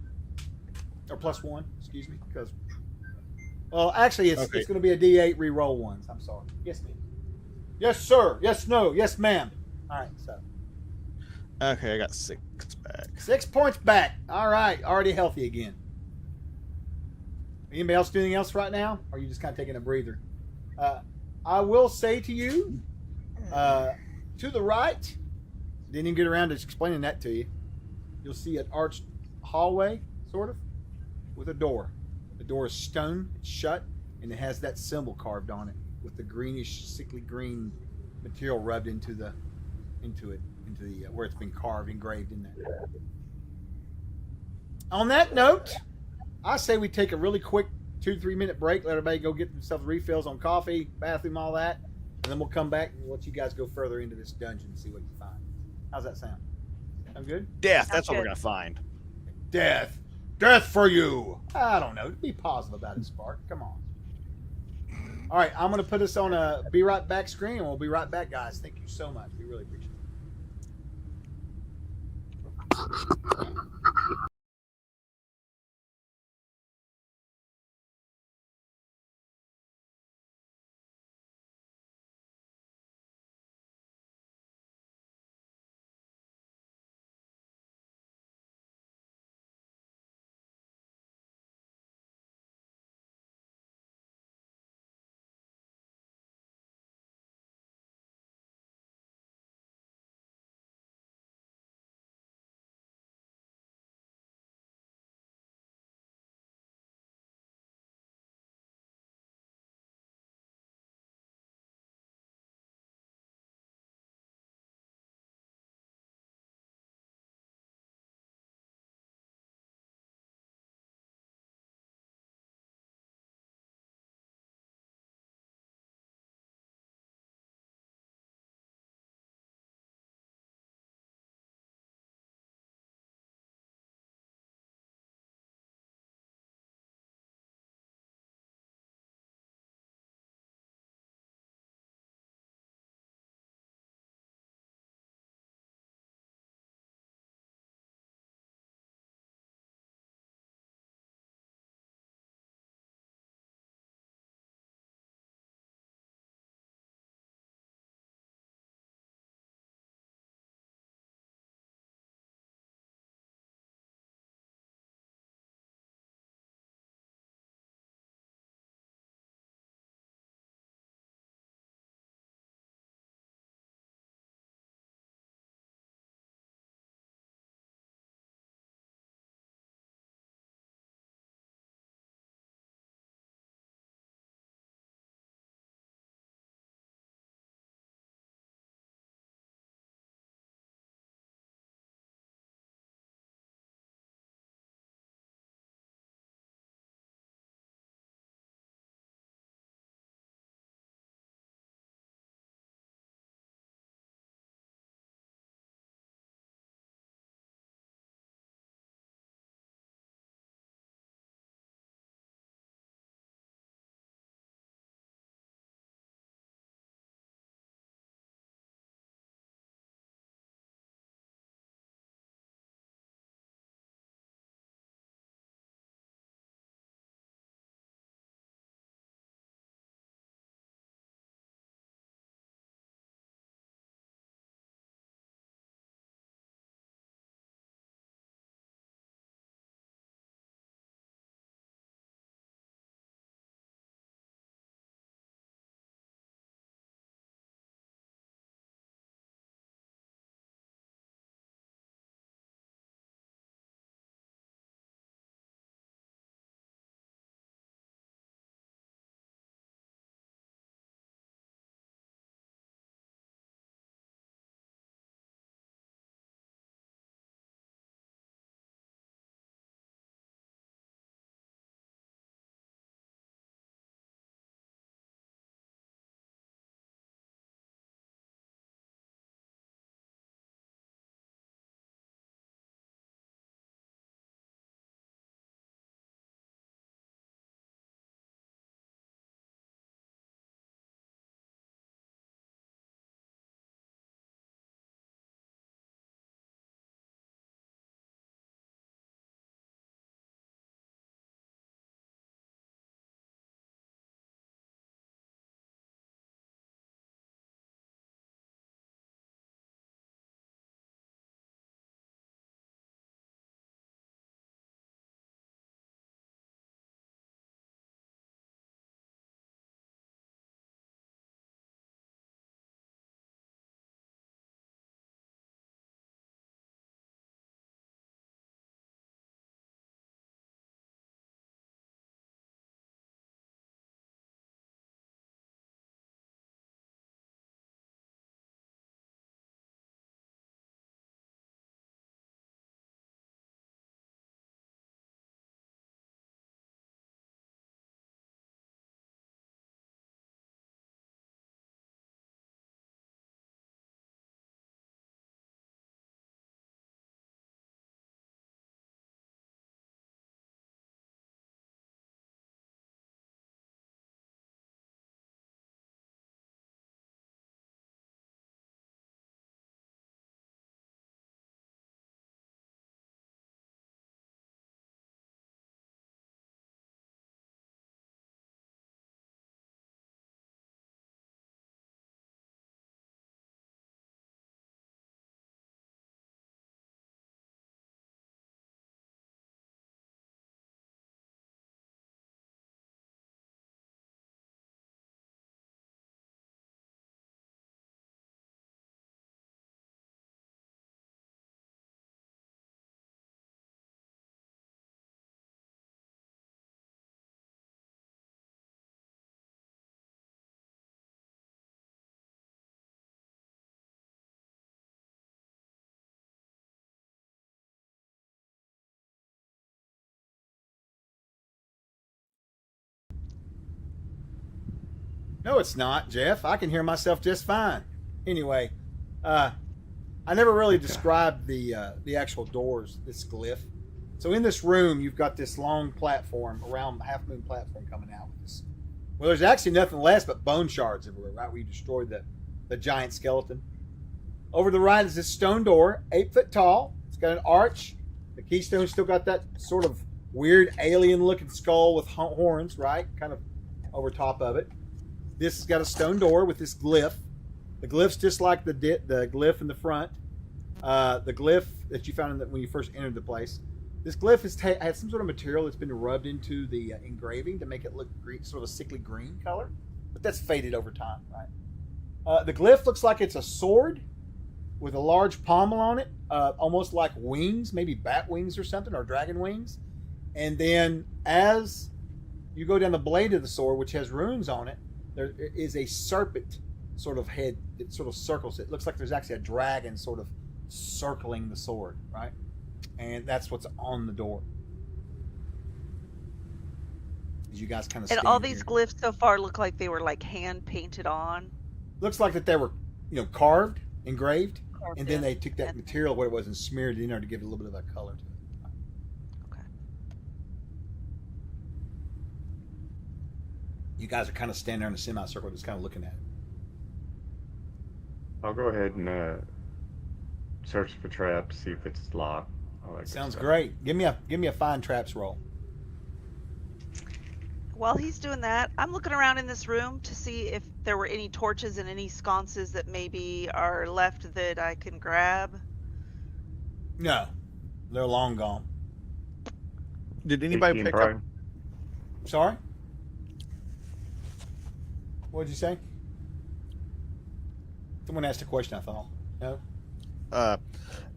or plus 1. Excuse me, because actually it's going to be a D8 re-roll ones. I'm sorry. Yes, ma'am. Yes, sir. Yes, no. Yes, ma'am. All right, so. Okay, I got 6 back. 6 points back. All right, already healthy again. Anybody else do anything else right now? Or are you just kind of taking a breather? I will say to you, to the right, didn't even get around to explaining that to you. You'll see an arched hallway, sort of, with a door. The door is stone, it's shut, and it has that symbol carved on it with the greenish, sickly green material rubbed into the where it's been carved, engraved in there. On that note, I say we take a really quick 2 to 3 minute break. Let everybody go get themselves refills on coffee, bathroom, all that, and then we'll come back and let you guys go further into this dungeon and see what you find. How's that sound? Sound good? Death. That's what we're gonna find. Death. Death for you. I don't know. Be positive about it, Spark. Come on. All right, I'm going to put us on a be right back screen, and we'll be right back, guys. Thank you so much. We really appreciate it. No, it's not, Jeff. I can hear myself just fine. Anyway, I never really described the actual doors, this glyph. So in this room, you've got this long platform, around half moon platform coming out with this. Well, there's actually nothing less but bone shards everywhere, right? Where you destroyed the giant skeleton. Over to the right is this stone door, 8 foot tall. It's got an arch. The keystone's still got that sort of weird alien-looking skull with horns, right? Kind of over top of it. This has got a stone door with this glyph. The glyph's just like the glyph in the front. The glyph that you found when you first entered the place. This glyph has some sort of material that's been rubbed into the engraving to make it look green, sort of a sickly green color. But that's faded over time, right? The glyph looks like it's a sword with a large pommel on it, almost like wings, maybe bat wings or something, or dragon wings. And then as you go down the blade of the sword, which has runes on it, there is a serpent sort of head that sort of circles it. It looks like there's actually a dragon sort of circling the sword, right? And that's what's on the door. As you guys kind of And all these glyphs so far look like they were like hand painted on. Looks like that they were, carved, engraved, and then in. they took that material, what it was, and smeared it in there to give it a little bit of a color to it. Okay. You guys are kind of standing there in a semicircle, just kind of looking at it. I'll go ahead and search for traps, see if it's locked. Sounds great. Give me a find traps roll. While he's doing that, I'm looking around in this room to see if there were any torches and any sconces that maybe are left that I can grab. No, they're long gone. Did anybody pick up? Sorry? What did you say? Someone asked a question, I thought. No?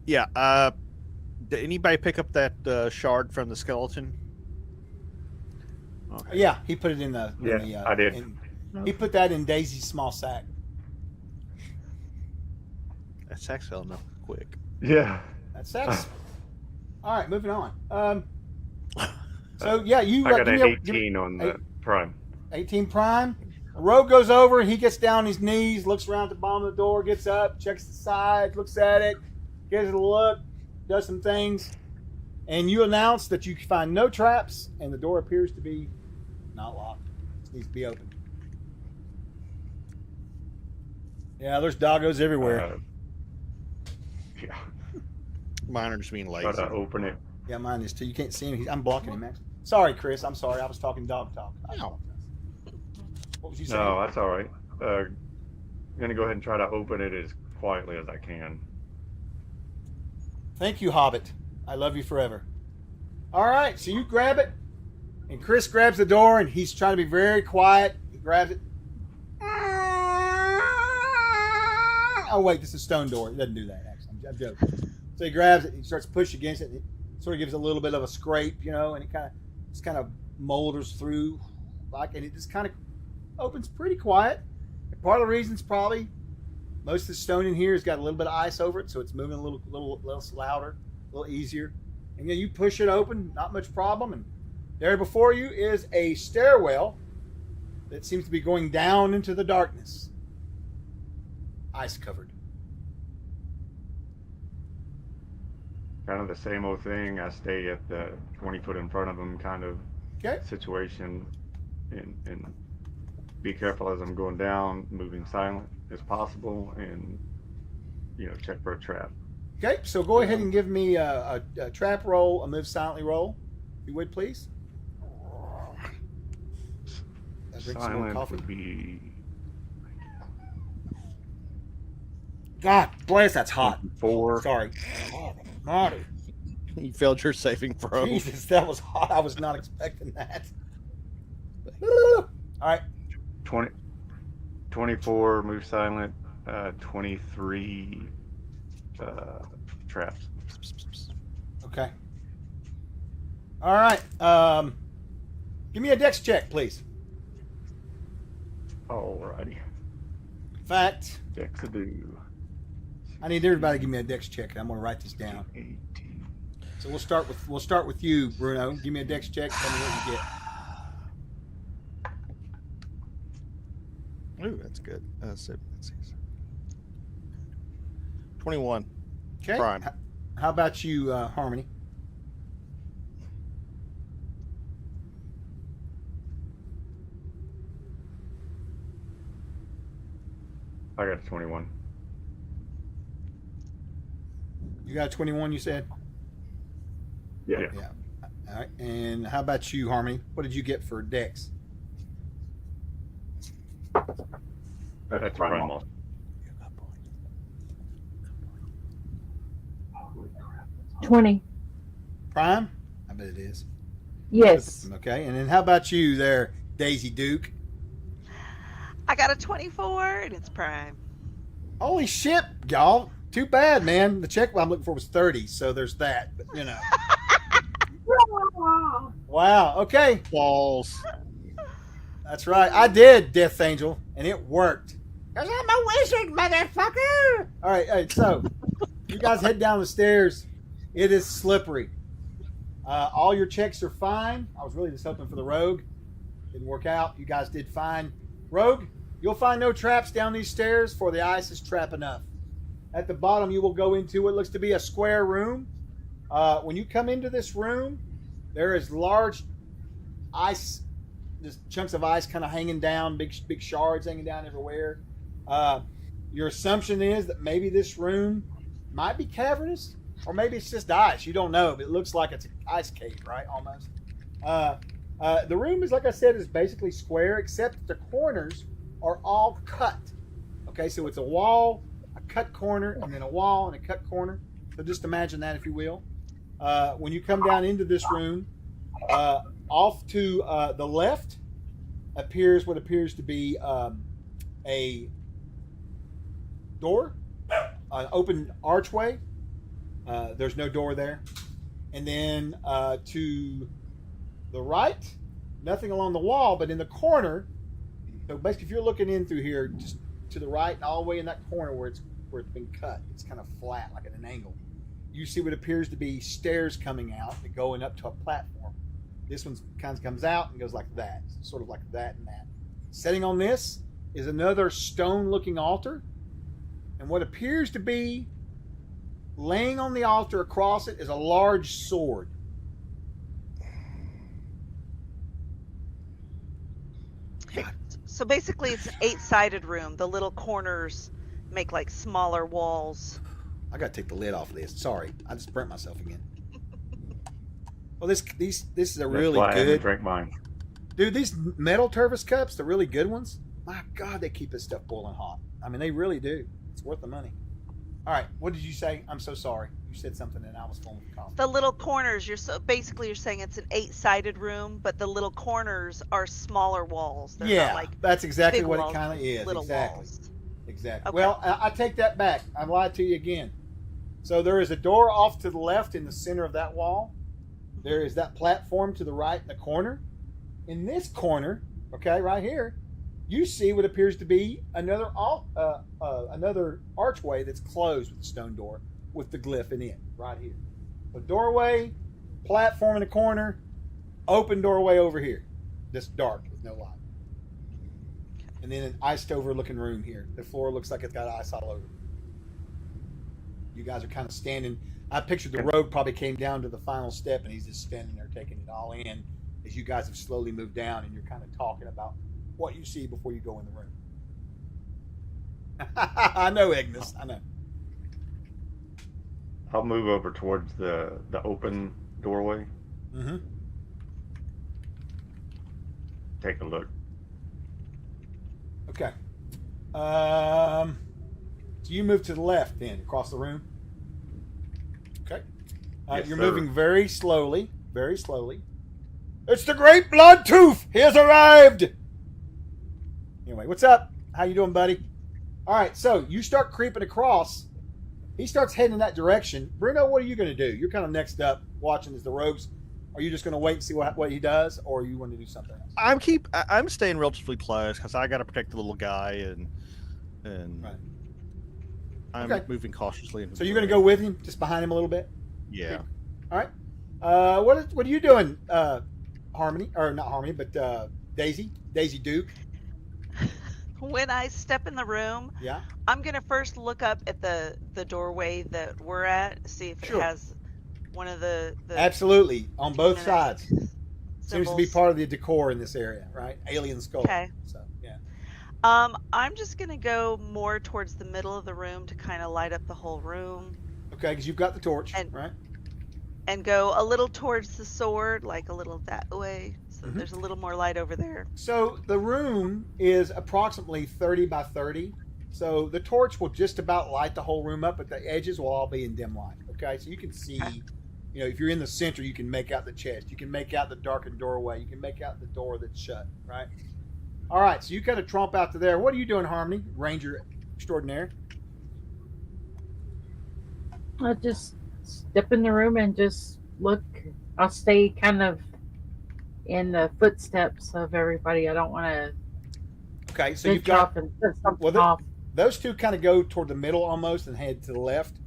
Yeah. Did anybody pick up that shard from the skeleton? Okay. Yeah, he put it in the. I did. He put that in Daisy's small sack. That sack's fell enough quick. Yeah. That sack's. All right, moving on. So yeah, you. I got an 18 on the prime. 18 prime. Rogue goes over. He gets down on his knees, looks around at the bottom of the door, gets up, checks the side, looks at it, gives it a look, does some things, and you announce that you find no traps, and the door appears to be not locked. It needs to be opened. Yeah, there's doggos everywhere. Yeah. Mine are just being lazy. Try to open it. Yeah, mine is too. You can't see him. I'm blocking him, Max. Sorry, Chris. I'm sorry. I was talking dog talk. No. What was you saying? No, that's all right. I'm going to go ahead and try to open it as quietly as I can. Thank you, Hobbit. I love you forever. All right, so you grab it, and Chris grabs the door, and he's trying to be very quiet. He grabs it. Oh, wait, this is a stone door. It doesn't do that, actually. I'm joking. So he grabs it, he starts pushing against it, and it sort of gives it a little bit of a scrape, and it kind of molders through, and it just kind of opens pretty quiet. And part of the reason is probably most of the stone in here has got a little bit of ice over it, so it's moving a little less louder, a little easier. And then you push it open, not much problem. And there before you is a stairwell that seems to be going down into the darkness. Ice covered. Kind of the same old thing. I stay at the 20 foot in front of them kind of situation and be careful as I'm going down, moving silent as possible, and check for a trap. Okay, so go ahead and give me a trap roll, a move silently roll, if you would, please. Silent would be. God bless, that's hot. 4. Sorry. Oh, Marty. You failed your saving throw. Jesus, that was hot. I was not expecting that. All right. 24 move silent. 23 traps. Okay. All right. Give me a dex check, please. Alrighty. In fact, Dex-a-do. I need everybody to give me a dex check. I'm going to write this down. 18. So we'll start with you, Bruno. Give me a dex check. Tell me what you get. That's good. 21. Okay. Prime. How about you, Harmony? I got a 21. You got a 21, you said? Yeah. Yeah. All right. And how about you, Harmony? What did you get for Dex? That's prime. 20. Prime? I bet it is. Yes. Okay. And then how about you there, Daisy Duke? I got a 24 and it's prime. Holy shit, y'all. Too bad, man. The check I'm looking for was 30, so there's that. But, you know. Wow. Okay. Balls. That's right. I did, Death Angel, and it worked. Because I'm a wizard, motherfucker. All right. So you guys head down the stairs. It is slippery. All your checks are fine. I was really just hoping for the rogue. Didn't work out. You guys did fine. Rogue, you'll find no traps down these stairs, for the ice is trap enough. At the bottom, you will go into what looks to be a square room. When you come into this room, there is large ice, just chunks of ice kind of hanging down, big shards hanging down everywhere. Your assumption is that maybe this room might be cavernous, or maybe it's just ice. You don't know, but it looks like it's an ice cave, right? Almost. The room is, like I said, is basically square, except that the corners are all cut. Okay, so it's a wall, a cut corner, and then a wall and a cut corner. So just imagine that, if you will. When you come down into this room, off to the left appears what appears to be a door, an open archway. There's no door there. And then to the right, nothing along the wall, but in the corner. So basically, if you're looking in through here, just to the right and all the way in that corner where it's been cut, it's kind of flat, like at an angle. You see what appears to be stairs coming out and going up to a platform. This one kind of comes out and goes like that, sort of like that and that. Sitting on this is another stone-looking altar, and what appears to be laying on the altar across it is a large sword. So basically, it's an 8-sided room. The little corners make like smaller walls. I gotta take the lid off of this. Sorry, I just burnt myself again. Well, this is a really why I haven't good. drank mine. Dude, these metal Turvis cups, the really good ones. My God, they keep this stuff boiling hot. I mean, they really do. It's worth the money. All right, what did you say? I'm so sorry. You said something and I was full of coffee. The little corners. You're saying it's an 8-sided room, but the little corners are smaller walls. They're not like that's exactly what walls, it kind of is. Little Exactly. walls. Exactly. Okay. Well, I take that back. I lied to you again. So there is a door off to the left in the center of that wall. There is that platform to the right in the corner. In this corner, okay, right here, you see what appears to be another archway that's closed with a stone door with the glyph in it, right here. A doorway, platform in the corner, open doorway over here. Just dark with no light. And then an iced over looking room here. The floor looks like it's got ice all over. You guys are kind of standing. I pictured the rogue probably came down to the final step and he's just standing there taking it all in as you guys have slowly moved down and you're kind of talking about what you see before you go in the room. I know, Ignis. I know. I'll move over towards the open doorway. Mm-hmm. Take a look. Okay. So you move to the left then, across the room. Okay. Yes, you're sir. moving very slowly. Very slowly. It's the Great Blood Tooth! He has arrived! Anyway, what's up? How you doing, buddy? All right, so you start creeping across. He starts heading in that direction. Bruno, what are you going to do? You're kind of next up, watching as the rogues. Are you just going to wait and see what he does, or you want to do something else? I'm staying relatively close because I got to protect the little guy and Right. I'm Okay. moving cautiously. Into So you're going to go with him, just behind him a little bit? Yeah. All right. What are you doing, Harmony? Or not Harmony, but Daisy Duke? When I step in the room, Yeah. I'm gonna first look up at the doorway that we're at, see if it Sure. has one of the Absolutely, on both demonic sides. Seems to be symbols. part of the decor in this area, right? Alien skull. Okay. So yeah. I'm just gonna go more towards the middle of the room to kind of light up the whole room, Okay, because you've got the torch, and right? and go a little towards the sword, like a little that way, so Mhm. there's a little more light over there. So the room is approximately 30 by 30. So the torch will just about light the whole room up, but the edges will all be in dim light. Okay, so you can see, Okay. you know, if you're in the center, you can make out the chest. You can make out the darkened doorway. You can make out the door that's shut, right? All right, so you kind of tromp out to there. What are you doing, Harmony, Ranger extraordinaire? I'll just step in the room and just look. I'll stay kind of in the footsteps of everybody. I don't want to Okay, so you've got off and set something off. those two kind of go toward the middle almost and head to the left.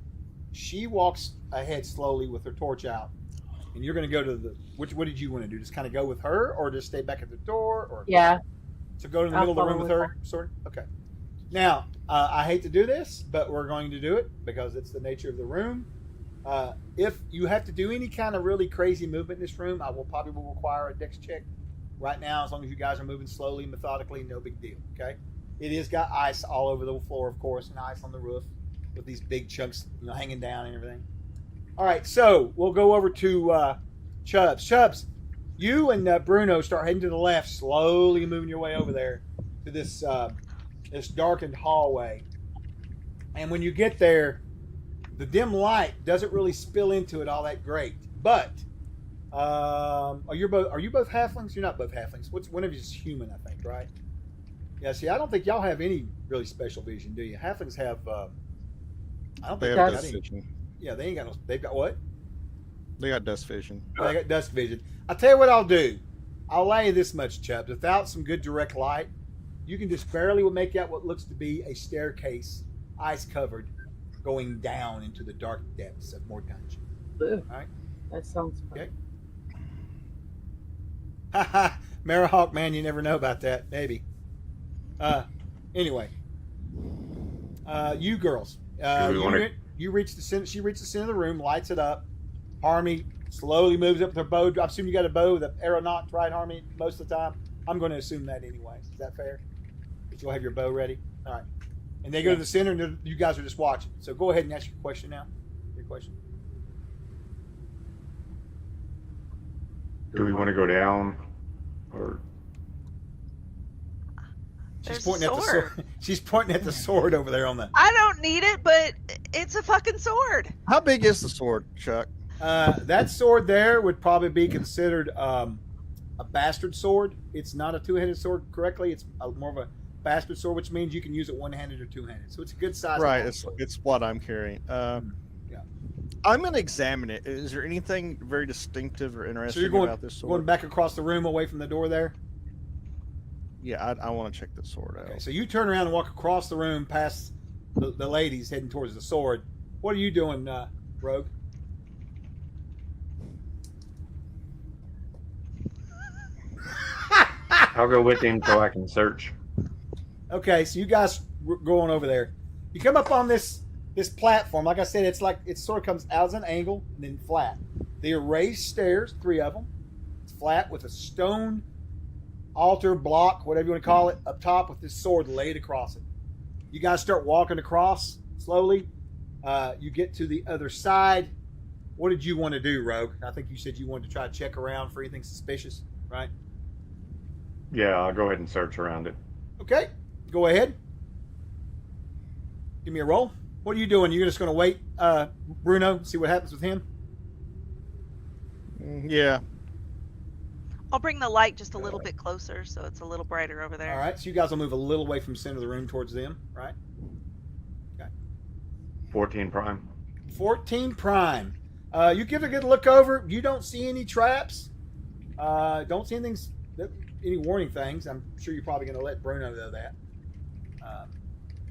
She walks ahead slowly with her torch out, and you're going to go to the. What did you want to do? Just kind of go with her, or just stay back at the door, or Yeah. So go to the I'll middle of the room follow with with her, sort of. Okay. Now, I hate to do this, but we're going to do it because it's the nature of the room. If you have to do any kind of really crazy movement in this room, I will probably require a dex check. Right now, as long as you guys are moving slowly, methodically, no big deal. Okay. It has got ice all over the floor, of course, and ice on the roof with these big chunks, hanging down and everything. All right, so we'll go over to Chubbs. Chubbs, you and Bruno start heading to the left, slowly moving your way over there to this darkened hallway. And when you get there, the dim light doesn't really spill into it all that great. But are you both halflings? You're not both halflings. One of you is human, I think, right? Yeah. See, I don't think y'all have any really special vision, do you? Halflings have. I don't They think have they got dust any. vision. Yeah, they ain't got no. They've got what? They got dust vision. They got dusk vision. I'll tell you what I'll do. I'll allow you this much, Chubbs. Without some good direct light, you can just barely make out what looks to be a staircase, ice covered, going down into the dark depths of more dungeon. Ooh, All right. that sounds fun. Okay. Haha, Marahawk, man, you never know about that. Maybe. Anyway, you girls, you reach the center. She reaches the center of the room, lights it up. Harmony slowly moves up with her bow. I assume you got a bow with an arrow knocked, right, Harmony? Most of the time, I'm going to assume that anyway. Is that fair? That you'll have your bow ready. All right. And they go to the center, and you guys are just watching. So go ahead and ask your question now. Your question. Do we want to go down, or She's There's pointing a at the sword. She's pointing at the sword over there on the. I don't need it, but it's a fucking sword. How big is the sword, Chuck? That sword there would probably be considered a bastard sword. It's not a two-handed sword correctly. It's more of a bastard sword, which means you can use it one-handed or two-handed. So it's a good size. Right, it's what I'm carrying. Yeah. I'm going to examine it. Is there anything very distinctive or So interesting you're going, about this sword? going back across the room away from the door there? Yeah, I want to check the sword out. Okay, so you turn around and walk across the room past the ladies heading towards the sword. What are you doing, Rogue? I'll go with him so I can search. Okay, so you guys going over there. You come up on this platform. Like I said, it sort of comes out as an angle and then flat. They are raised stairs, 3 of them. It's flat with a stone altar block, whatever you want to call it, up top with this sword laid across it. You guys start walking across slowly. You get to the other side. What did you want to do, Rogue? I think you said you wanted to try to check around for anything suspicious, right? Yeah, I'll go ahead and search around it. Okay, go ahead. Give me a roll. What are you doing? You're just going to wait, Bruno, see what happens with him? Yeah. I'll bring the light just a little bit closer so it's a little brighter over there. All right, so you guys will move a little away from the center of the room towards them, right? Okay. 14 prime. 14 prime. You give it a good look over. You don't see any traps. Don't see any warning things. I'm sure you're probably going to let Bruno know that.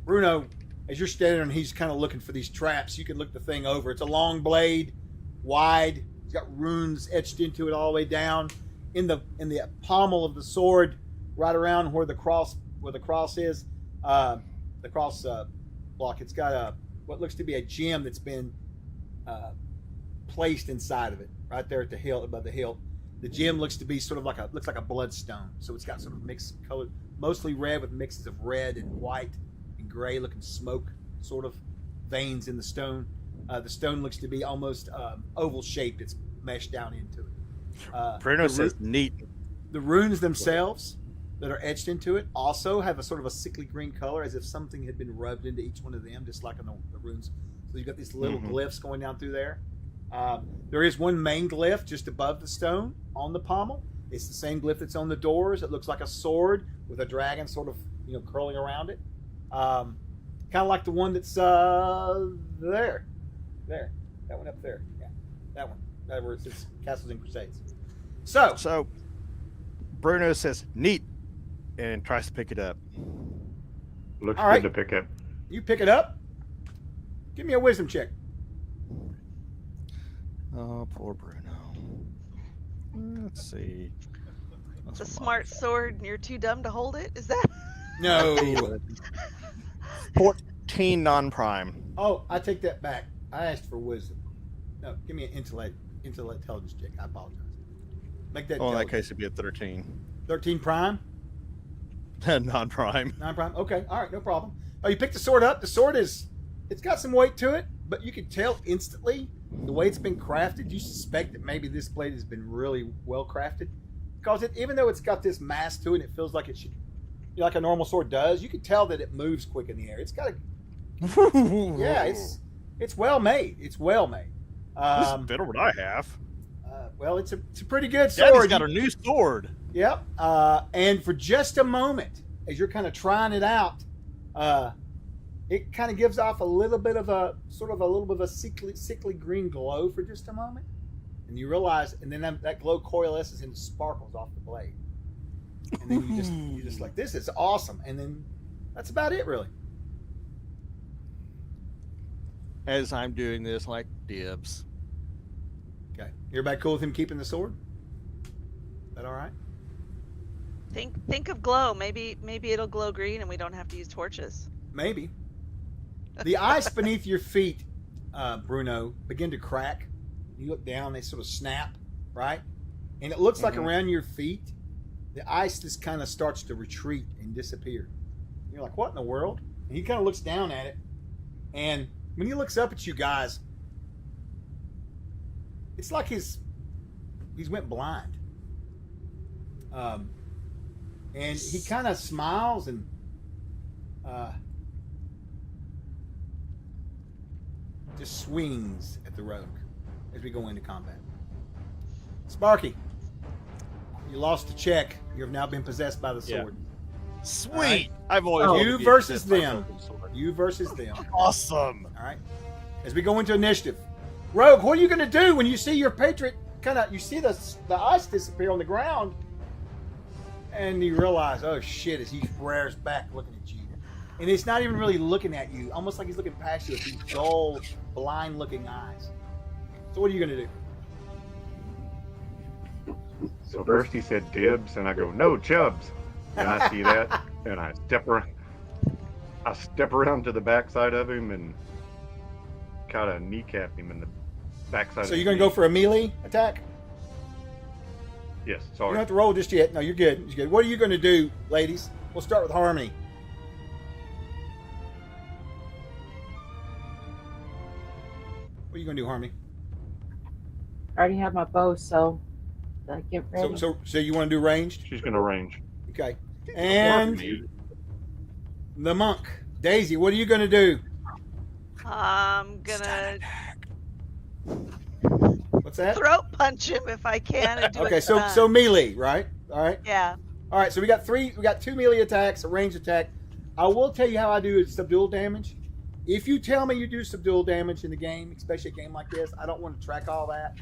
Bruno, as you're standing and he's kind of looking for these traps, you can look the thing over. It's a long blade, wide. It's got runes etched into it all the way down. In the pommel of the sword, right around where the cross where the cross is, the cross block. It's got what looks to be a gem that's been placed inside of it, right there at the hilt, above the hilt. The gem looks to be sort of like a bloodstone. So it's got sort of mixed color, mostly red with mixes of red and white and gray looking smoke sort of veins in the stone. The stone looks to be almost oval shaped. It's meshed down into it. Bruno says neat. The runes themselves that are etched into it also have a sort of a sickly green color, as if something had been rubbed into each one of them, just like in the runes. So you've got these little glyphs going down through there. There is one main glyph just above the stone on the pommel. It's the same glyph that's on the doors. It looks like a sword with a dragon sort of curling around it. Kind of like the one that's there. That one up there. Yeah, that one. That where it says Castles and Crusades. So Bruno says neat and tries to pick it up. Looks All right. good to pick up. You pick it up. Give me a wisdom check. Oh, poor Bruno. Let's see. It's a smart sword, and you're too dumb to hold it. Is that? No. 14 non-prime. Oh, I take that back. I asked for wisdom. No, give me an intelligence check. I apologize. Make that. Oh, in that case, it'd be a 13. 13 prime. Non-prime. Non-prime. Okay. All right. No problem. Oh, you picked the sword up. The sword it's got some weight to it, but you can tell instantly the way it's been crafted. You suspect that maybe this blade has been really well crafted, because even though it's got this mass to it, it feels like it should, like a normal sword does. You can tell that it moves quick in the air. It's got a yeah. It's well made. It's well made. This is better what I have. Well, it's a pretty good sword. Daddy's got a new sword. Yep. And for just a moment, as you're kind of trying it out, it kind of gives off a little bit of a sickly green glow for just a moment, and you realize, and then that glow coalesces and sparkles off the blade, and then you're just like, this is awesome, and then that's about it, really. As I'm doing this, like dibs. Okay, everybody cool with him keeping the sword? Is that all right? Think of glow. Maybe it'll glow green, and we don't have to use torches. Maybe. The ice beneath your feet, Bruno, begin to crack. You look down, they sort of snap, right? And it looks like around your feet, the ice just kind of starts to retreat and disappear. You're like, what in the world? And he kind of looks down at it. And when he looks up at you guys, it's like he's went blind. And he kind of smiles and just swings at the rogue as we go into combat. Sparky, you lost a check. You have now been possessed by the sword. Yeah. Sweet. Right. I've always you versus them. You versus them. Awesome. All right. As we go into initiative, Rogue, what are you going to do when you see your patriot you see the ice disappear on the ground, and you realize, oh shit, as he rears back looking at you. And it's not even really looking at you, almost like he's looking past you with these dull, blind-looking eyes. So what are you going to do? So first he said dibs, and I go, no, chubs. And I see that, and I step around to the backside of him and kind of kneecap him in the backside. So you're going to go for a melee attack? Yes, You sorry. don't have to roll just yet. No, you're good. You're good. What are you going to do, ladies? We'll start with Harmony. What are you going to do, Harmony? I already have my bow, so I get ready. So you want to do ranged? She's going to range. Okay. And the monk. Daisy, what are you going to do? I'm gonna What's that? throat punch him if I can. And do Okay, a so stun. melee, right? All right. Yeah. All right, so we got two melee attacks, a ranged attack. I will tell you how I do subdual damage. If you tell me you do subdual damage in the game, especially a game like this, I don't want to track all that.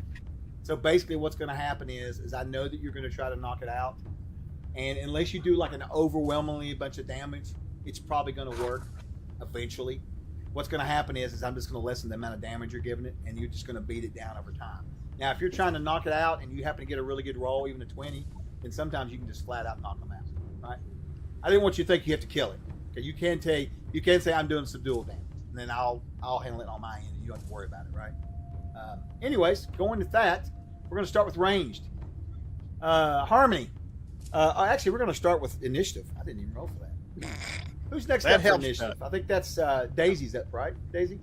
So basically what's going to happen is I know that you're going to try to knock it out. And unless you do like an overwhelmingly bunch of damage, it's probably going to work eventually. What's going to happen is I'm just going to lessen the amount of damage you're giving it, and you're just going to beat it down over time. Now, if you're trying to knock it out and you happen to get a really good roll, even a 20, then sometimes you can just flat out knock them out, right? I didn't want you to think you have to kill it. Okay, you can say I'm doing subdual damage, and then I'll handle it on my end, and you don't have to worry about it, right? Anyways, going with that, we're going to start with ranged. Harmony. Actually, we're going to start with initiative. I didn't even roll for that. Who's next up for initiative? I think that's Daisy's up, right? Daisy?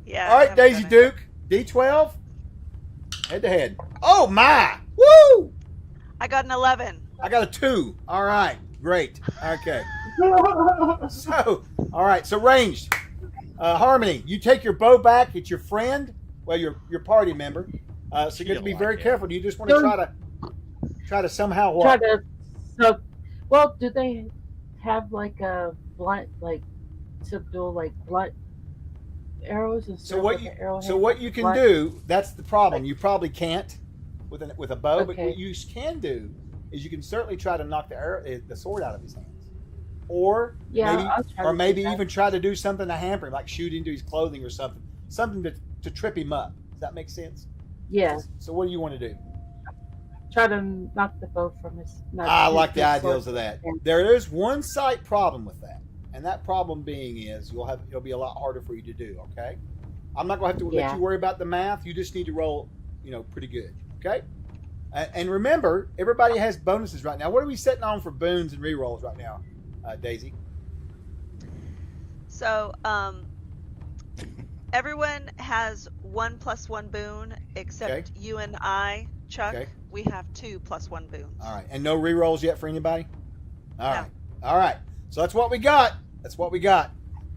Yeah. All right, Daisy Duke. D12. Head to head. Oh, my. Woo! I got an 11. I got a 2. All right. Great. Okay. So, all right. So ranged. Harmony, you take your bow back. It's your friend. Well, your party member. So you're going to be very careful. Do you just want to try to somehow what? Well, do they have like a blunt, like subdual, like blunt arrows? So what you can do? That's the problem. You probably can't with a bow, but what you can do is you can certainly try to knock the sword out of his hands, or maybe even try to do something to hamper him, like shoot into his clothing or something to trip him up. Does that make sense? Yeah. So what do you want to do? Try to knock the bow from his. I like the ideals of that. There is one slight problem with that, and that problem being is it'll be a lot harder for you to do. Okay, I'm not going to have to let you worry about the math. You just need to roll, pretty good. Okay. And remember, everybody has bonuses right now. What are we setting on for boons and rerolls right now, Daisy? So, everyone has 1 + 1 boon except you and I, Chuck. Okay. We have 2 + 1 boons. All right, and no rerolls yet for anybody. All right. So that's what we got.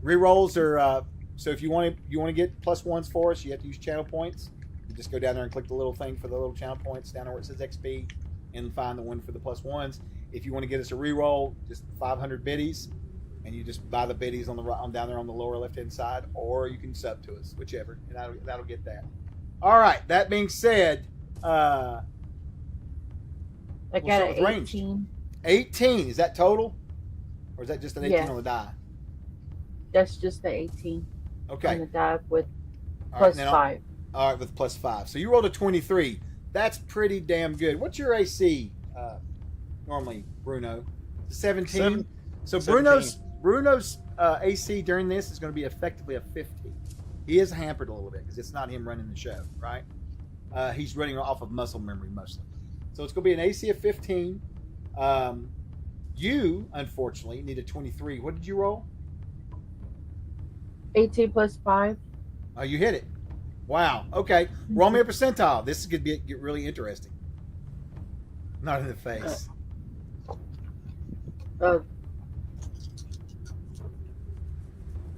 Rerolls are so if you want to get +1s for us, you have to use channel points. You just go down there and click the little thing for the little channel points down there where it says XP, and find the one for the +1s. If you want to get us a reroll, just 500 biddies, and you just buy the biddies on down there on the lower left hand side, or you can sub to us, whichever, and that'll get that. All right. That being said, I got an 18. 18 is that total, or is that just an 18 on the die? That's just the 18. Okay. On the die with +5. All right, with +5. So you rolled a 23. That's pretty damn good. What's your AC normally, Bruno? 17. So 17. Bruno's AC during this is going to be effectively a 50. He is hampered a little bit because it's not him running the show, right? He's running off of muscle memory mostly. So it's going to be an AC of 15. You, unfortunately, need a 23. What did you roll? 18 + 5. Oh, you hit it. Wow. Okay. Roll me a percentile. This could get really interesting. Not in the face.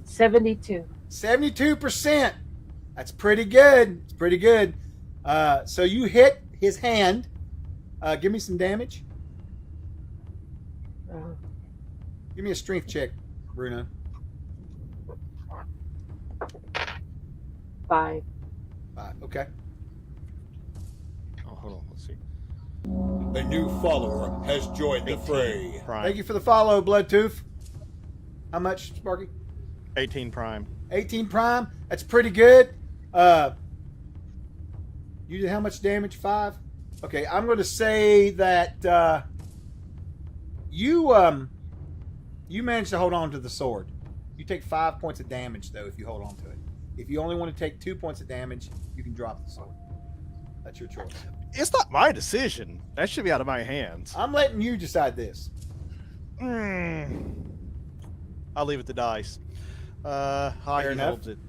72. 72%. That's pretty good. It's pretty good. So you hit his hand. Give me some damage. Give me a strength check, Bruno. 5. 5. Okay. Oh, hold on. Let's see. A new follower has joined the fray. Prime. Thank you for the follow, Bloodtooth. How much, Sparky? 18 prime. 18 prime. That's pretty good. You did how much damage? 5? Okay, I'm going to say that you managed to hold on to the sword. You take 5 points of damage, though, if you hold on to it. If you only want to take 2 points of damage, you can drop the sword. That's your choice. It's not my decision. That should be out of my hands. I'm letting you decide this. I'll leave it to dice. High he holds it.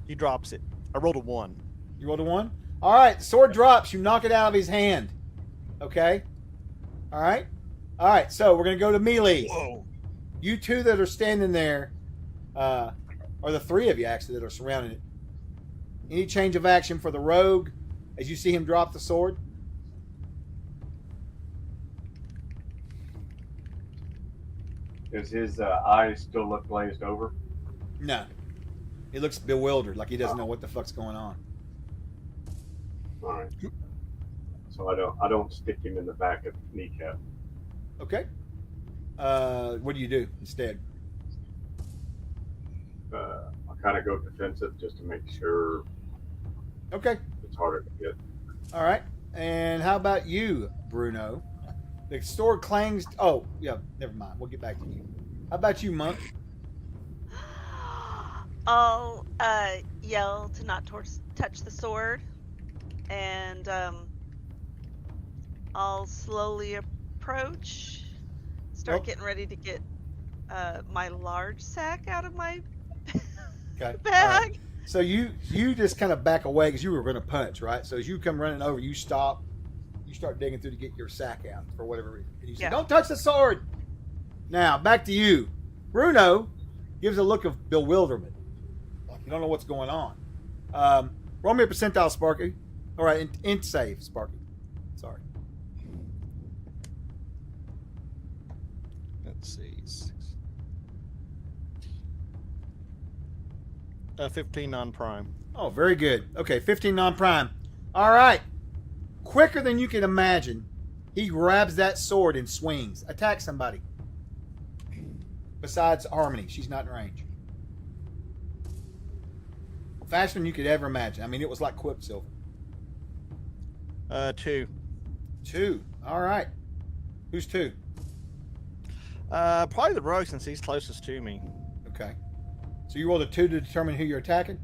He drops it. I rolled a 1. You rolled a 1? All right, the sword drops. You knock it out of his hand. Okay? All right? All right, so we're going to go to melee. Whoa. You two that are standing there, or the 3 of you actually that are surrounding it. Any change of action for the rogue as you see him drop the sword? Does his eyes still look glazed over? No. He looks bewildered, like he doesn't know what the fuck's going on. All right. So I don't stick him in the back of the kneecap. Okay. What do you do instead? I kind of go defensive just to make sure. Okay. It's harder to get. All right. And how about you, Bruno? The sword clangs. Oh, yeah. Never mind. We'll get back to you. How about you, Monk? I'll yell to not touch the sword, and I'll slowly approach, start getting ready to get my large sack out of my Okay. bag. Right. So you just kind of back away because you were going to punch, right? So as you come running over, you stop. You start digging through to get your sack out for whatever reason. And you say, "Don't touch the sword." Now back to you. Bruno gives a look of bewilderment, like you don't know what's going on. Roll me a percentile, Sparky. All right, int save, Sparky. Sorry. Let's see. 15 non-prime. Oh, very good. Okay, 15 non-prime. All right. Quicker than you can imagine, he grabs that sword and swings. Attack somebody. Besides Harmony, she's not in range. Faster than you could ever imagine. I mean, it was like Quicksilver. 2. 2. All right. Who's 2? Probably the rogue since he's closest to me. Okay. So you rolled a 2 to determine who you're attacking?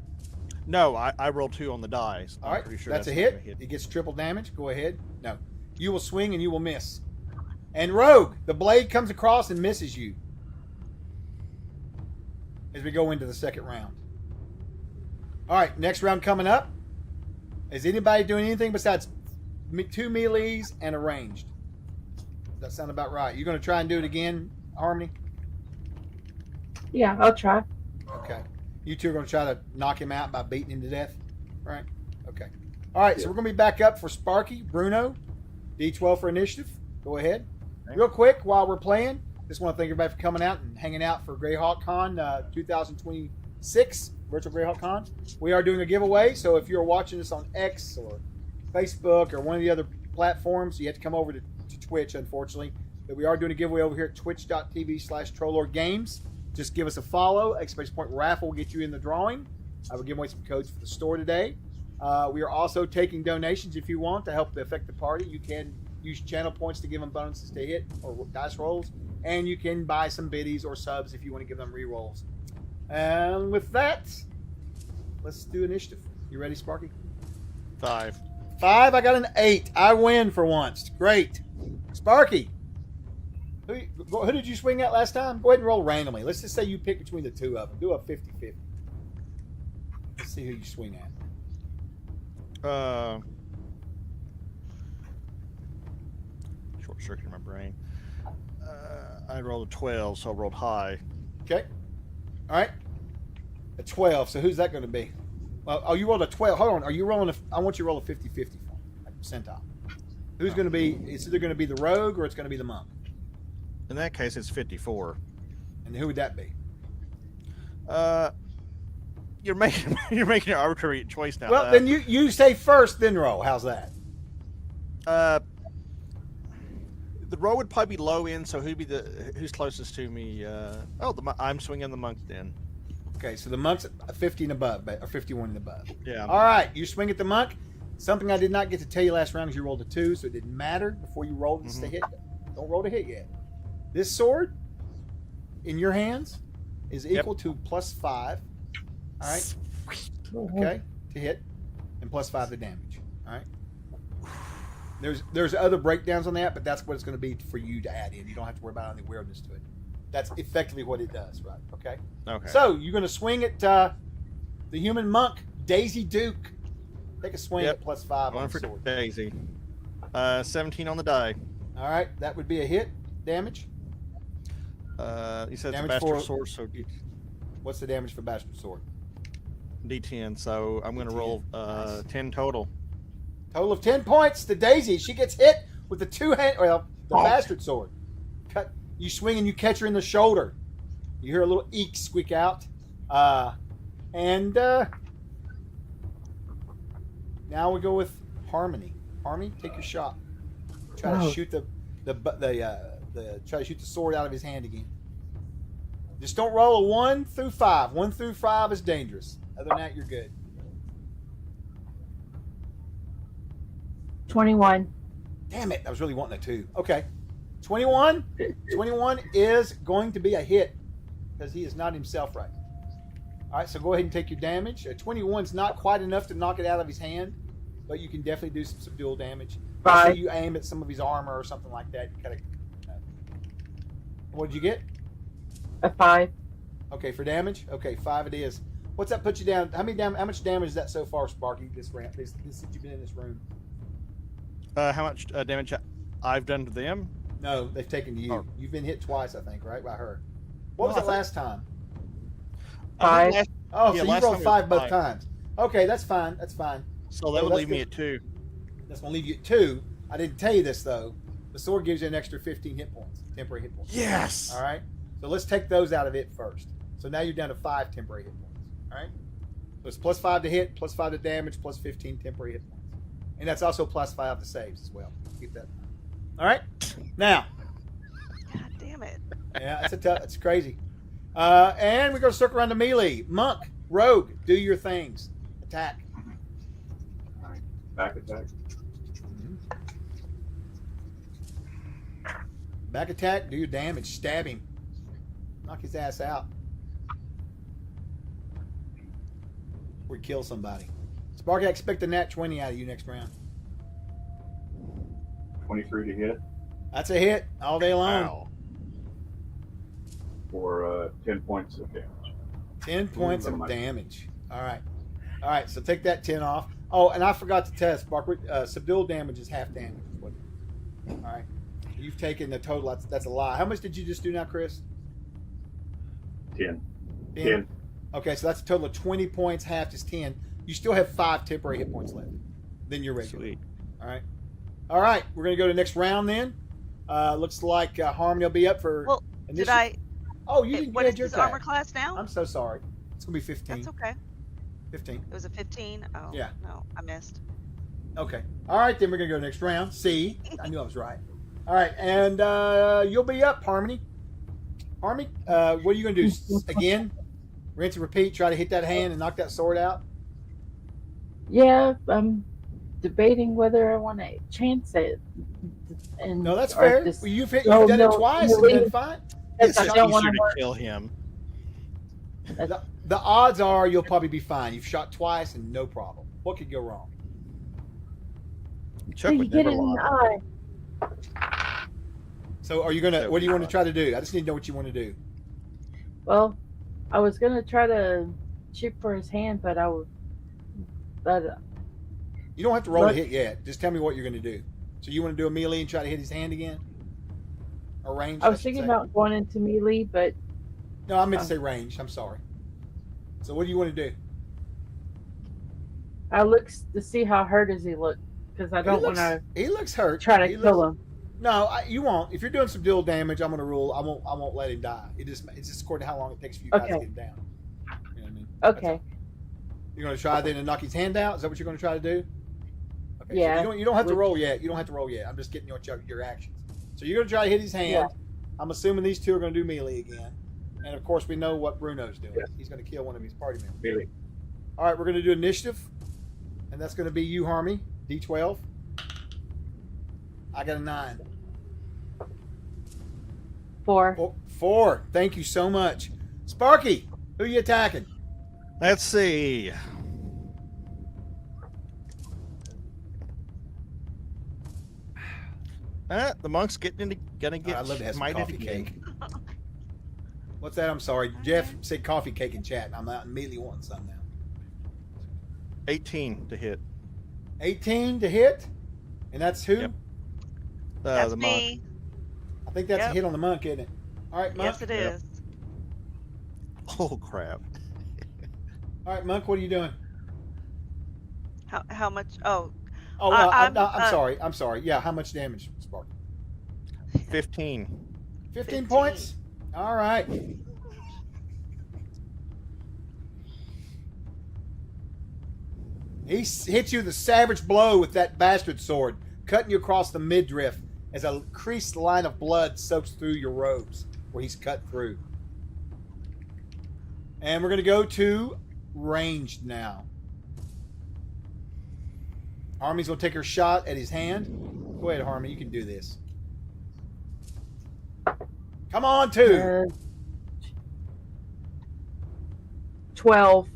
No, I rolled 2 on the dice. All right. Pretty sure that's a hit. It gets triple damage. Go ahead. No. You will swing and you will miss. And Rogue, the blade comes across and misses you. As we go into the second round. All right. Next round coming up. Is anybody doing anything besides 2 melees and a ranged? Does that sound about right? You're going to try and do it again, Harmony? Yeah, I'll try. Okay. You two are going to try to knock him out by beating him to death? Right? Okay. All right, so we're going to be back up for Sparky, Bruno, D12 for initiative. Go ahead. Real quick, while we're playing, just want to thank everybody for coming out and hanging out for Greyhawk Con 2026, Virtual Greyhawk Con. We are doing a giveaway, so if you're watching this on X or Facebook or one of the other platforms, you have to come over to Twitch, unfortunately. But we are doing a giveaway over here at twitch.tv/TrollLordGames. Just give us a follow. Exclamation point raffle will get you in the drawing. I will give away some codes for the store today. We are also taking donations if you want to help affect the party. You can use channel points to give them bonuses to hit or dice rolls. And you can buy some biddies or subs if you want to give them re-rolls. And with that, let's do initiative. You ready, Sparky? 5. 5. I got an 8. I win for once. Great. Sparky. Who did you swing at last time? Go ahead and roll randomly. Let's just say you pick between the two of them. Do a 50-50. Let's see who you swing at. Short circuit in my brain. I rolled a 12, so I rolled high. Okay. All right. A 12. So who's that going to be? Well, oh, you rolled a 12. Hold on. Are you rolling I want you to roll a 50-50 for me, like percentile. Who's going to be? It's either going to be the rogue or it's going to be the monk. In that case, it's 54. And who would that be? You're making an arbitrary choice now. Well, then you say first, then roll. How's that? The roll would probably be low end, so who's closest to me? I'm swinging the monk then. Okay, so the monk's 50 and above, or 51 and above. Yeah. All right, you swing at the monk. Something I did not get to tell you last round is you rolled a 2, so it didn't matter before you rolled to hit. Don't roll to hit yet. This sword in your hands is equal to +5. All right. Okay, to hit, and +5 to damage. All right. There's other breakdowns on that, but that's what it's going to be for you to add in. You don't have to worry about any weirdness to it. That's effectively what it does, right? Okay. Okay. So you're going to swing at the human monk, Daisy Duke. Take a swing at +5 on the sword. Daisy. 17 on the die. All right, that would be a hit. Damage. You said damage it's a bastard sword, so what's the damage for bastard sword? D10. So I'm going to roll 10 total. Total of 10 points to Daisy. She gets hit with the the bastard sword. You swing and you catch her in the shoulder. You hear a little eek squeak out. Now we go with Harmony. Harmony, take your shot. Try to shoot try to shoot the sword out of his hand again. Just don't roll a 1 through 5. 1 through 5 is dangerous. Other than that, you're good. 21. Damn it! I was really wanting a 2. Okay. 21. 21 is going to be a hit because he is not himself right. All right, so go ahead and take your damage. 21 is not quite enough to knock it out of his hand, but you can definitely do some subdual damage. Five. Also, you aim at some of his armor or something like that. You kind of. What did you get? A 5. Okay, for damage. Okay, 5 it is. What's that put you down? How much damage is that so far, Sparky? This since you've been in this room. How much damage I've done to them? No, they've taken to you. Oh. You've been hit twice, I think, right, by her. What was it last time? 5. Oh, Yeah, so you last rolled time it was 5 both five. times. Okay, that's fine. That's fine. So that would that's leave me good. at 2. That's going to leave you at 2. I didn't tell you this, though. The sword gives you an extra 15 hit points, temporary hit points. Yes. All right? So let's take those out of it first. So now you're down to 5 temporary hit points. All right? So it's plus 5 to hit, plus 5 to damage, plus 15 temporary hit points. And that's also plus 5 to saves as well. Keep that in mind. All right? Now. God damn it. Yeah, it's crazy. And we're going to circle around to melee. Monk, rogue, do your things. Attack. All right. Back attack. Back attack, do your damage. Stab him. Knock his ass out. Or kill somebody. Sparky, I expect a nat 20 out of you next round. 23 to hit That's a hit all day long. Wow. for 10 points of damage. 10 points of Ooh, damage. All right. All right, so take that 10 off. Oh, and I forgot to test, Sparky. Subdual damage is half damage. All right. You've taken the total. That's a lie. How much did you just do now, Chris? 10. 10. 10. Okay, so that's a total of 20 points. Half is 10. You still have 5 temporary hit points left. Then you're ready. Sweet. All right. All right. We're going to go to the next round then. Looks like Harmony will be up for. Well, initiative. did I? Oh, you didn't What get is your his attack. armor class now? I'm so sorry. It's going to be 15. That's okay. 15. It was a 15. Oh, Yeah. No, I missed. Okay. All right, then we're going to go next round. See? I knew I was right. All right, and you'll be up, Harmony. Harmony, what are you going to do? Again? Rinse and repeat, try to hit that hand and knock that sword out? Yeah, I'm debating whether I want to chance it. And No, that's or fair. just- Well, you've done No, it no, twice no, and done wait. fine. Yes, I It's don't easier want to to. kill him. The odds are you'll probably be fine. You've shot twice and no problem. What could go wrong? Chuck You would get never it in the lie. eye. So are you going to, what do you want to try to do? I just need to know what you want to do. Well, I was gonna try to shoot for his hand, but You don't have to roll a Look. hit yet. Just tell me what you're going to do. So you want to do a melee and try to hit his hand again? Or range? I was should thinking say. about going into melee, but No, I meant to say range. I'm sorry. So what do you want to do? I looks to see how hurt does he look, because I don't want to He looks hurt. try to He kill looks- him. No, you won't. If you're doing some dual damage, I'm going to rule. I won't let him die. It's just according to how long it takes for you guys to Okay. get him down. You know what I mean? That's Okay. all. You're going to try then to knock his hand out. Is that what you're going to try to do? Okay. Yeah. So you don't have to Which- roll yet. You don't have to roll yet. I'm just getting your actions. So you're going to try to hit his hand. Yeah. I'm assuming these two are going to do melee again. And of course, we know what Bruno's doing. Yes. He's going to kill one of his party members. Melee. All right, we're going to do initiative, and that's going to be you, Harmony. D12. I got a 9. 4. 4. Thank you so much, Sparky. Who are you attacking? Let's see. The monk's gonna get I'd love to have some smited coffee again. cake. What's that? I'm sorry. Jeff said coffee cake in chat, and I'm out immediately wanting some now. 18 to hit. 18 to hit, and that's who? Yep. That's the me. I think that's a Yep. hit on the monk, isn't it? All right, monk. Yes, it is. monk. Oh crap! All right, monk. What are you doing? How much? Oh, Oh, no, I'm I'm, sorry. I'm sorry. Yeah, how much damage, Sparky? 15. 15 points. All right. He hits you with a savage blow with that bastard sword, cutting you across the midriff as a creased line of blood soaks through your robes where he's cut through. And we're going to go to ranged now. Harmony's going to take her shot at his hand. Go ahead, Harmony. You can do this. Come on, 2. 12.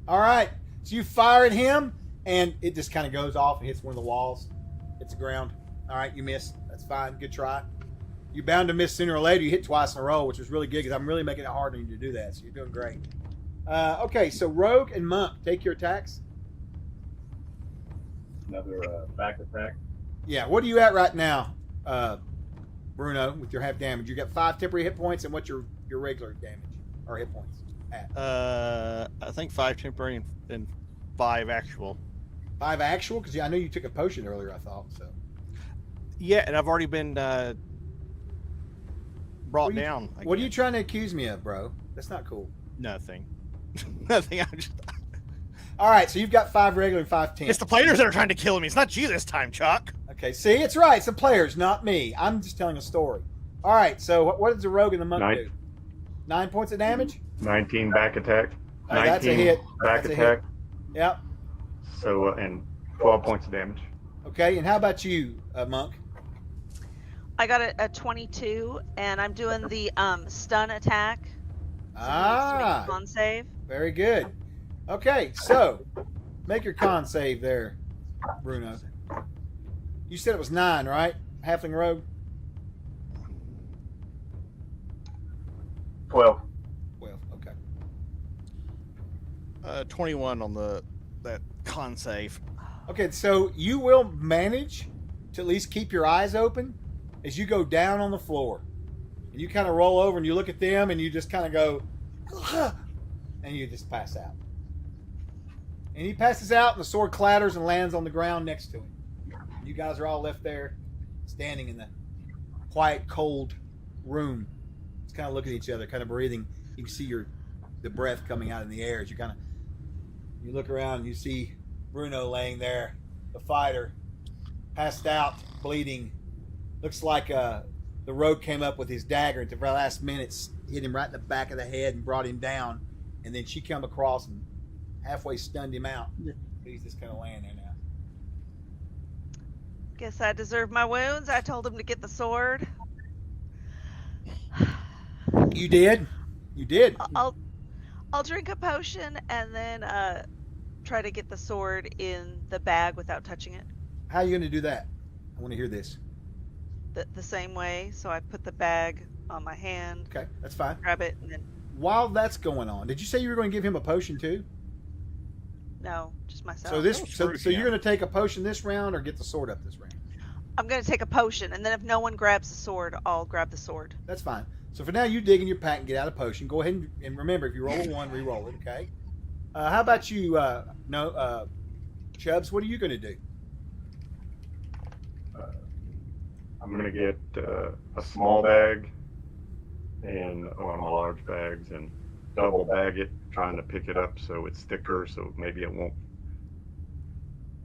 All right. So you fire at him, and it just kind of goes off and hits one of the walls. Hits the ground. All right, you miss. That's fine. Good try. You're bound to miss sooner or later. You hit twice in a row, which is really good because I'm really making it hard on you to do that. So you're doing great. Okay, so Rogue and Monk, take your attacks. Another back attack. Yeah, what are you at right now, Bruno, with your half damage? You got 5 temporary hit points, and what's your regular damage or hit points at? I think 5 temporary and 5 actual. 5 actual? Because I know you took a potion earlier, I thought. So. Yeah, and I've already been brought down. What are you trying to accuse me of, bro? That's not cool. Nothing. Nothing. I'm just... All right, so you've got 5 regular and 5 10. It's the players that are trying to kill me. It's not you this time, Chuck. Okay, see, it's right. It's the players, not me. I'm just telling a story. All right, so what does the Rogue and the Monk do? 9 points of damage? 19 back attack. 19 that's a hit. Back That's a attack. hit. Yep. So, and 12 points of damage. Okay, and how about you, Monk? I got a 22, and I'm doing the stun attack. So con save. Very good. Okay, so make your con save there, Bruno. You said it was 9, right? Halfling Rogue? 12. 12, okay. 21 on that con save. Okay, so you will manage to at least keep your eyes open as you go down on the floor. And you kind of roll over and you look at them and you just kind of go, and you just pass out. And he passes out and the sword clatters and lands on the ground next to him. You guys are all left there standing in the quiet, cold room. Just kind of looking at each other, kind of breathing. You can see the breath coming out in the air as you you look around and you see Bruno laying there, the fighter, passed out, bleeding. Looks like the Rogue came up with his dagger at the last minutes, hit him right in the back of the head and brought him down. And then she come across and halfway stunned him out. He's just kind of laying there now. Guess I deserve my wounds. I told him to get the sword. You did? You did. I'll drink a potion and then try to get the sword in the bag without touching it. How are you going to do that? I want to hear this. The same way. So I put the bag on my hand. Okay, that's fine. Grab it and then. While that's going on, did you say you were going to give him a potion too? No, just myself. So you're going to take a potion this round or get the sword up this round? I'm going to take a potion, and then if no one grabs the sword, I'll grab the sword. That's fine. So for now, you dig in your pack and get out a potion. Go ahead and remember, if you roll a 1, re-roll it, okay? How about you, Chubbs? What are you going to do? I'm going to get a small bag and one of my large bags and double bag it, trying to pick it up so it's thicker, so maybe it won't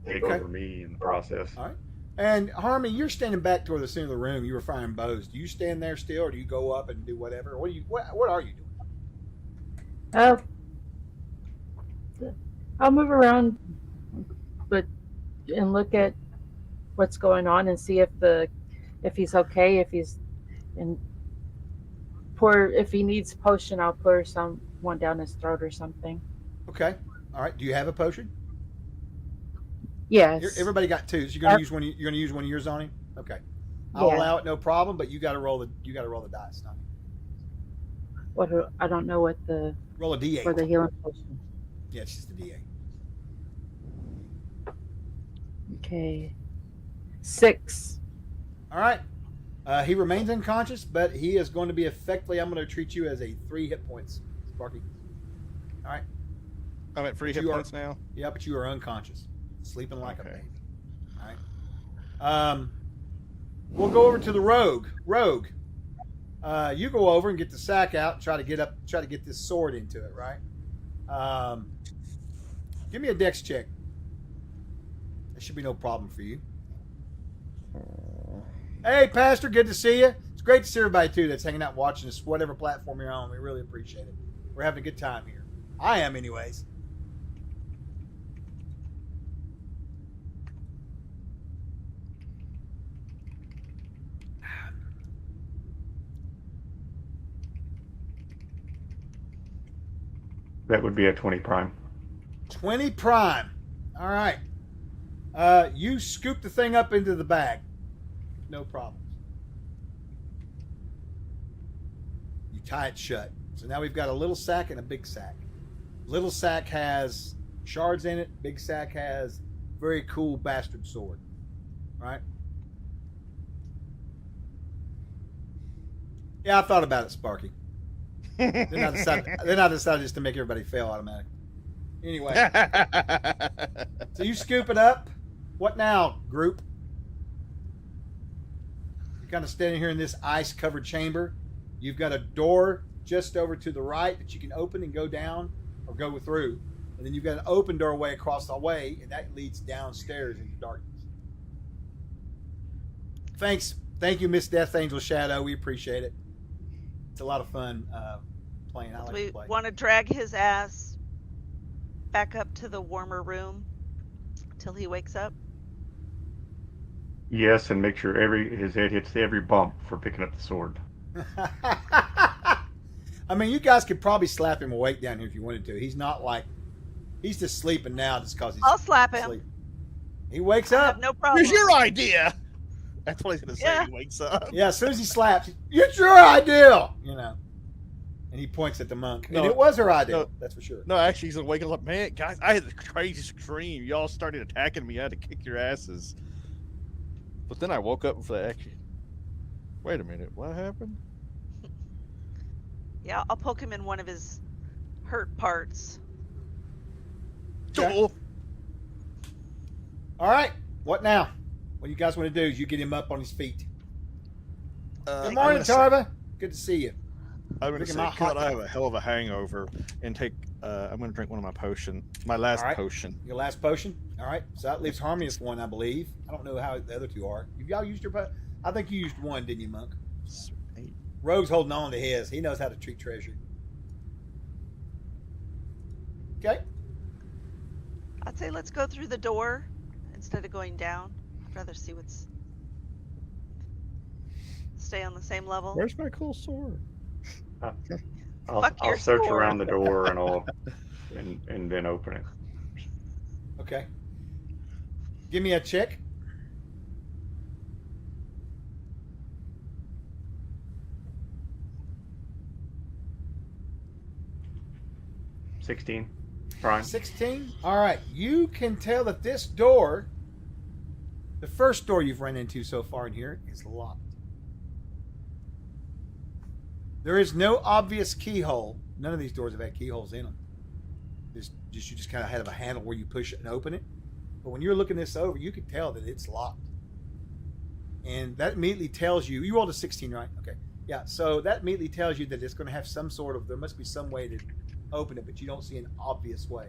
take over me in the process. All right. And Harmony, you're standing back toward the center of the room. You were firing bows. Do you stand there still, or do you go up and do whatever? What are you doing? I'll move around, and look at what's going on and see if he's okay. If he's if he needs potion, I'll pour someone down his throat or something. Okay. All right. Do you have a potion? Yes. Everybody got 2. So you're going to use one. You're going to use one of yours on him. Okay. I'll allow it, no problem. But you got to roll the dice. I don't know what the roll a d8 for the healing potion. Yeah, it's just a d8. Okay. 6. All right. He remains unconscious, but he is going to be effectively. I'm going to treat you as a 3 hit points, Sparky. All right. I'm at 3 hit points now. Yeah, but you are unconscious, sleeping like a baby. All right. We'll go over to the Rogue. Rogue, you go over and get the sack out and try to get this sword into it. Right. Give me a dex check. There should be no problem for you. Hey, Pastor, good to see you. It's great to see everybody, too, that's hanging out watching us, whatever platform you're on. We really appreciate it. We're having a good time here. I am, anyways. That would be a 20 prime. 20 prime. All right. You scoop the thing up into the bag. No problems. You tie it shut. So now we've got a little sack and a big sack. Little sack has shards in it. Big sack has very cool bastard sword. Right? Yeah, I thought about it, Sparky. Then I decided just to make everybody fail automatically. Anyway. So you scoop it up. What now, group? You're kind of standing here in this ice-covered chamber. You've got a door just over to the right that you can open and go down or go through. And then you've got an open doorway across the way, and that leads downstairs into darkness. Thanks. Thank you, Miss Death Angel Shadow. We appreciate it. It's a lot of fun playing. I like to play. We want to drag his ass back up to the warmer room till he wakes up. Yes, and make sure his head hits every bump for picking up the sword. I mean, you guys could probably slap him awake down here if you wanted to. He's not like he's just sleeping now just because he's. I'll slap him. Sleeping. He wakes I up. have no problem. Here's your idea. That's what he's gonna say. Yeah. He wakes up. Yeah, as soon as he slaps, it's your idea, you know. And he points at the monk. No, and it was her idea, no. that's for sure. No, actually, he's gonna wake up. Man, guys, I had the craziest dream. Y'all started attacking me. I had to kick your asses. But then I woke up for the action. Wait a minute. What happened? Yeah, I'll poke him in one of his hurt parts. Okay. Cool. All right, what now? What you guys want to do is you get him up on his feet. Good morning, Tarva. Good to see you. I'm going to Drinking say, my hot God, I have a hell of a hangover, and take. I'm going to drink one of my potion, my last All right. potion. Your last potion? All right, so that leaves Harmonious one, I believe. I don't know how the other two are. Have y'all used your potion? I think you used one, didn't you, Monk? Sweet. Rogue's holding on to his. He knows how to treat treasure. Okay. I'd say let's go through the door instead of going down. I'd rather see what's. Stay on the same level. Where's my cool sword? I'll Fuck your search sword. around the door and I'll and then open it. Okay. Give me a check. $16 prime. 16. All right. You can tell that this door, the first door you've run into so far in here, is locked. There is no obvious keyhole. None of these doors have had keyholes in them. You just kind of have a handle where you push it and open it. But when you're looking this over, you can tell that it's locked. And that immediately tells you, you rolled a 16, right? Okay. Yeah, so that immediately tells you that it's going to have some sort of, there must be some way to open it, but you don't see an obvious way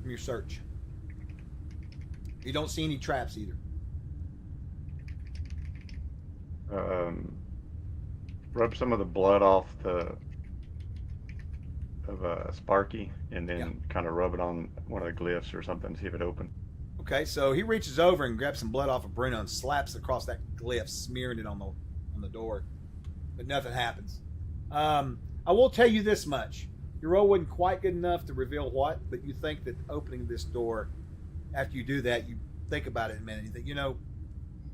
from your search. You don't see any traps either. Rub some of the blood off of Sparky, and then kind of rub it on one of the glyphs or something, see if it opens. Okay, so he reaches over and grabs some blood off of Bruno and slaps it across that glyph, smearing it on the door. But nothing happens. I will tell you this much. Your roll wasn't quite good enough to reveal what, but you think that opening this door, after you do that, you think about it a minute. You think,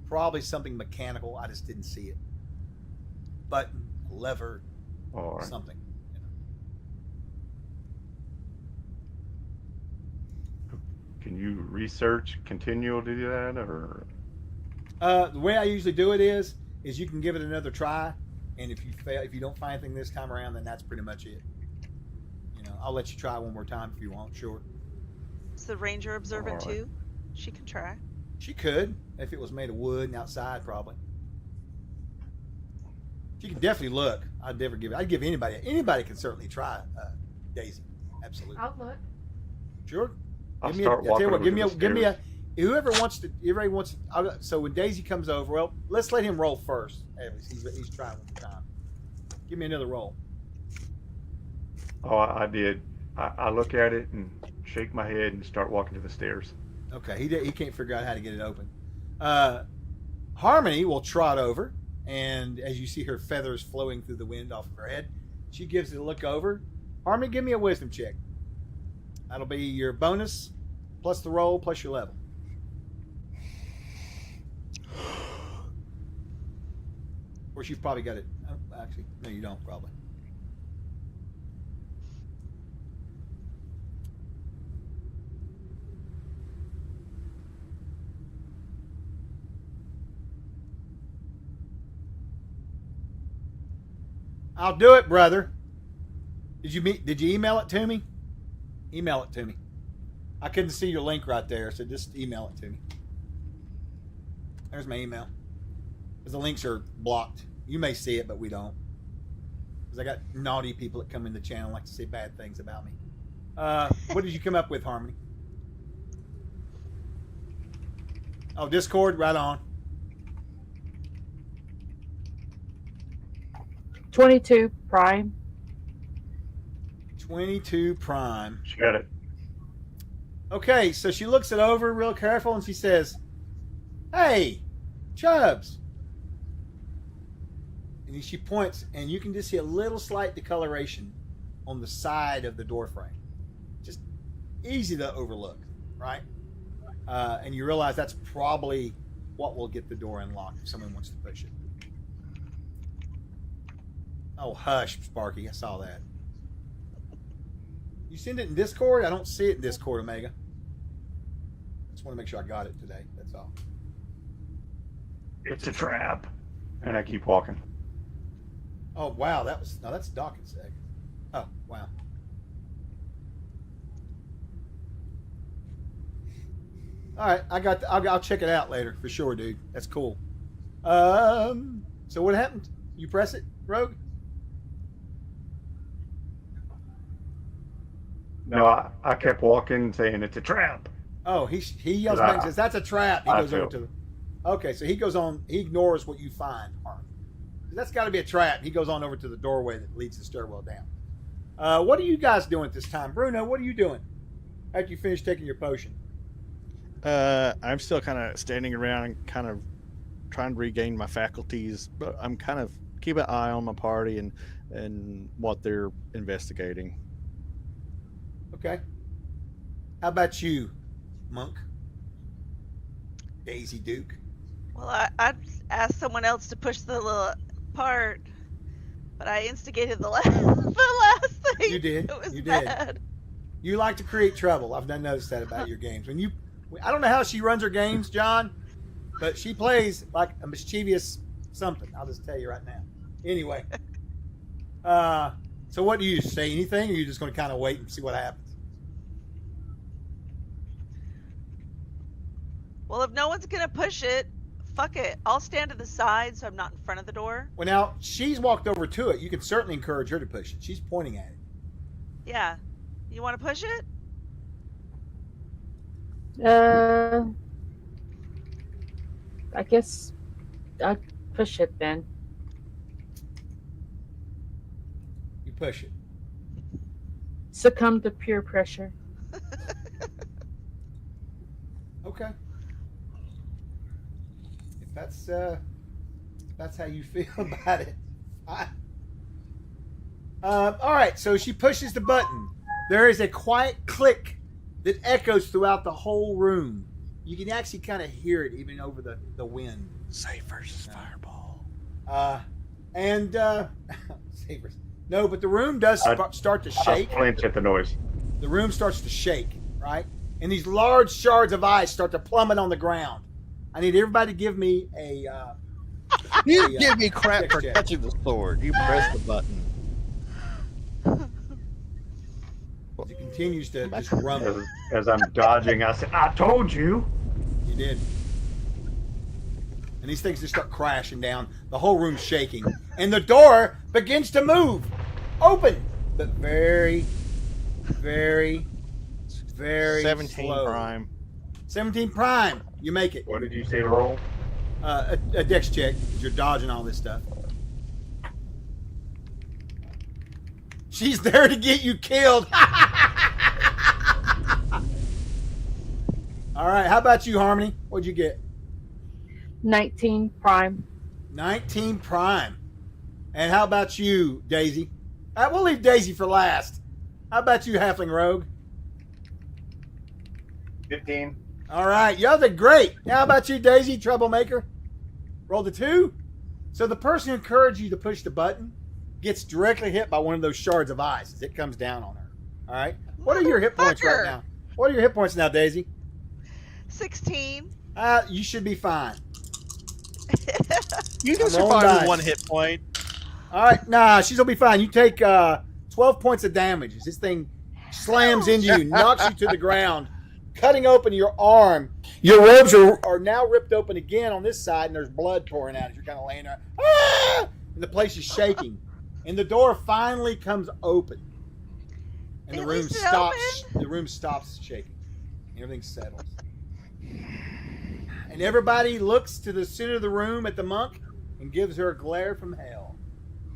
probably something mechanical. I just didn't see it. Button, a lever, All right. something. Can you continue to do that, or? The way I usually do it is you can give it another try, and if you fail, if you don't find anything this time around, then that's pretty much it. I'll let you try one more time if you want. Sure. Is the ranger observant All right. too? She can try. She could if it was made of wood and outside, probably. She can definitely look. I'd give anybody can certainly try Daisy. Absolutely. I'll look. Sure. I'll start walking over to the stairs. Whoever wants to. So when Daisy comes over, well, let's let him roll first. He's trying one more time. Give me another roll. Oh, I did. I look at it and shake my head and start walking to the stairs. Okay, he can't figure out how to get it open. Harmony will trot over, and as you see her feathers flowing through the wind off of her head, she gives it a look over, Harmony, give me a wisdom check. That'll be your bonus plus the roll plus your level. Of course, you've probably got it. Oh, actually, no, you don't, probably. I'll do it, brother. Did you email it to me? Email it to me. I couldn't see your link right there, so just email it to me. There's my email. Because the links are blocked. You may see it, but we don't. Because I got naughty people that come in the channel and like to say bad things about me. What did you come up with, Harmony? Oh, Discord, right on. 22 prime. 22 prime. She got it. Okay, so she looks it over real careful and she says, "Hey, Chubbs." And she points, and you can just see a little slight discoloration on the side of the door frame. Just easy to overlook, right? And you realize that's probably what will get the door unlocked if someone wants to push it. Oh, hush, Sparky. I saw that. You send it in Discord? I don't see it in Discord, Omega. Just want to make sure I got it today. That's all. It's a trap. And I keep walking. Oh, wow. That's Dawkins' egg. Oh, wow. All right. I'll check it out later for sure, dude. That's cool. So what happened? You press it, Rogue? No, I kept walking saying it's a trap. Oh, he yells back and says, "That's a trap." He goes over to the... Okay, so he goes on. He ignores what you find, Harmony. That's got to be a trap. He goes on over to the doorway that leads the stairwell down. What are you guys doing at this time? Bruno, what are you doing after you finish taking your potion? I'm still kind of standing around and kind of trying to regain my faculties, but I'm kind of keeping an eye on my party and what they're investigating. Okay. How about you, Monk? Daisy Duke? Well, I'd ask someone else to push the little part, but I instigated the last thing. You did. It was You bad. did. You like to create trouble. I've noticed that about your games. I don't know how she runs her games, John, but she plays like a mischievous something. I'll just tell you right now. Anyway. So what do you say? Anything, or are you just going to kind of wait and see what happens? Well, if no one's going to push it, fuck it. I'll stand to the side so I'm not in front of the door. Well, now, she's walked over to it. You can certainly encourage her to push it. She's pointing at it. Yeah. You want to push it? I guess I'll push it then. You push it. Succumb to peer pressure. Okay. If that's how you feel about it. All right, so she pushes the button. There is a quiet click that echoes throughout the whole room. You can actually kind of hear it even over the wind. Safe versus fireball. Safe versus... No, but the room does start to shake. I flinch at the noise. The room starts to shake, right? And these large shards of ice start to plummet on the ground. I need everybody to give me a... You give me crap check, for check. touching the sword. You press the button. It continues to just rumble. As I'm dodging, I said, "I told you." You did. And these things just start crashing down. The whole room's shaking. And the door begins to move. Open. But very, very, very 17 slow. prime. 17 prime. You make it. What did you say to roll? A dex check. You're dodging all this stuff. She's there to get you killed. All right. How about you, Harmony? What'd you get? 19 prime. 19 prime. And how about you, Daisy? We'll leave Daisy for last. How about you, halfling rogue? 15. All right, y'all did great. How about you, Daisy, troublemaker? Rolled a 2. So the person who encouraged you to push the button gets directly hit by one of those shards of ice as it comes down on her. All right. What are your hit points right now? What are your hit points now, Daisy? 16. You should be fine. You can survive with 1 hit point. All right. Nah, she'll be fine. You take 12 points of damage as this thing slams into you, knocks you to the ground, cutting open your arm. Your robes are now ripped open again on this side, and there's blood pouring out as you're kind of laying there. Ah! And the place is shaking. And the door finally comes open. And the room stops. The room stops shaking. Everything settles. And everybody looks to the center of the room at the monk and gives her a glare from hell.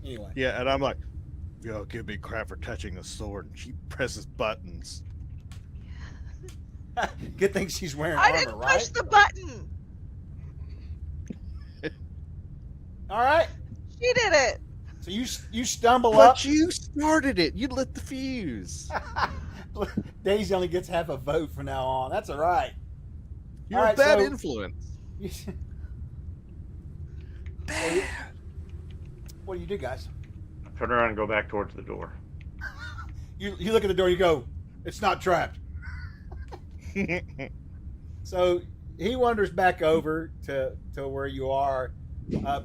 Anyway. Yeah, and I'm like, yo, give me crap for touching the sword. And she presses buttons. Good thing she's wearing armor, right? I didn't push the button. All right. She did it. So you stumble but up. But you started it. You lit the fuse. Daisy only gets half a vote from now on. That's all right. You're a bad influence. Bad. What do you do, guys? Turn around and go back towards the door. You look at the door. You go, it's not trapped. So he wanders back over to where you are.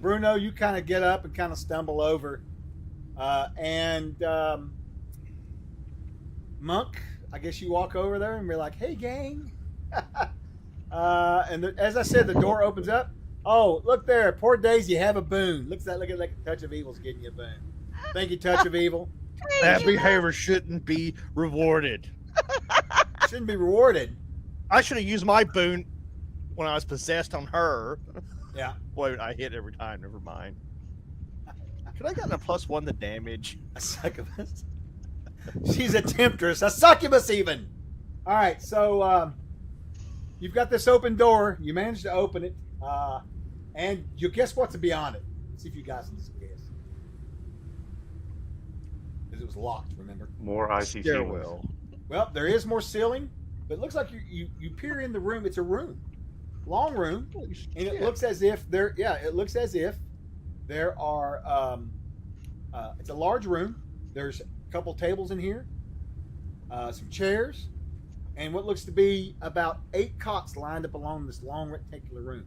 Bruno, you kind of get up and kind of stumble over. Monk, I guess you walk over there and be like, hey, gang. As I said, the door opens up. Oh, look there. Poor Daisy, have a boon. Look at like Touch of Evil's getting you a boon. Thank you, Touch of Evil. That behavior shouldn't be rewarded. Shouldn't be rewarded. I should have used my boon when I was possessed on her. Yeah. Boy, I hit every time. Never mind. Could I gotten a +1 to damage? A succubus. She's a temptress. A succubus even. All right. So you've got this open door. You managed to open it. And you guess what's beyond it. See if you guys can guess. Because it was locked, remember? More icy stairwell. Well, there is more ceiling, but it looks like you peer in the room. It's a room. Long room. And it looks as if there are it's a large room. There's a couple tables in here, some chairs, and what looks to be about 8 cots lined up along this long rectangular room.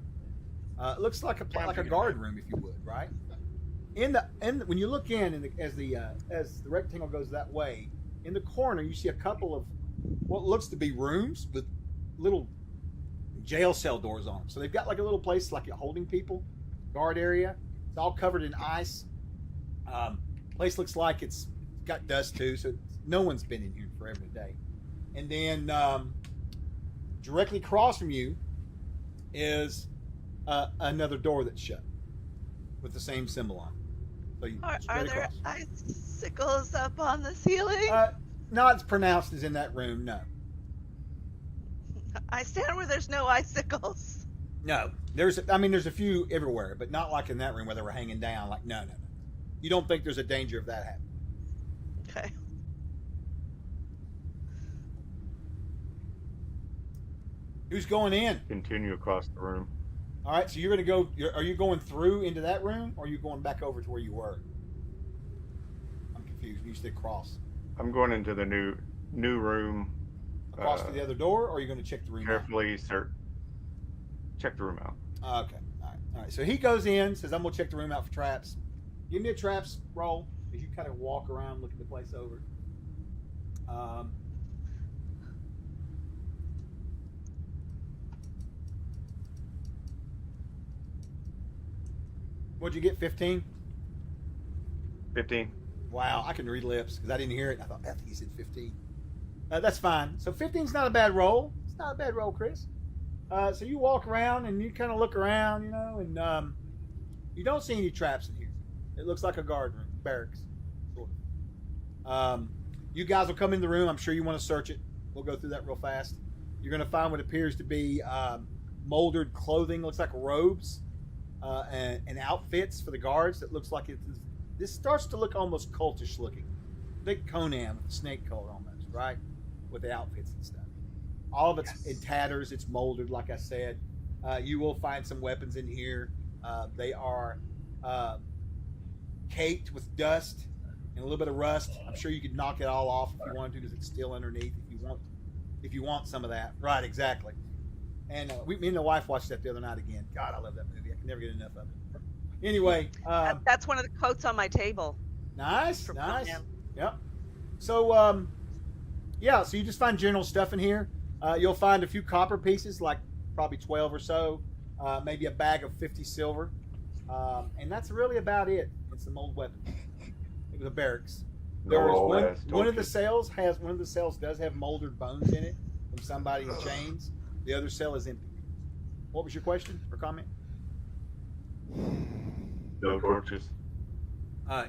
It looks like a guard room, if you would, right? When you look in, as the rectangle goes that way, in the corner you see a couple of what looks to be rooms with little jail cell doors on them. So they've got like a little place like a holding people guard area. It's all covered in ice. Place looks like it's got dust too, so no one's been in here forever today. And then directly across from you is another door that's shut with the same symbol on it. So are there icicles up on the ceiling? Not as pronounced as in that room, no. I stand where there's no icicles. No, there's a few everywhere, but not like in that room where they were hanging down. Like no. You don't think there's a danger of that happening? Okay. Who's going in? Continue across the room. All right, so you're going to go. Are you going through into that room, or are you going back over to where you were? I'm confused. You said cross. I'm going into the new room. Across to the other door, or are you going to check the room carefully out? Check the room out. Okay. All right. So he goes in, says, I'm going to check the room out for traps. Give me a traps roll as you kind of walk around looking the place over. What'd you get, 15? 15. Wow, I can read lips because I didn't hear it. I thought, I think he said 15. That's fine. So 15's not a bad roll. It's not a bad roll, Chris. So you walk around and you kind of look around, and you don't see any traps in here. It looks like a guard room, barracks, sort of. You guys will come in the room. I'm sure you want to search it. We'll go through that real fast. You're going to find what appears to be moldered clothing. Looks like robes and outfits for the guards. That looks like this starts to look almost cultish looking. like Conan with the snake coat almost, right? With the outfits and stuff. All of it's in tatters. It's molded, like I said. You will find some weapons in here. They are caked with dust and a little bit of rust. I'm sure you could knock it all off if you wanted to, because it's still underneath. If you want some of that, right? Exactly. And me and the wife watched that the other night again. God, I love that movie. I can never get enough of it. Anyway, that's one of the quotes on my table. Nice. Conan. Yep. So, yeah. So you just find general stuff in here. You'll find a few copper pieces, like probably 12 or so. Maybe a bag of 50 silver, and that's really about it. It's some old weapons. It was a barracks. One of the cells does have molded bones in it from somebody in chains. The other cell is empty. What was your question or comment? No torches.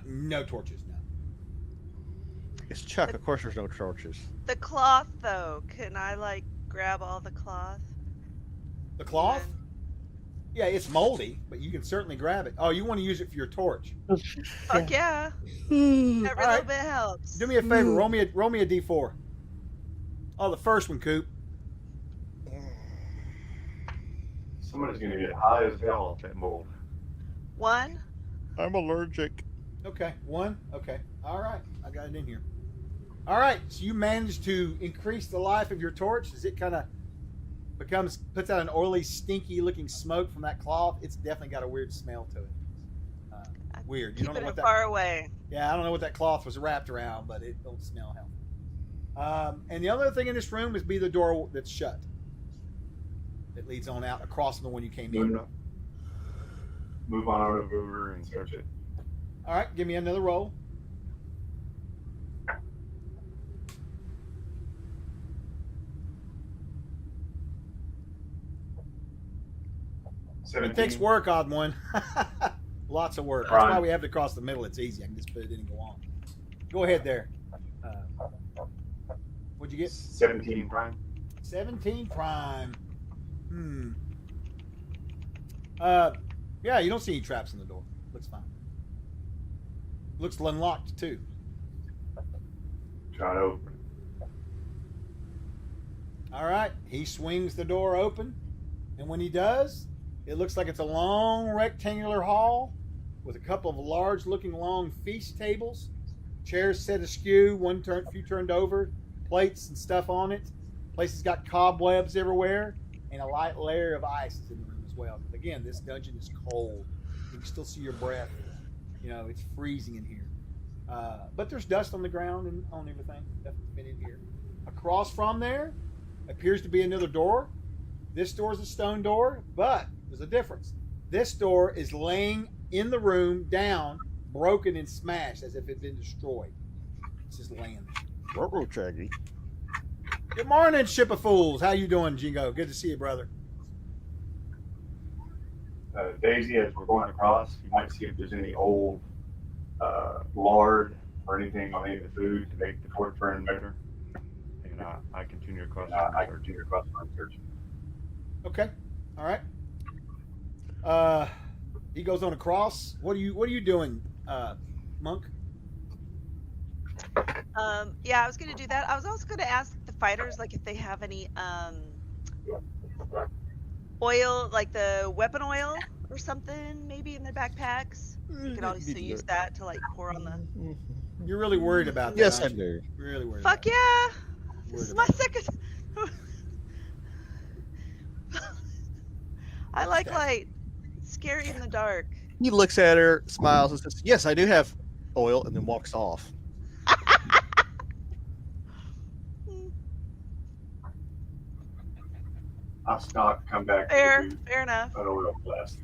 No torches. No. It's Chuck. Of course, there's no torches. The cloth, though, can I grab all the cloth? The cloth? Yeah, it's moldy, but you can certainly grab it. Oh, you want to use it for your torch? Fuck yeah! Every little bit helps. Do me a favor. Roll me a d4. Oh, the first one, Coop. Somebody's gonna get high as hell off that mold. 1. I'm allergic. Okay, 1. Okay, all right. I got it in here. All right, so you managed to increase the life of your torch as it kind of puts out an oily, stinky-looking smoke from that cloth. It's definitely got a weird smell to it. Weird. You don't know what that. Far away. Yeah, I don't know what that cloth was wrapped around, but it don't smell healthy. And the other thing in this room is the door that's shut. It leads on out across from the one you came in. Move on over and search it. All right, give me another roll. It takes work, odd one. Lots of work. That's why we have to cross the middle. It's easy. I can just put it in and go on. Go ahead there. What'd you get? 17 prime. 17 prime. Yeah, you don't see any traps in the door. Looks fine. Looks unlocked too. Try to open. All right. He swings the door open, and when he does, it looks like it's a long rectangular hall with a couple of large-looking long feast tables, chairs set askew, few turned over, plates and stuff on it. Place has got cobwebs everywhere, and a light layer of ice is in the room as well. Again, this dungeon is cold. You can still see your breath. It's freezing in here. But there's dust on the ground and on everything. Definitely been in here. Across from there appears to be another door. This door is a stone door, but there's a difference. This door is laying in the room, down, broken and smashed as if it had been destroyed. It's just laying there. Ruh-roh, Shaggy. Good morning, ship of fools. How you doing, Jingo? Good to see you, brother. Daisy, as we're going across, you might see if there's any old lard or anything on any of the food to make the torch burn better. And I continue across. I continue across my search. Okay. All right. He goes on across. What are you doing, Monk? Yeah, I was gonna do that. I was also gonna ask the fighters, if they have any oil, like the weapon oil or something, maybe in their backpacks. You could also use that to pour on the. You're really worried about that. Yes, I do. Really worried. Fuck yeah! This is my second. I like light. It's scary in the dark. He looks at her, smiles, and says, "Yes, I do have oil," and then walks off. I'll stop, come back. Fair enough. An oil flask.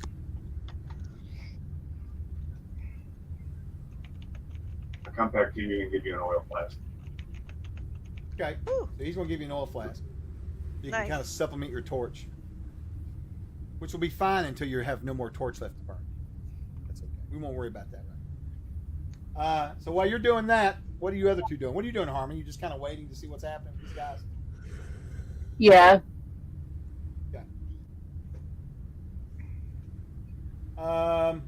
I'll come back to you and give you an oil flask. Okay. So he's going to give you an oil flask. You can kind of supplement your torch, which will be fine until you have no more torch left to burn. That's okay. We won't worry about that right now. So while you're doing that, what are you other two doing? What are you doing, Harmon? You just kind of waiting to see what's happening with these guys? Yeah. Okay. All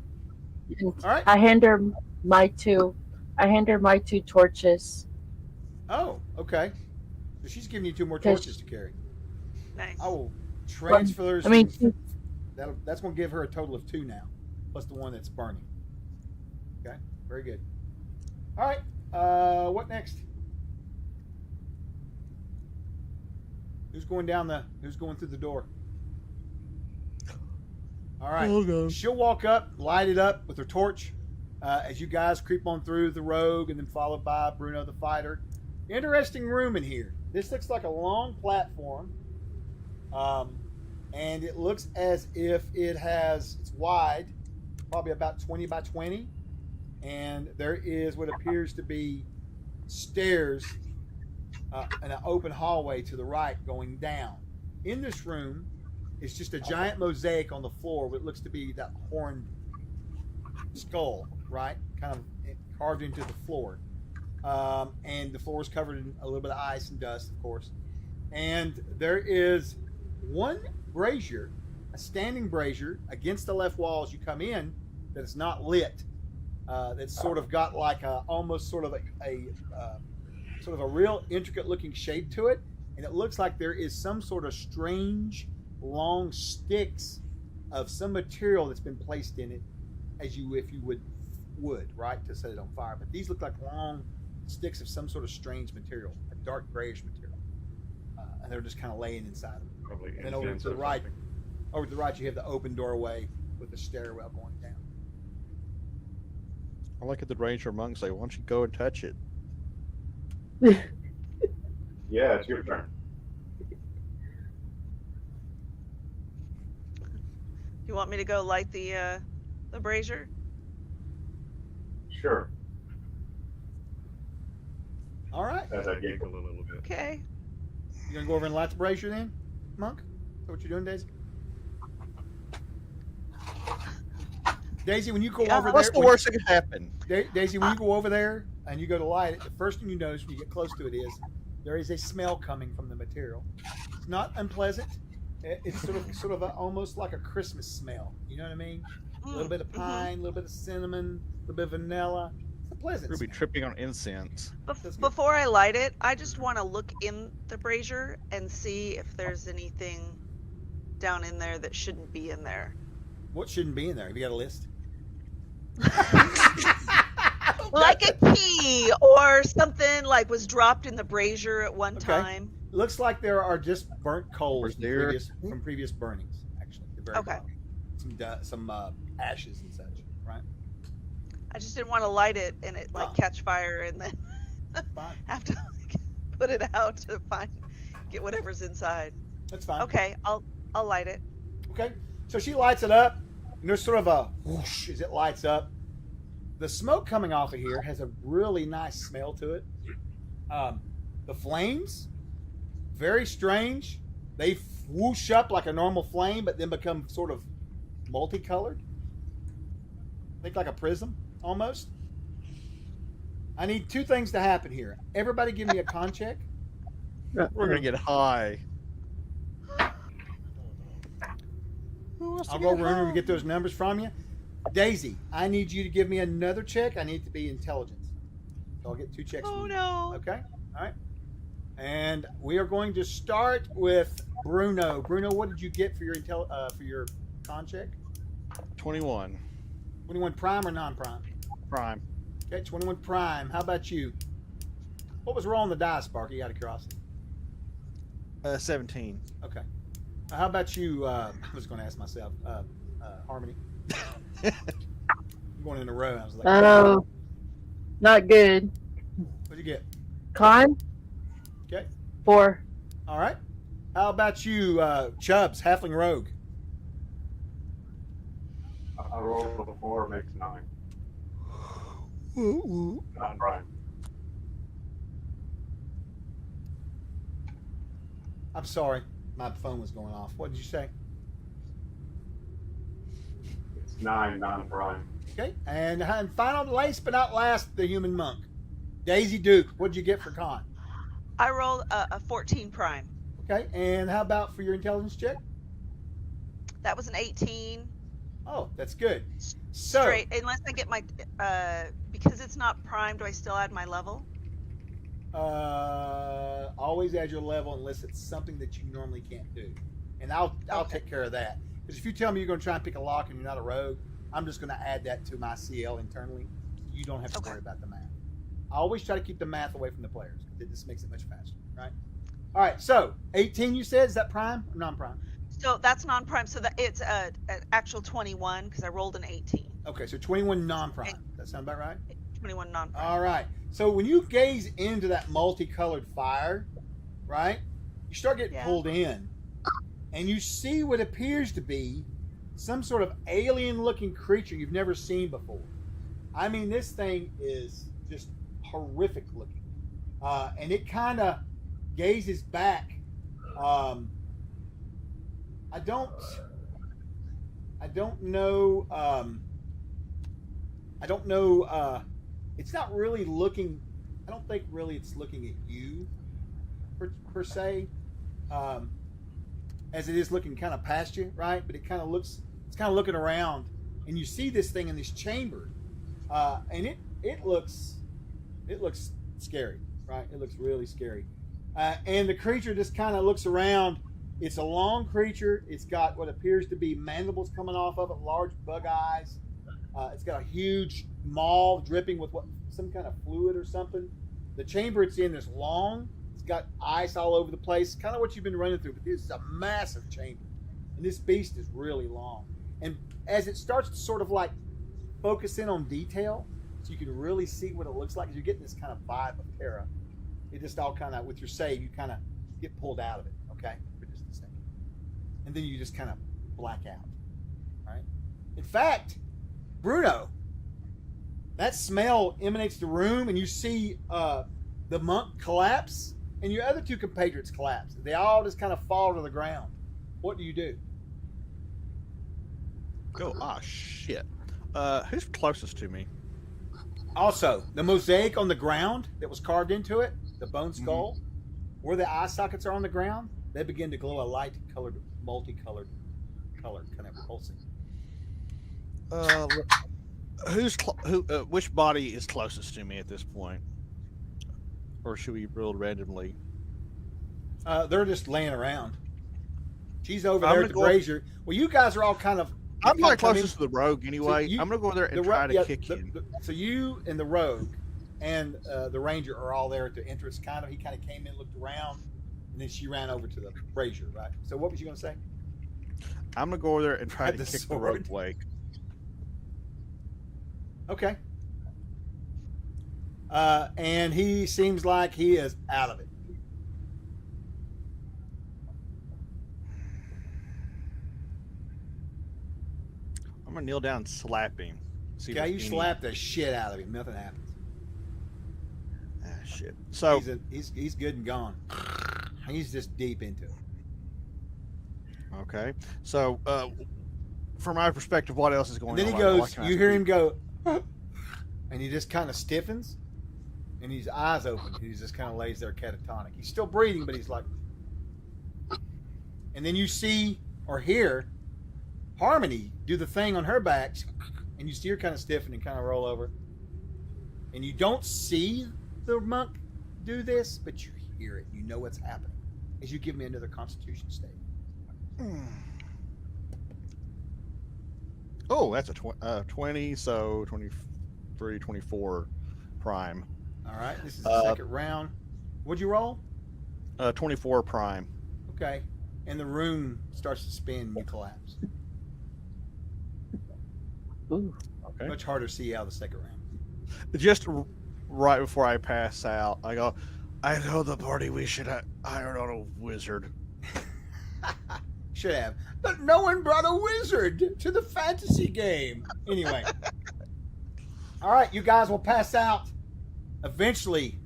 right. I hand her my 2 I hand her my 2 torches. Oh, okay. So she's giving you 2 more 'Cause- torches to carry. Nice. I will transfer those. I mean, that's going to give her a total of 2 now, plus the one that's burning. Okay, very good. All right, what next? Who's going through the door? All right. Okay. She'll walk up, light it up with her torch as you guys creep on through the rogue and then followed by Bruno the fighter. Interesting room in here. This looks like a long platform. And it looks as if it's wide, probably about 20 by 20. And there is what appears to be stairs and an open hallway to the right going down. In this room, it's just a giant mosaic on the floor, what looks to be that horned skull, right? Kind of carved into the floor. And the floor is covered in a little bit of ice and dust, of course. And there is one brazier, a standing brazier, against the left wall as you come in that is not lit. That's sort of got like almost sort of a real intricate looking shape to it. And it looks like there is some sort of strange long sticks of some material that's been placed in it if you would, right, to set it on fire. But these look like long sticks of some sort of strange material, a dark grayish material. And they're just kind of laying inside of it. Probably And then over to the right, you have the open doorway with the stairwell going down. I like it. The ranger monk say, "Why don't you go and touch it?" Yeah, it's your turn. You want me to go light the brazier? Sure. All right. As I giggle a little bit. Okay. You gonna go over and light the brazier then, Monk? Is that what you're doing, Daisy? Daisy, when you go over What's there, the worst that could happen? Daisy, when you go over there and you go to light it, the first thing you notice when you get close to it is there is a smell coming from the material. It's not unpleasant. It's sort of almost like a Christmas smell. You know what I mean? A little bit of pine, a little bit of cinnamon, a little bit of vanilla. It's a pleasant We'll be smell. tripping on incense. Before I light it, I just want to look in the brazier and see if there's anything down in there that shouldn't be in there. What shouldn't be in there? Have you got a list? Like a key or something like was dropped in the brazier at one time. Looks like there are just burnt coals There. from previous burnings, actually. The very Okay. bottom. Some ashes and such, right? I just didn't want to light it and it like catch fire and then Fine. have to like, put it out to get whatever's inside. That's fine. Okay, I'll light it. Okay. So she lights it up, and there's sort of a whoosh as it lights up. The smoke coming off of here has a really nice smell to it. The flames, very strange. They whoosh up like a normal flame, but then become sort of multicolored. Think like a prism, almost. I need 2 things to happen here. Everybody give me a con check. We're gonna get high. I'll go around and get those numbers from you. Daisy, I need you to give me another check. I need it to be intelligence. So I'll get 2 checks from Oh you. no. Okay? All right. And we are going to start with Bruno. Bruno, what did you get for your con check? 21. 21 prime or non-prime? Prime. Okay, 21 prime. How about you? What was wrong on the die, Sparky, out of curiosity? 17. Okay. How about you? I was going to ask myself, Harmony. I'm going in a row. I was like, Oh, not good. what'd you get? Con? Okay. 4. All right. How about you, Chubbs, Halfling Rogue? I rolled a 4, makes 9. Not right. I'm sorry. My phone was going off. What did you say? It's 9, non-prime. Okay. And final, last but not last, the human monk. Daisy Duke, what did you get for con? I rolled a 14 prime. Okay. And how about for your intelligence check? That was an 18. Oh, that's good. So, Straight, unless I get my because it's not prime. Do I still add my level? always add your level unless it's something that you normally can't do, and I'll take care of that. Because if you tell me you're going to try and pick a lock and you're not a rogue, I'm just going to add that to my CL internally. So you don't have to worry about the math. I always try to keep the math away from the players because it just makes it much faster, right? All right, so 18 you said, is that prime or non-prime? So that's non-prime. So that it's an actual 21 because I rolled an 18. Okay, so 21 non-prime. Does that sound about right? 21 non-prime. All right. So when you gaze into that multicolored fire, right, you start getting pulled in, and you see what appears to be some sort of alien-looking creature you've never seen before. I mean, this thing is just horrific looking, and it kind of gazes back. I don't know. I don't know. It's not really looking. I don't think really it's looking at you per se, as it is looking kind of past you, right? But it kind of looks. It's kind of looking around, and you see this thing in this chamber, and it looks scary, right? It looks really scary, and the creature just kind of looks around. It's a long creature. It's got what appears to be mandibles coming off of it, large bug eyes. It's got a huge maw dripping with some kind of fluid or something. The chamber it's in is long. It's got ice all over the place, kind of what you've been running through. But this is a massive chamber, and this beast is really long. And as it starts to sort of like focus in on detail, so you can really see what it looks like, you're getting this kind of vibe of Terra. It just all kind of, with your save, you kind of get pulled out of it, okay, for just a second. And then you just kind of black out, right? In fact, Bruno, that smell emanates the room, and you see the monk collapse, and your other two compatriots collapse. They all just kind of fall to the ground. What do you do? Oh, shit. Who's closest to me? Also, the mosaic on the ground that was carved into it, the bone skull, where the eye sockets are on the ground, they begin to glow a light-colored, multicolored color, kind of pulsing. Which body is closest to me at this point? Or should we roll randomly? They're just laying around. She's over there at the brazier. Well, you guys are all kind of... I'm like closest to the rogue anyway. So I'm going to go there and try to kick him. So you and the rogue and the ranger are all there at the entrance. He kind of came in, looked around, and then she ran over to the brazier, right? So what was you going to say? I'm going to go over there and try to kick the rogue wake. Okay. And he seems like he is out of it. I'm gonna kneel down and slap him. Okay, you slap the shit out of him. Nothing happens. Ah, shit. So he's good and gone. He's just deep into it. Okay. So, from my perspective, what else is going on? And then he goes. You hear him go, and he just kind of stiffens, and his eyes open. He just kind of lays there catatonic. He's still breathing, but he's like. And then you see or hear Harmony do the thing on her back, and you see her kind of stiffen and kind of roll over. And you don't see the monk do this, but you hear it. You know what's happening as you give me another Constitution save. Oh, that's a 20, so 23, 24 prime. All right, this is the second round. What'd you roll? 24 prime. Okay, and the room starts to spin and you collapse. Ooh. Okay. Much harder to see out the second round. Just right before I pass out, I go, I told the party we should have hired on a wizard. Should have. But no one brought a wizard to the fantasy game. Anyway. All right, you guys will pass out. Eventually,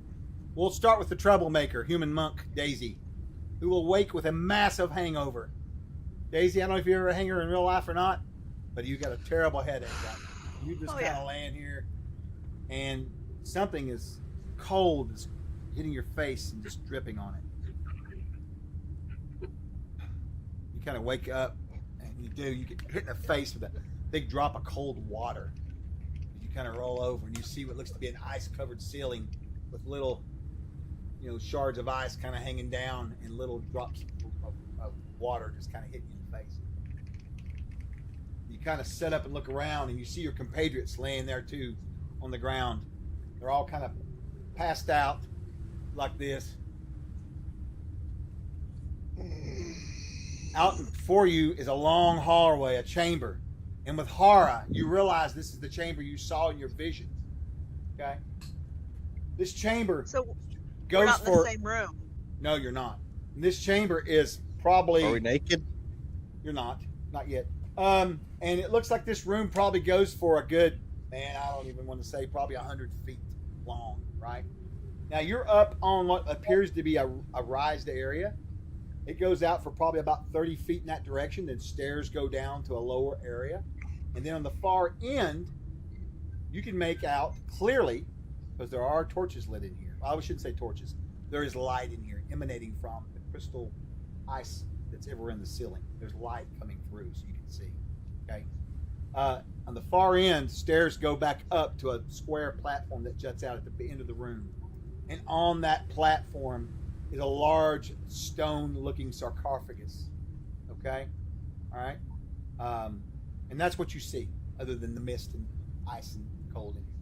we'll start with the troublemaker, human monk, Daisy, who will wake with a massive hangover. Daisy, I don't know if you're ever a hanger in real life or not, but you got a terrible headache right now. You just kind of laying here, and something is cold is hitting your face and just dripping on it. You kind of wake up, and you get hit in the face with big drop of cold water. You kind of roll over and you see what looks to be an ice-covered ceiling with little, shards of ice kind of hanging down and little drops of water just kind of hitting you in the face. You kind of set up and look around and you see your compatriots laying there too on the ground. They're all kind of passed out like this. Out before you is a long hallway, a chamber. And with horror, you realize this is the chamber you saw in your vision. Okay? This chamber we're goes not in for... the same room. No, you're not. And this chamber is probably... Are we naked? You're not. Not yet. And it looks like this room probably goes for a good, I don't even want to say, probably 100 feet long, right? Now, you're up on what appears to be a rised area. It goes out for probably about 30 feet in that direction. Then stairs go down to a lower area. And then on the far end, you can make out clearly, because there are torches lit in here. Well, I shouldn't say torches. There is light in here emanating from the crystal ice that's ever in the ceiling. There's light coming through so you can see. Okay. On the far end, stairs go back up to a square platform that juts out at the end of the room. And on that platform is a large stone-looking sarcophagus. Okay? All right? And that's what you see, other than the mist and ice and cold in here,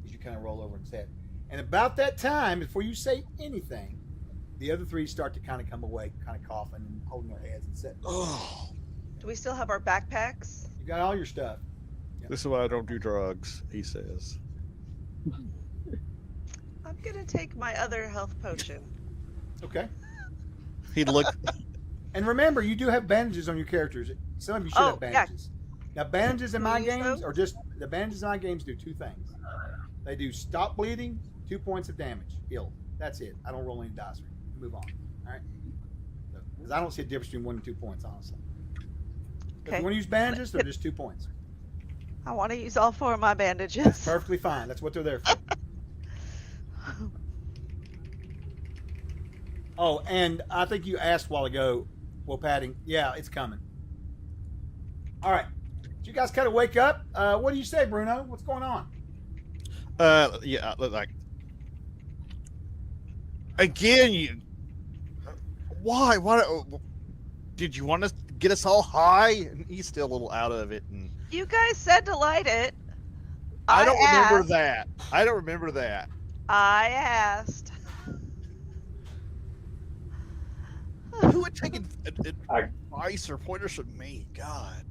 as you kind of roll over and say it. And about that time, before you say anything, the other three start to kind of come awake, kind of coughing and holding their heads and sitting. Oh. Do we still have our backpacks? You got all your stuff. Yep. This is why I don't do drugs, he says. I'm going to take my other health potion. Okay. He'd look... And remember, you do have bandages on your characters. Some of you should have bandages. Yeah. Now, bandages in my games are just... The bandages in my games do two things. They do stop bleeding, 2 points of damage. Heal. That's it. I don't roll any dice. Move on. All right? Because I don't see a difference between 1 and 2 points, honestly. Okay. If you want to use bandages, they're just 2 points. I want to use all 4 of my bandages. That's perfectly fine. That's what they're there for. Oh, and I think you asked a while ago, well, padding. Yeah, it's coming. All right. Did you guys kind of wake up? What do you say, Bruno? What's going on? Yeah, like... Again, you... Why? Did you want to get us all high? And he's still a little out of it. And you guys said to light it. I don't remember that. I don't remember that. I asked. Who would take advice or pointers from me? God.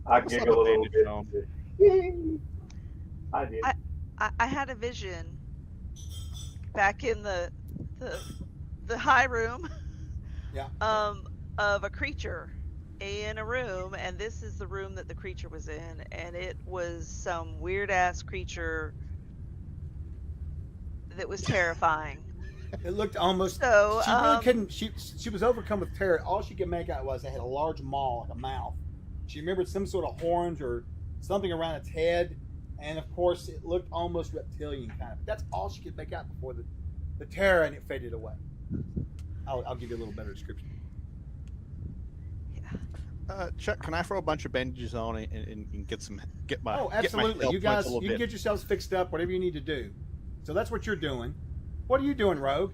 I giggle a little bit. I did. I had a vision back in the high room. Yeah. Of a creature in a room, and this is the room that the creature was in, and it was some weird ass creature that was terrifying. It looked almost. So she really couldn't. She was overcome with terror. All she could make out was it had a large maw, like a mouth. She remembered some sort of horns or something around its head, and of course it looked almost reptilian kind of. But that's all she could make out before the terror, and it faded away. I'll give you a little better description. Chuck, can I throw a bunch of bandages on and get my? Oh, absolutely. You guys, you can bit. get yourselves fixed up, whatever you need to do. So that's what you're doing. What are you doing, Rogue?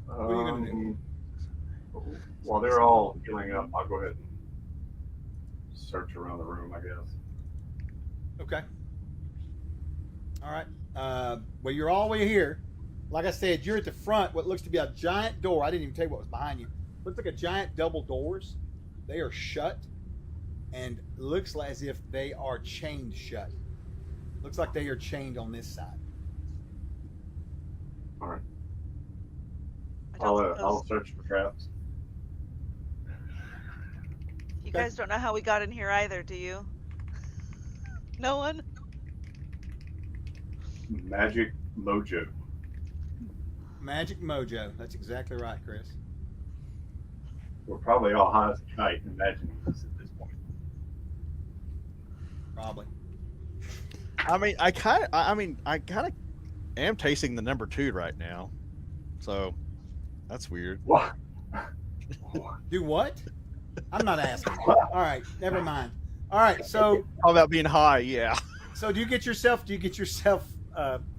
What are you going to do? While they're all healing up, I'll go ahead and search around the room, I guess. Okay. All right. Well, you're all the way here. Like I said, you're at the front. What looks to be a giant door. I didn't even tell you what was behind you. Looks like a giant double doors. They are shut, and looks as if they are chained shut. Looks like they are chained on this side. All right. I'll search for traps. You guys don't know how we got in here either, do you? No one? Magic mojo. Magic mojo. That's exactly right, Chris. We're probably all high as a kite imagining this at this point. Probably. I kind of am tasting the number 2 right now. So that's weird. What? Do what? I'm not asking. All right, never mind. All right, so All about being high, yeah. so do you get yourself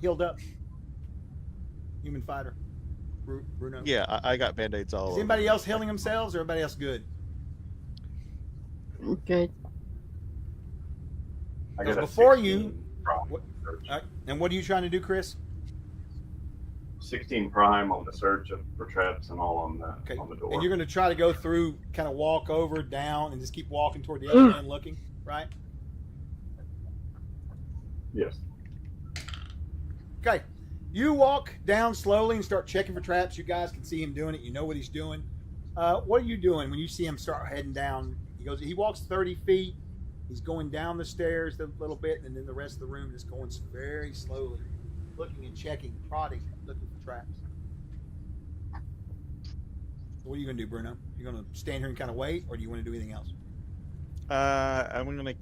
healed up? Human fighter, Bruno. Yeah, I got band-aids all Is over. anybody else healing themselves, or everybody else good? Good. I got a Before 16 you- prime what- search. And what are you trying to do, Chris? 16 prime on the search for traps and all on the door. And you're going to try to go through, kind of walk over, down, and just keep walking toward the other end looking, right? Yes. Okay. You walk down slowly and start checking for traps. You guys can see him doing it. You know what he's doing. What are you doing when you see him start heading down? He walks 30 feet. He's going down the stairs a little bit, and then the rest of the room is going very slowly, looking and checking, prodding, looking for traps. So what are you going to do, Bruno? You're going to stand here and kind of wait, or do you want to do anything else? I'm going to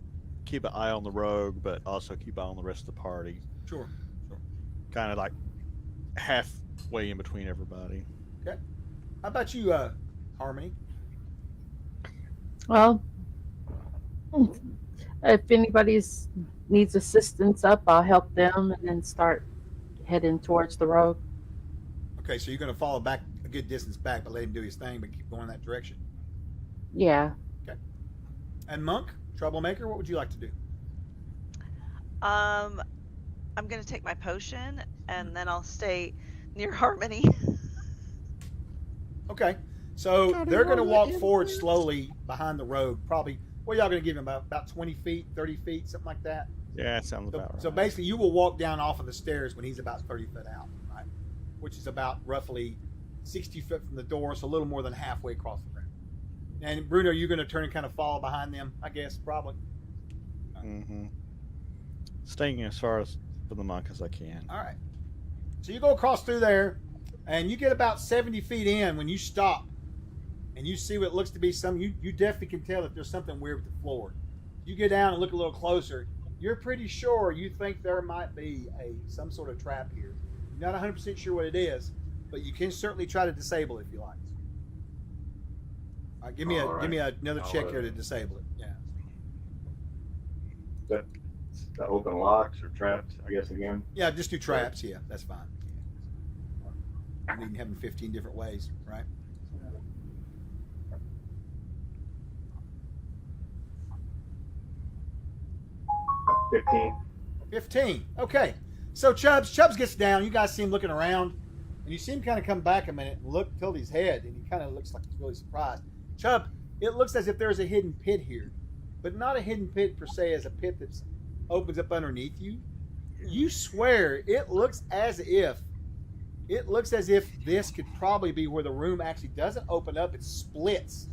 keep an eye on the rogue, but also keep an eye on the rest of the party. Sure. Kind of like halfway in between everybody. Okay. How about you, Harmony? Well, if anybody's needs assistance up, I'll help them and then start heading towards the road. Okay, so you're going to follow back a good distance back, but let him do his thing, but keep going that direction. Yeah. Okay. And Monk, Troublemaker, what would you like to do? I'm gonna take my potion and then I'll stay near Harmony. Okay. So they're going to walk forward slowly behind the road. Probably, what y'all going to give him? About 20 feet, 30 feet, something like that? Yeah, that sounds about right. So basically, you will walk down off of the stairs when he's about 30 foot out, right? Which is about roughly 60 foot from the door, so a little more than halfway across the room. And Bruno, you're going to turn and kind of follow behind them, I guess, probably. Mm-hmm. Staying as far as from the monk as I can. All right. So you go across through there, and you get about 70 feet in when you stop, and you see what looks to be you definitely can tell that there's something weird with the floor. You get down and look a little closer. You're pretty sure you think there might be some sort of trap here. You're not 100% sure what it is, but you can certainly try to disable it if you like. All right, give me another check here to disable it. Yeah. That open locks or traps, I guess, again? Yeah, just do traps. Yeah, that's fine. You need to have them 15 different ways, right? $15. 15. Okay. So Chubbs gets down. You guys see him looking around, and you see him kind of come back a minute and look, tilt his head, and he kind of looks like he's really surprised. Chubb, it looks as if there's a hidden pit here, but not a hidden pit per se, as a pit that opens up underneath you. You swear it looks as if this could probably be where the room actually doesn't open up; it splits,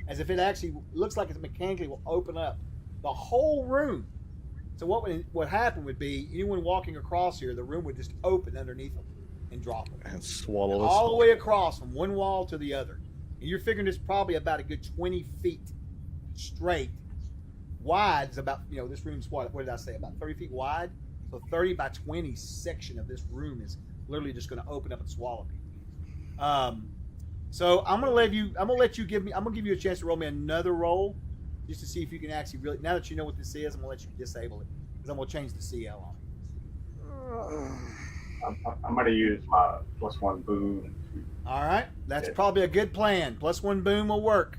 as if it actually looks like it mechanically will open up the whole room. So what happened would be anyone walking across here, the room would just open underneath them and drop them And swallow us all the way across from one wall to the other. And you're figuring it's probably about a good 20 feet straight. Wide is about, this room's what did I say, about 30 feet wide? So 30 by 20 section of this room is literally just going to open up and swallow people. So I'm going to give you a chance to roll me another roll, just to see if you can actually really, now that you know what this is, I'm going to let you disable it, because I'm going to change the CL on it. I'm going to use my +1 boom. All right, that's probably a good plan. +1 boom will work.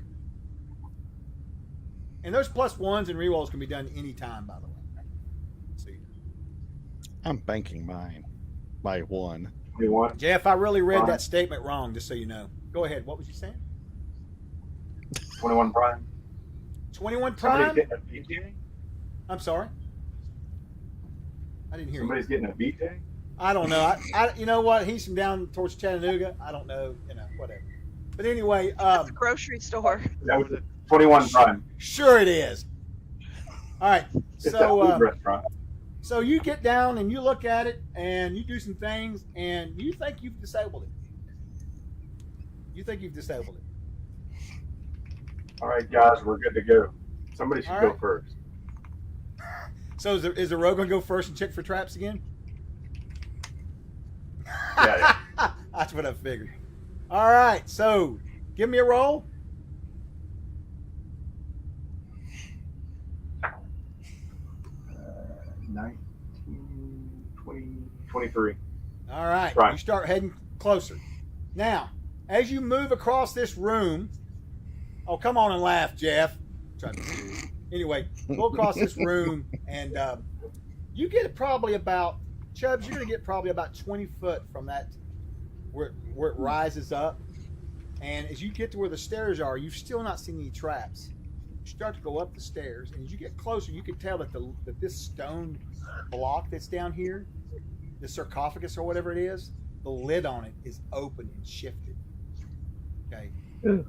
And those +1s and rerolls can be done anytime, by the way. Let's see. I'm banking mine by 1. 21. Jeff, I really read that statement wrong, just so you know. Go ahead. What was you saying? 21 prime. 21 prime? Somebody's getting a BJ? I'm sorry. I didn't hear Somebody's getting a BJ? I don't know. I you know what? He's from down towards Chattanooga. I don't know. Whatever. But anyway, That's a grocery store. That was 21 prime. Sure it is. All right. It's a food restaurant. So you get down and you look at it and you do some things and you think you've disabled it. All right, guys, we're good to go. Somebody should go first. So is the rogue going to go first and check for traps again? Yeah. All That's what I figured. All right, so give me a roll. 19, 20, 23. All right, Right. you start heading closer. Now, as you move across this room, oh, come on and laugh, Jeff. Try to be serious. Anyway, go across this room, and you get probably about, Chubbs, you're going to get probably about 20 foot from that, where it rises up. And as you get to where the stairs are, you've still not seen any traps. You start to go up the stairs, and as you get closer, you can tell that that this stone block that's down here, the sarcophagus or whatever it is, the lid on it is open and shifted. Okay. So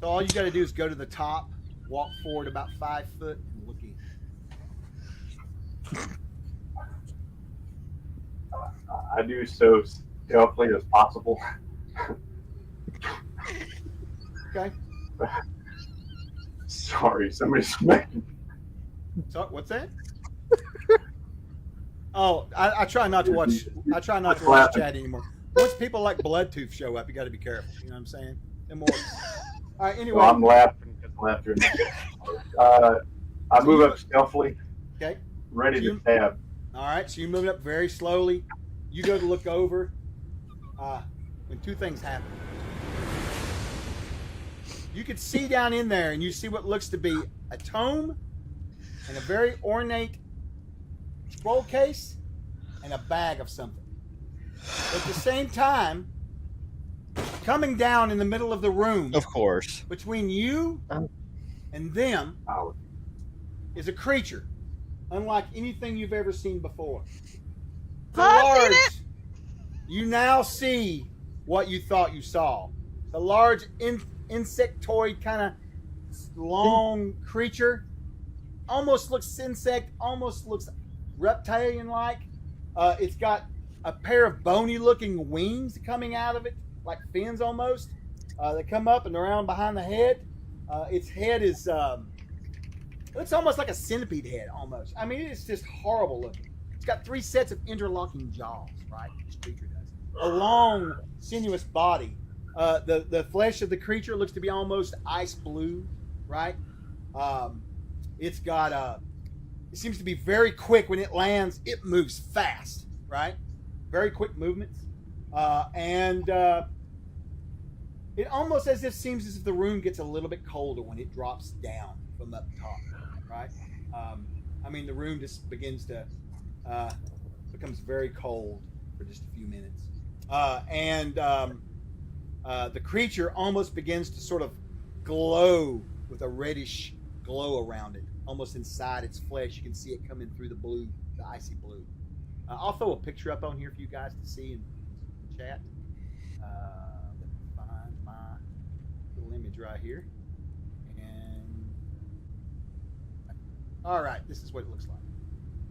all you got to do is go to the top, walk forward about 5 foot, and look in. I do so stealthily as possible. Okay. Sorry, somebody's smacking. So what's that? Oh, I try not to watch. I try not to watch chat anymore. Once people like Bloodtooth show up, you got to be careful. You know what I'm saying? Immortal. All right. Anyway, Well, I'm laughing because laughter. I move up stealthily. Okay. Ready to stab. All right. So you move up very slowly. You go to look over. When two things happen. You can see down in there, and you see what looks to be a tome and a very ornate scroll case and a bag of something. But at the same time, coming down in the middle of the room, Of course. between you and them, Oh, is a creature unlike anything you've ever seen before. The I've seen it. You now see what you thought you saw. The large insectoid kind of long creature. Almost looks insect, almost looks reptilian-like. It's got a pair of bony-looking wings coming out of it, like fins almost. They come up and around behind the head. Its head is, it's almost like a centipede head, almost. I mean, it's just horrible looking. It's got 3 sets of interlocking jaws, right? This creature does. A long, sinuous body. The flesh of the creature looks to be almost ice blue, right? It's got it seems to be very quick when it lands. It moves fast, right? Very quick movements, and it almost seems as if the room gets a little bit colder when it drops down from up top, right? I mean, the room just begins to becomes very cold for just a few minutes, and the creature almost begins to sort of glow with a reddish glow around it, almost inside its flesh. You can see it coming through the blue, the icy blue. I'll throw a picture up on here for you guys to see in chat. Let me find my little image right here. And all right, this is what it looks like.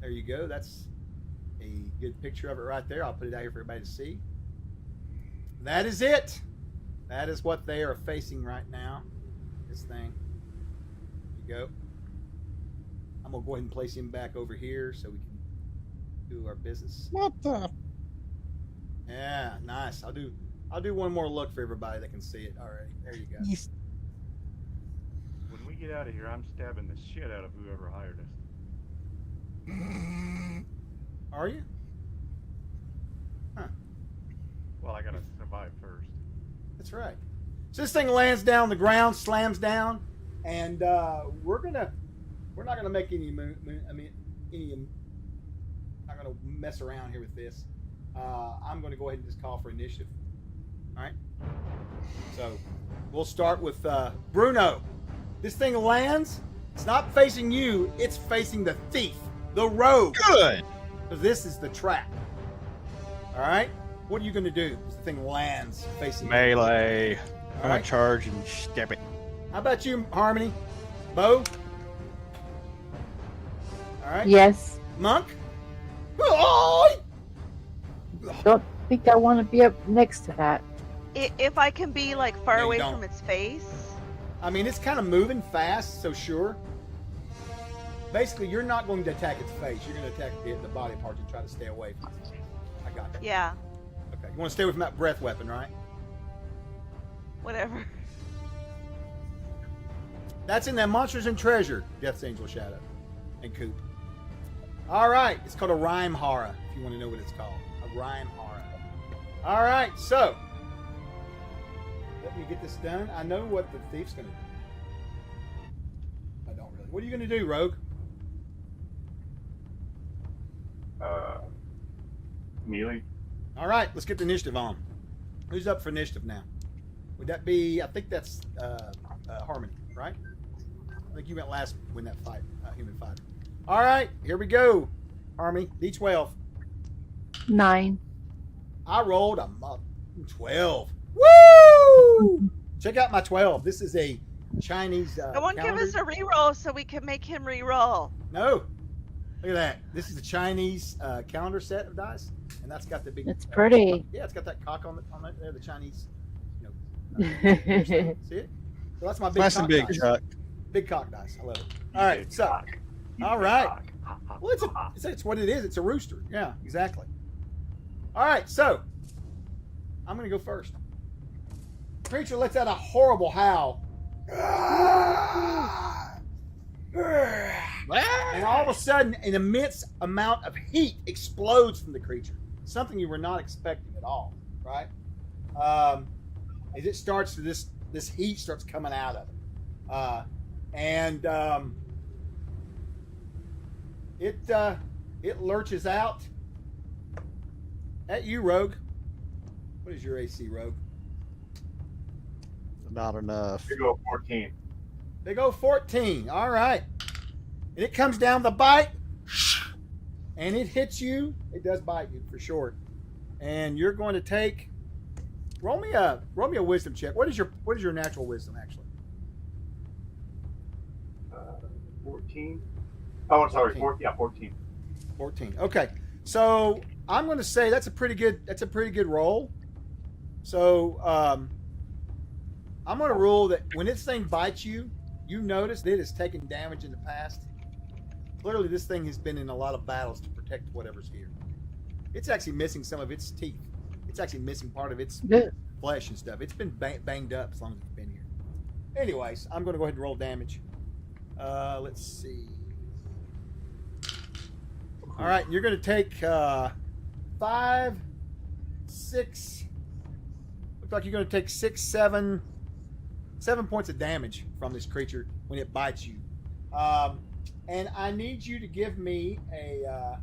There you go. That's a good picture of it right there. I'll put it out here for everybody to see. That is it. That is what they are facing right now. This thing. There you go. I'm gonna go ahead and place him back over here so we can do our business. What the? Yeah, nice. I'll do one more look for everybody that can see it already. There you go. When we get out of here, I'm stabbing the shit out of whoever hired us. Are you? Huh. Well, I gotta survive first. That's right. So this thing lands down on the ground, slams down, and we're not gonna make any not gonna mess around here with this. I'm gonna go ahead and just call for initiative. All right. So we'll start with Bruno. This thing lands. It's not facing you. It's facing the thief, the rogue. Good. Because this is the trap. All right. What are you going to do as the thing lands facing Melee. All I'm right. gonna charge and stab it. How about you, Harmony? Bo? All right. Yes. Monk? Oh! Don't think I want to be up next to that. If I can be like far No, you away don't. from its face. I mean, it's kind of moving fast, so sure. Basically, you're not going to attack its face. You're going to attack the body part and try to stay away from it. I got you. Yeah. You want to stay away from that breath weapon, right? Whatever. That's in that Monsters and Treasure, Death's Angel Shadow, and Coop. All right, it's called a rhyme horror, if you want to know what it's called. A rhyme horror. All right, so let me get this done. I know what the thief's going to do. I don't really. What are you going to do, Rogue? Melee. All right, let's get the initiative on. Who's up for initiative now? Would that be? I think that's Harmony, right? I think you went last when that fight, human fighter. All right, here we go. Harmony, D12. 9. I rolled a 12. Woo! Check out my 12. This is a Chinese. Someone give us a reroll so we can make him reroll. No. Look at that. This is a Chinese calendar set of dice, and that's got the big. It's pretty. Yeah, it's got that cock on it there. The Chinese. See it? So that's my big. Nice and big, dice. Chuck. Big cock dice. I love it. All right, so. All right. Well, it's what it is. It's a rooster. Yeah, exactly. All right, so I'm going to go first. Creature lets out a horrible howl. And all of a sudden, an immense amount of heat explodes from the creature. Something you were not expecting at all, right? As it starts, this heat starts coming out of it. It lurches out at you, Rogue. What is your AC, Rogue? Not enough. Big old 14. Big old 14. All right. And it comes down the bite, and it hits you. It does bite you for sure. And you're going to take. Roll me a wisdom check. What is your natural wisdom actually? 14. Oh, I'm sorry. 14. 14. 14. Okay. So I'm going to say that's a pretty good roll. So I'm going to rule that when this thing bites you, you notice that it has taken damage in the past. Clearly, this thing has been in a lot of battles to protect whatever's here. It's actually missing some of its teeth. It's actually missing part of its flesh and stuff. It's been banged up as long as it's been here. Anyways, I'm going to go ahead and roll damage. Let's see. All right, you're going to take 5, 6. Looks like you're going to take 7 points of damage from this creature when it bites you. And I need you to give me a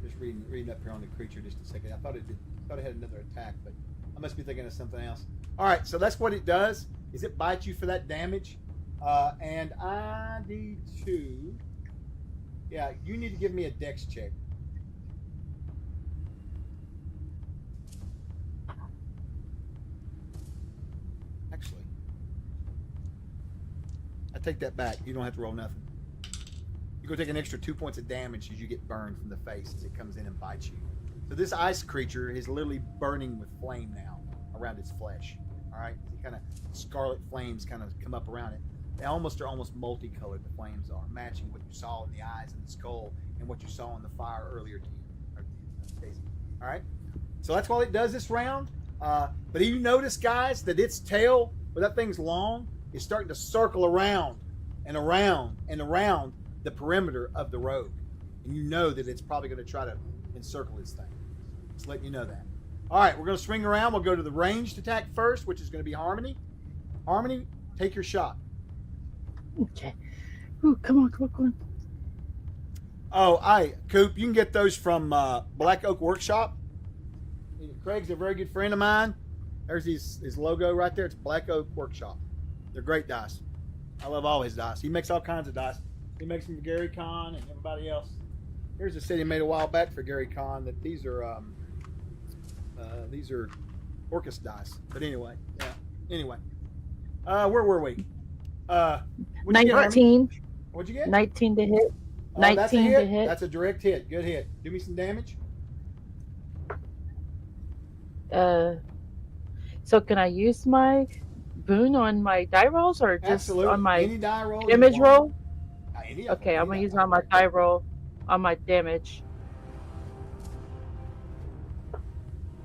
just reading up here on the creature just a second. I thought it had another attack, but I must be thinking of something else. All right, so that's what it does. Is it bites you for that damage? And I need to. Yeah, you need to give me a dex check. Actually, I take that back. You don't have to roll nothing. You go take an extra 2 points of damage as you get burned from the face as it comes in and bites you. So this ice creature is literally burning with flame now around its flesh. All right, kind of scarlet flames kind of come up around it. They're almost multicolored. The flames are matching what you saw in the eyes and the skull and what you saw in the fire earlier to you, Daisy. All right, so that's what it does this round. But you notice, guys, that its tail, where that thing's long, is starting to circle around and around and around the perimeter of the rogue, and you know that it's probably going to try to encircle this thing. Just letting you know that. All right, we're going to swing around. We'll go to the ranged attack first, which is going to be Harmony. Harmony, take your shot. Okay. Ooh, come on. Oh, Coop, you can get those from Black Oak Workshop. Craig's a very good friend of mine. There's his logo right there. It's Black Oak Workshop. They're great dice. I love all his dice. He makes all kinds of dice. He makes them for Gary Con and everybody else. Here's a set he made a while back for Gary Con. That these are Orcus dice. But anyway, yeah. Anyway, where were we? 19. What'd you get? 19 to hit. 19 that's a hit. to hit. That's a direct hit. Good hit. Do me some damage. So can I use my boon on my die rolls or just Absolutely. on my Any die roll. damage roll? Any of them. Okay, I'm gonna use it on my die roll on my damage.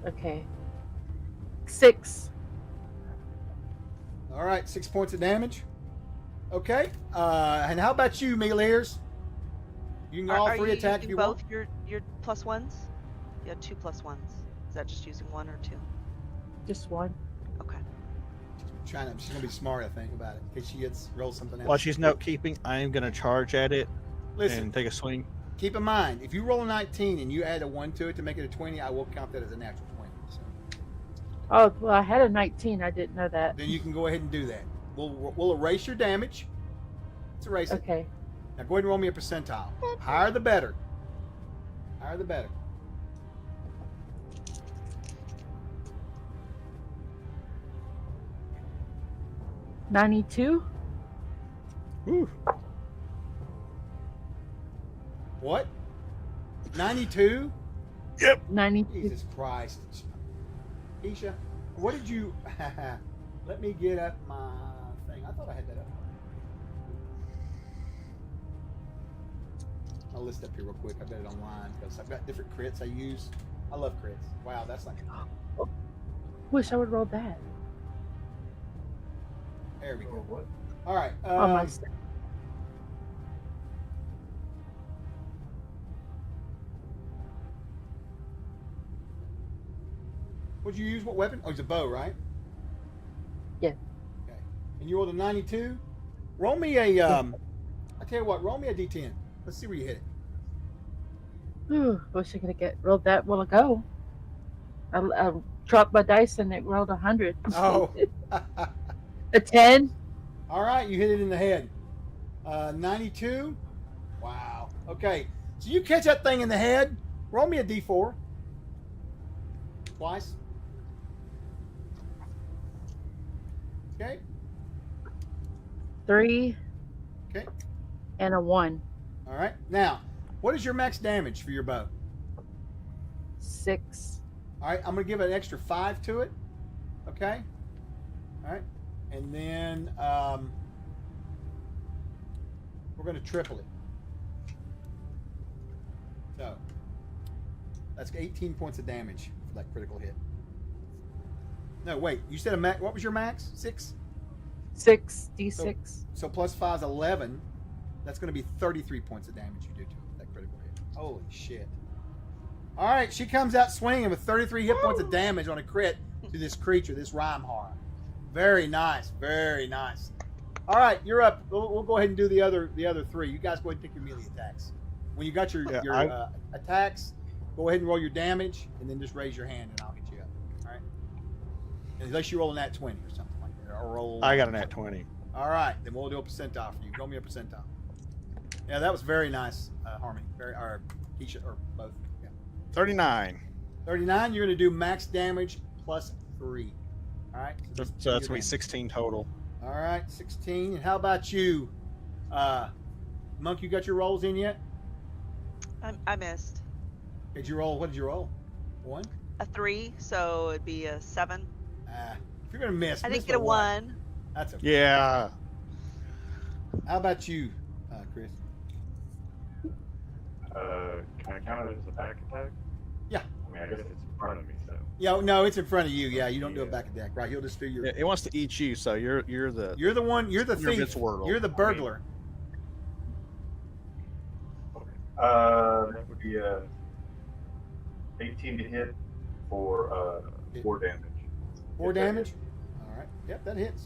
Okay. 6. All right, 6 points of damage. Okay. And how about you, Mealeers? You can all Are three you attack if using you both want. your plus ones? You have 2 plus ones. Is that just using 1 or 2? Just 1. Okay. She's gonna be smart, I think, about it in case she rolls something else. While she's note keeping, I am going to charge at it and take a swing. Keep in mind, if you roll a 19 and you add a 1 to it to make it a 20, I will count that as a natural 20. So. Oh, well, I had a 19. I didn't know that. Then you can go ahead and do that. We'll erase your damage. Let's erase it. Okay. Now go ahead and roll me a percentile. Higher the better. Higher the better. $92. Ooh. What? 92? Yep. 92. Jesus Christ. Keisha, what did you... Let me get up my thing. I thought I had that up. I'll list up here real quick. I got it online because I've got different crits I use. I love crits. Wow, that's like... Wish I would roll that. There we go. All right. On my What'd you use? What weapon? Oh, it's a bow, right? Yeah. Okay. And you rolled a 92? Roll me a, I tell you what, roll me a d10. Let's see where you hit it. Ooh, wish I could have rolled that while ago. I dropped my dice and it rolled 100. Oh. A 10. All right, you hit it in the head. 92? Wow. Okay, so you catch that thing in the head. Roll me a d4. Twice. Okay. 3. Okay. And a 1. All right. Now, what is your max damage for your bow? 6. All right, I'm going to give an extra 5 to it. Okay. All right. And then we're going to triple it. So that's 18 points of damage for that critical hit. No, wait. You said a max. What was your max? 6? 6 d6. So plus 5 is 11. That's going to be 33 points of damage you do to it, that critical hit. Holy shit. All right, she comes out swinging with 33 hit points of damage on a crit to this creature, this Rhyme-Horror. Very nice, very nice. All right, you're up. We'll go ahead and do the other 3. You guys go ahead and take your melee attacks. When you got your attacks, go ahead and roll your damage, and then just raise your hand, and I'll hit you up. All right. Unless you roll a nat 20 or something like that, or roll. I got a nat 20. All right, then we'll do a percentile for you. Roll me a percentile. Yeah, that was very nice, Harmony. Or Keisha, or both. Yeah. 39. 39. You're going to do max damage plus 3. All right. So that's going to be 16 total. All right, 16. And how about you, Monk? You got your rolls in yet? I missed. Did you roll? What did you roll? 1. A 3, so it'd be a 7. If you're gonna miss, I miss didn't get a by 1. That's okay. Yeah. How about you, Chris? Can I count it as a back attack? Yeah. I mean, I guess it's in front of me, so. Yeah, no, it's in front of you. Yeah, you don't do a back attack, right? He'll just do your. Yeah, it wants to eat you, so you're the one. You're the thief. Fitzwardle. You're the burglar. Okay. That would be 18 to hit for 4 damage. 4 damage. All right. Yep, that hits.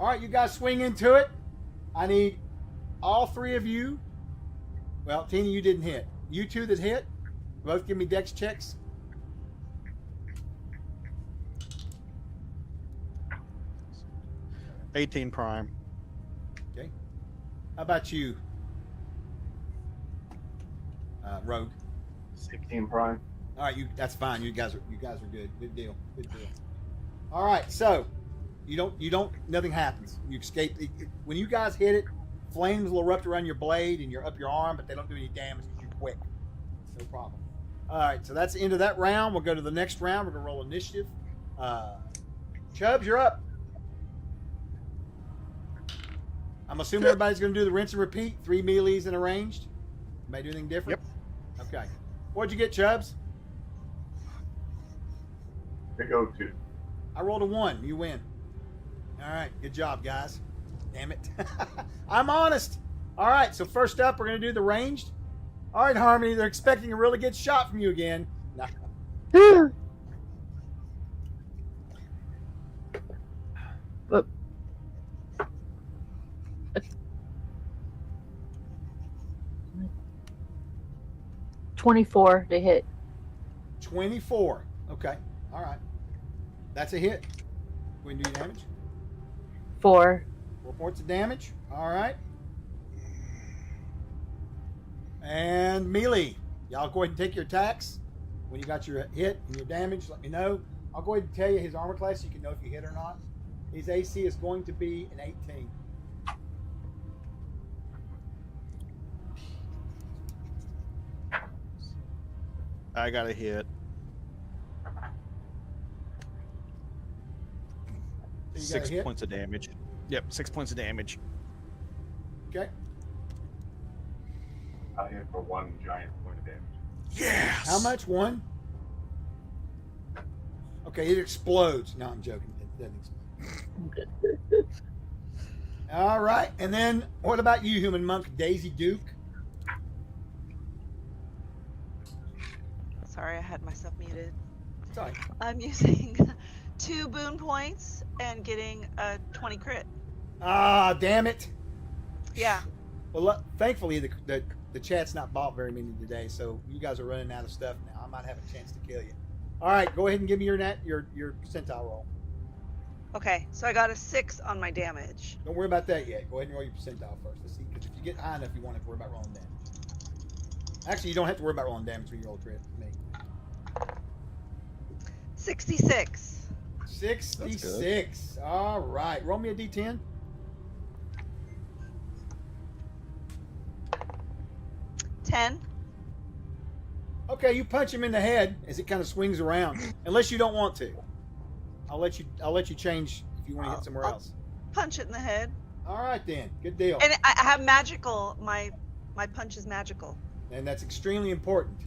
All right, you guys swing into it. I need all 3 of you. Well, Tina, you didn't hit. You 2 that hit, both give me dex checks. $18 prime. Okay. How about you, Rogue? 16 prime. All right, that's fine. You guys are good. Good deal. Good deal. All right, so nothing happens. You escape. When you guys hit it, flames will erupt around your blade and you're up your arm, but they don't do any damage because you're quick. No problem. All right, so that's the end of that round. We'll go to the next round. We're gonna roll initiative. Chubbs, you're up. I'm assuming everybody's going to do the rinse and repeat. 3 melees and a ranged. Anybody do anything different? Yep. Okay. What'd you get, Chubbs? Big O2. I rolled a 1. You win. All right. Good job, guys. Damn it. I'm honest. All right. So first up, we're going to do the ranged. All right, Harmony. They're expecting a really good shot from you again. No. But 24 to hit. 24. Okay. All right. That's a hit. Go ahead and do your damage. 4. 4 points of damage. All right. And melee. Y'all go ahead and take your attacks. When you got your hit and your damage, let me know. I'll go ahead and tell you his armor class so you can know if you hit or not. His AC is going to be an 18. I got a hit. So you got 6 a hit? points of damage. Yep, 6 points of damage. Okay. I hit for 1 giant point of damage. Yes. How much? 1? Okay, it explodes. No, I'm joking. It doesn't explode. All right. And then what about you, human monk, Daisy Duke? Sorry, I had myself muted. Sorry. I'm using 2 boon points and getting a 20 crit. Ah, damn it. Yeah. Well, thankfully, the chat's not bought very many today, so you guys are running out of stuff now. I might have a chance to kill you. All right, go ahead and give me your percentile roll. Okay, so I got a 6 on my damage. Don't worry about that yet. Go ahead and roll your percentile first. Let's see, because if you get high enough, you won't have to worry about rolling damage. Actually, you don't have to worry about rolling damage when you roll crit. Me. 66. 66. All right, roll me a d10. 10. Okay, you punch him in the head as it kind of swings around. Unless you don't want to, I'll let you change if you want to hit somewhere else. Punch it in the head. All right then, good deal. And I have magical. My punch is magical. And that's extremely important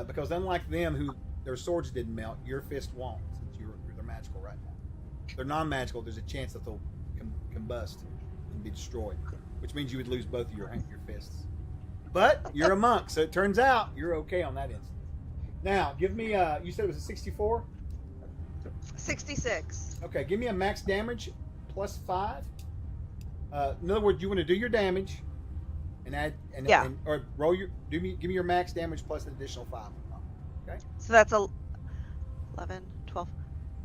because unlike them, who their swords didn't melt, your fist won't, since they're magical right now. If they're non-magical, there's a chance that they'll combust and be destroyed, which means you would lose both of your fists. But you're a monk, so it turns out you're okay on that instance. Now, give me you said it was a 64? 66. Okay, give me a max damage plus 5. In other words, you want to do your damage and add or roll give me your max damage plus an additional 5. Okay? So that's 11, 12,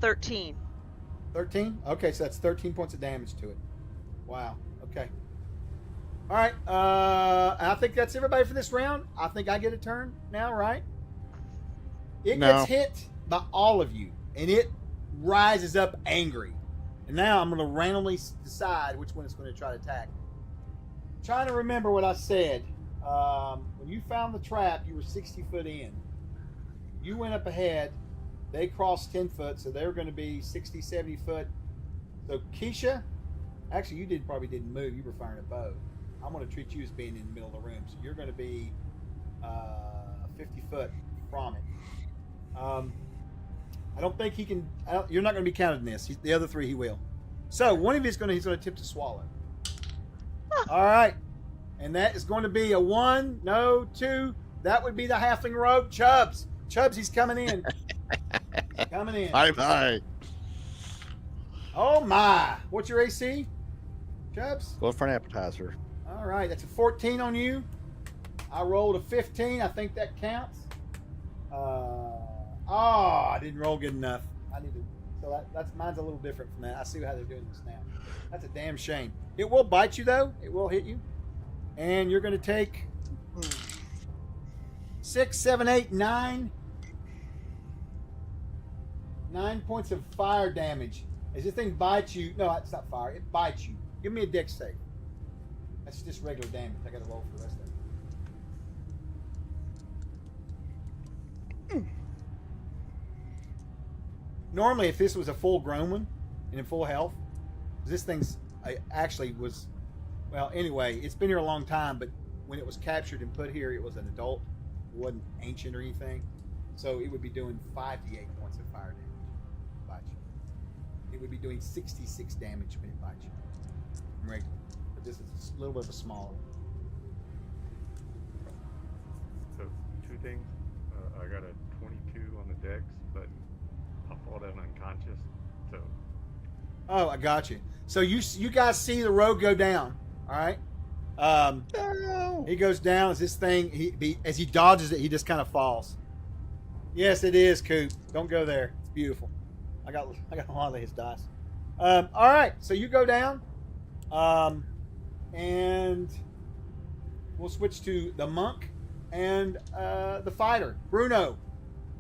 13. 13? Okay, so that's 13 points of damage to it. Wow. Okay. All right. I think that's everybody for this round. I think I get a turn now, right? It gets hit by all of you, and it rises up angry. And now I'm going to randomly decide which one it's going to try to attack. I'm trying to remember what I said. When you found the trap, you were 60 foot in. You went up ahead. They crossed 10 foot, so they're going to be 60, 70 foot. So Keisha, actually, you probably didn't move. You were firing a bow. I'm going to treat you as being in the middle of the room. So you're going to be 50 foot from it. I don't think he can. You're not going to be counted in this. The other 3 he will. So one of you he's going to attempt to swallow. All right, and that is going to be a 1, no 2. That would be the halfling rogue Chubbs. Chubbs, he's coming in. Coming in. Bye. Oh my! What's your AC, Chubbs? Go for an appetizer. All right, that's a 14 on you. I rolled a 15. I think that counts. I didn't roll good enough. I need to. So that's mine's a little different from that. I see how they're doing this now. That's a damn shame. It will bite you though. It will hit you, and you're going to take 6, 7, 8, 9. 9 points of fire damage. As this thing bites you, no, it's not fire. It bites you. Give me a dex save. That's just regular damage. I got to roll for the rest of it. normally if this was a full-grown one and in full health, this thing's actually was, well, anyway, it's been here a long time, but when it was captured and put here, it was an adult. It wasn't ancient or anything. So it would be doing 5d8 points of fire damage. Bite you. It would be doing 66 damage when it bites you. Regular. But this is a little bit of a smaller one. So, two things. I got a 22 on the dex, but I'll fall down unconscious. So. Oh, I got you. So you guys see the rogue go down. All right. He goes down as this thing. As he dodges it, he just kind of falls. Yes, it is, Coop. Don't go there. It's beautiful. I got a lot of his dice. All right. So you go down, and we'll switch to the monk and the fighter, Bruno.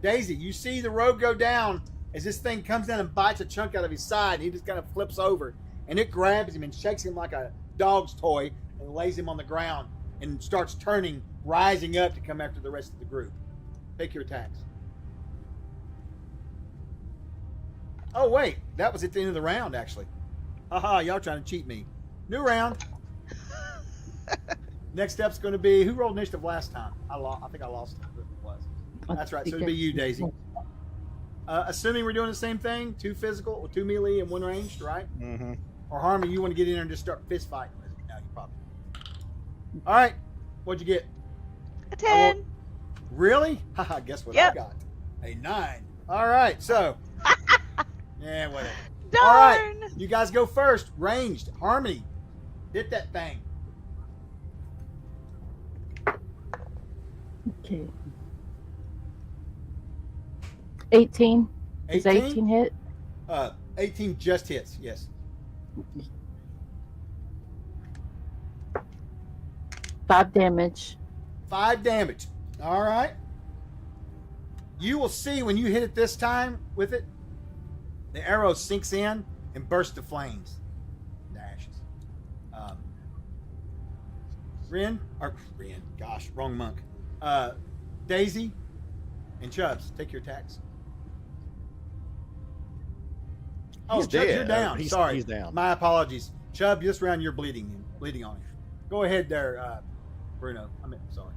Daisy, you see the rogue go down as this thing comes down and bites a chunk out of his side, and he just kind of flips over, and it grabs him and shakes him like a dog's toy and lays him on the ground and starts turning, rising up to come after the rest of the group. Take your attacks. Oh, wait. That was at the end of the round, actually. Haha, y'all trying to cheat me. New round. Next step's going to be, who rolled initiative last time? I think I lost. That's right. So it'll be you, Daisy. Assuming we're doing the same thing, 2 physical, 2 melee, and 1 ranged, right? Mm-hmm. Or Harmony, you want to get in there and just start fist fighting with it? No, you probably. All right. What'd you get? A 10. Really? Haha, guess what I got? A 9. All right. So. Yeah, whatever. Darn. All right. You guys go first. Ranged. Harmony. Hit that thing. Okay. 18. Is 18? 18 hit? 18 just hits, yes. 5 damage. 5 damage. All right. You will see when you hit it this time with it, the arrow sinks in and bursts to flames. The ashes. Ren, gosh, wrong monk. Daisy and Chubbs, take your attacks. Oh, He's Chubbs, dead. you're down. Sorry. He's down. My apologies. Chubb, this round you're bleeding on him. Go ahead there, Bruno. Sorry.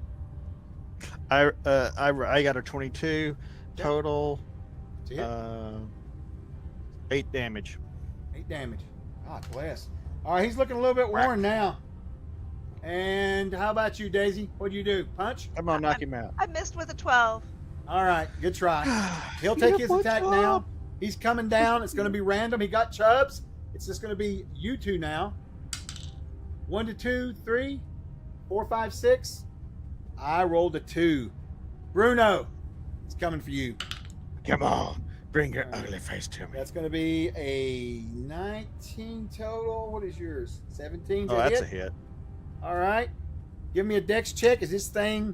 I got a 22 total. 8 damage. 8 damage. God bless. All right, he's looking a little bit worn now. And how about you, Daisy? What'd you do? Punch? I'm gonna knock him out. I missed with a 12. All right, good try. He'll take his attack now. He's coming down. It's going to be random. He got Chubbs. It's just going to be you two now. 1 to 2, 3, 4, 5, 6. I rolled a 2. Bruno, it's coming for you. Come on, bring your ugly face to me. That's going to be a 19 total. What is yours? 17? Oh, that's a hit. All right. Give me a dex check. Is this thing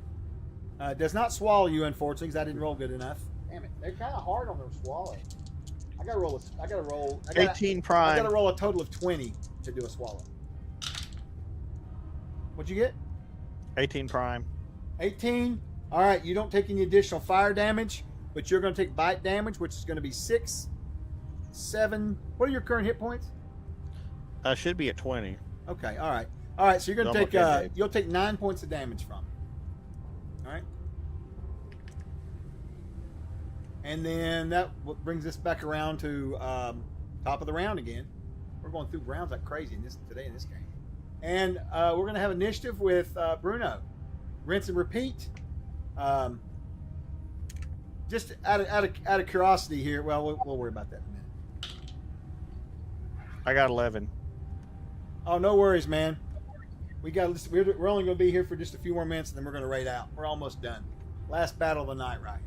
does not swallow you, unfortunately, because I didn't roll good enough. Damn it. They're kind of hard on their swallow. I got to roll. 18 prime. I got to roll a total of 20 to do a swallow. What'd you get? 18 prime. 18. All right. You don't take any additional fire damage, but you're going to take bite damage, which is going to be 6, 7. What are your current hit points? Should be at 20. Okay. All right. All right. So you're going to take you'll take 9 points of damage from it. All right. And then that brings us back around to top of the round again. We're going through rounds like crazy today in this game. And we're going to have initiative with Bruno. Rinse and repeat. Just out of curiosity here. Well, we'll worry about that in a minute. I got 11. Oh, no worries, man. We're only going to be here for just a few more minutes, and then we're going to raid out. We're almost done. Last battle of the night, right?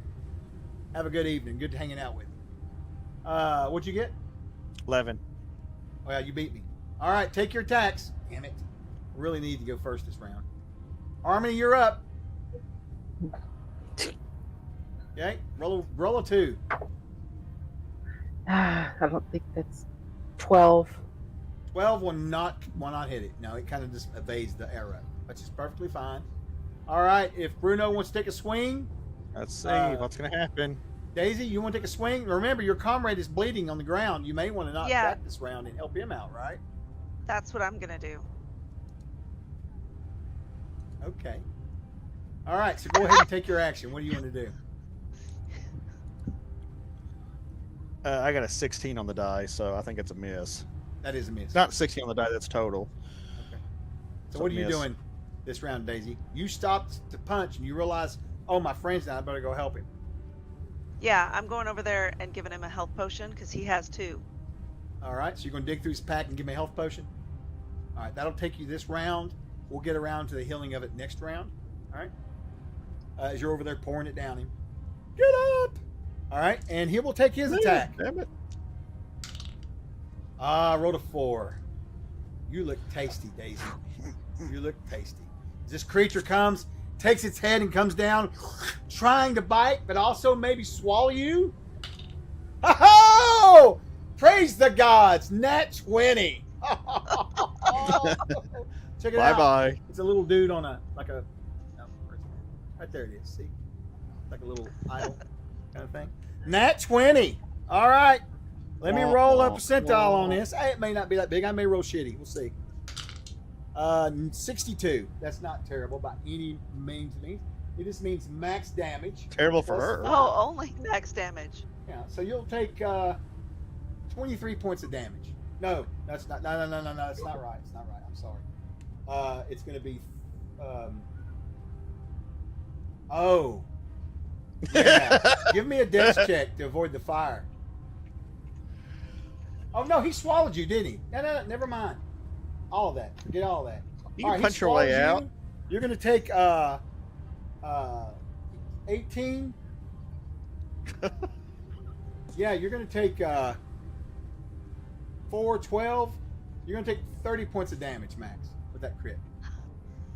Have a good evening. Good hanging out with you. What'd you get? 11. Well, you beat me. All right, take your attacks. Damn it. I really need to go first this round. Harmony, you're up. Okay, roll a 2. I don't think that's 12. 12 will not hit it. No, it kind of just evades the arrow, which is perfectly fine. All right, if Bruno wants to take a swing, Let's see what's going to happen. Daisy, you want to take a swing? Remember, your comrade is bleeding on the ground. You may want to not Yeah. attack this round and help him out, right? That's what I'm gonna do. Okay. All right, so go ahead and take your action. What do you want to do? I got a 16 on the die, so I think it's a miss. That is a miss. It's not 16 on the die, that's total. Okay. So what are you miss. doing this round, Daisy? You stopped to punch and you realize, oh, my friend's down. I better go help him. Yeah, I'm going over there and giving him a health potion because he has 2. All right, so you're going to dig through his pack and give him a health potion? All right, that'll take you this round. We'll get around to the healing of it next round. All right? As you're over there pouring it down him. Get up! All right, and he will take his attack. Damn it. I rolled a 4. You look tasty, Daisy. You look tasty. This creature comes, takes its head and comes down, trying to bite, but also maybe swallow you. Oh! Praise the gods! Nat 20. Check it out. Bye-bye. It's a little dude on a right there it is. See, like a little idol kind of thing. Nat 20. All right. Let me roll a percentile on this. Hey, it may not be that big. I may roll shitty. We'll see. 62. That's not terrible by any means. It just means max damage. Terrible for her. Oh, only max damage. Yeah. So you'll take 23 points of damage. No, that's not. No. That's not right. It's not right. I'm sorry. It's going to be. Oh. Yeah. Give me a dex check to avoid the fire. Oh no, he swallowed you, didn't he? No, never mind. All of that. Forget all of that. You All can right, punch he your way swallows out. you. You're gonna take 18. Yeah, you're gonna take 4, 12. You're gonna take 30 points of damage, max, with that crit.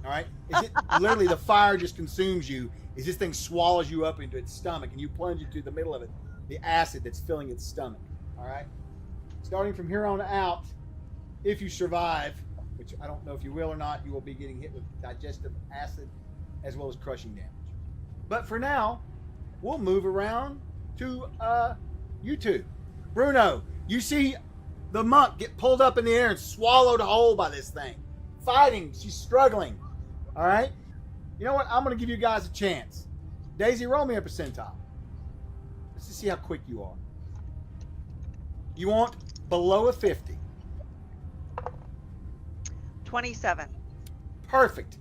All right? Is it literally the fire just consumes you? Is this thing swallows you up into its stomach and you plunge into the middle of it, the acid that's filling its stomach. All right? Starting from here on out, if you survive, which I don't know if you will or not, you will be getting hit with digestive acid as well as crushing damage. But for now, we'll move around to you two. Bruno, you see the monk get pulled up in the air and swallowed whole by this thing. Fighting, she's struggling. All right? You know what? I'm going to give you guys a chance. Daisy, roll me a percentile. Let's just see how quick you are. You want below a 50. 27. Perfect.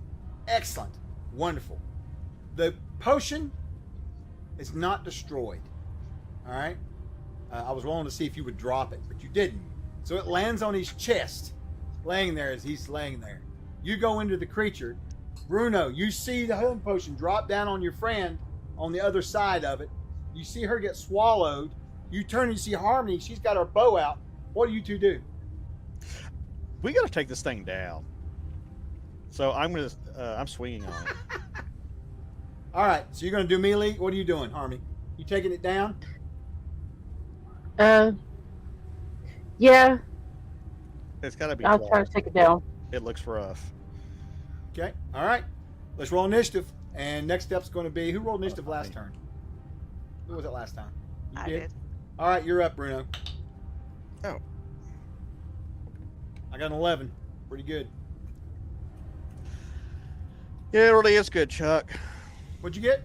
Excellent. Wonderful. The potion is not destroyed. All right? I was rolling to see if you would drop it, but you didn't. So it lands on his chest, laying there as he's laying there. You go into the creature. Bruno, you see the healing potion drop down on your friend on the other side of it. You see her get swallowed. You turn and you see Harmony. She's got her bow out. What do you two do? We got to take this thing down. So I'm swinging on it. All right. So you're going to do melee. What are you doing, Harmony? You taking it down? Yeah. It's got to be. I'll try to take it down. It looks rough. Okay. All right. Let's roll initiative. And next step's going to be who rolled initiative last turn? Who was it last time? You I did. All right. You're up, Bruno. Oh. I got an 11. Pretty good. Yeah, it really is good, Chuck. What'd you get?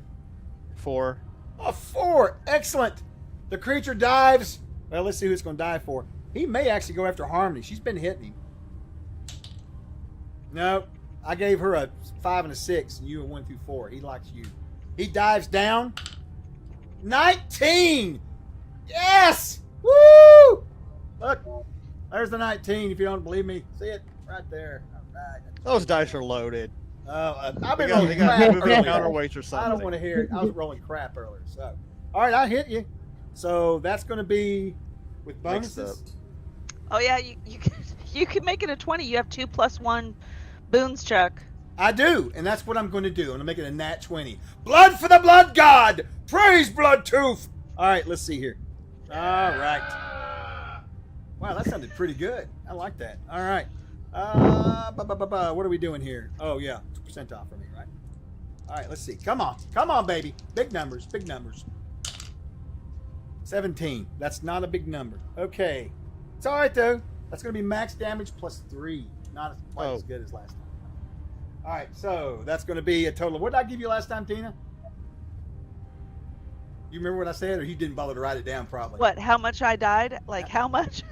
4. A 4. Excellent. The creature dives. Well, let's see who it's going to dive for. He may actually go after Harmony. She's been hitting him. No, I gave her a 5 and a 6, and you a 1 through 4. He likes you. He dives down. 19. Yes. Woo! Look, there's the 19. If you don't believe me, see it right there. All right. Those dice are loaded. I've been They rolling got crap moving earlier. counterweights or something. I don't want to hear it. I was rolling crap earlier. So, all right, I hit you. So that's going to be with bonuses. Oh yeah, you can make it a 20. You have 2 + 1 boons, Chuck. I do, and that's what I'm going to do. I'm going to make it a nat 20. Blood for the blood god! Praise Bloodtooth! All right, let's see here. All right. Wow, that sounded pretty good. I like that. All right. What are we doing here? Oh, yeah. 2% off for me, right? All right, let's see. Come on. Come on, baby. Big numbers. Big numbers. 17. That's not a big number. Okay. It's all right, though. That's going to be max damage plus 3. Not quite as good as last time. All right, so that's going to be a total of... What did I give you last time, Tina? You remember what I said, or you didn't bother to write it down probably? What? How much I died? Like how much?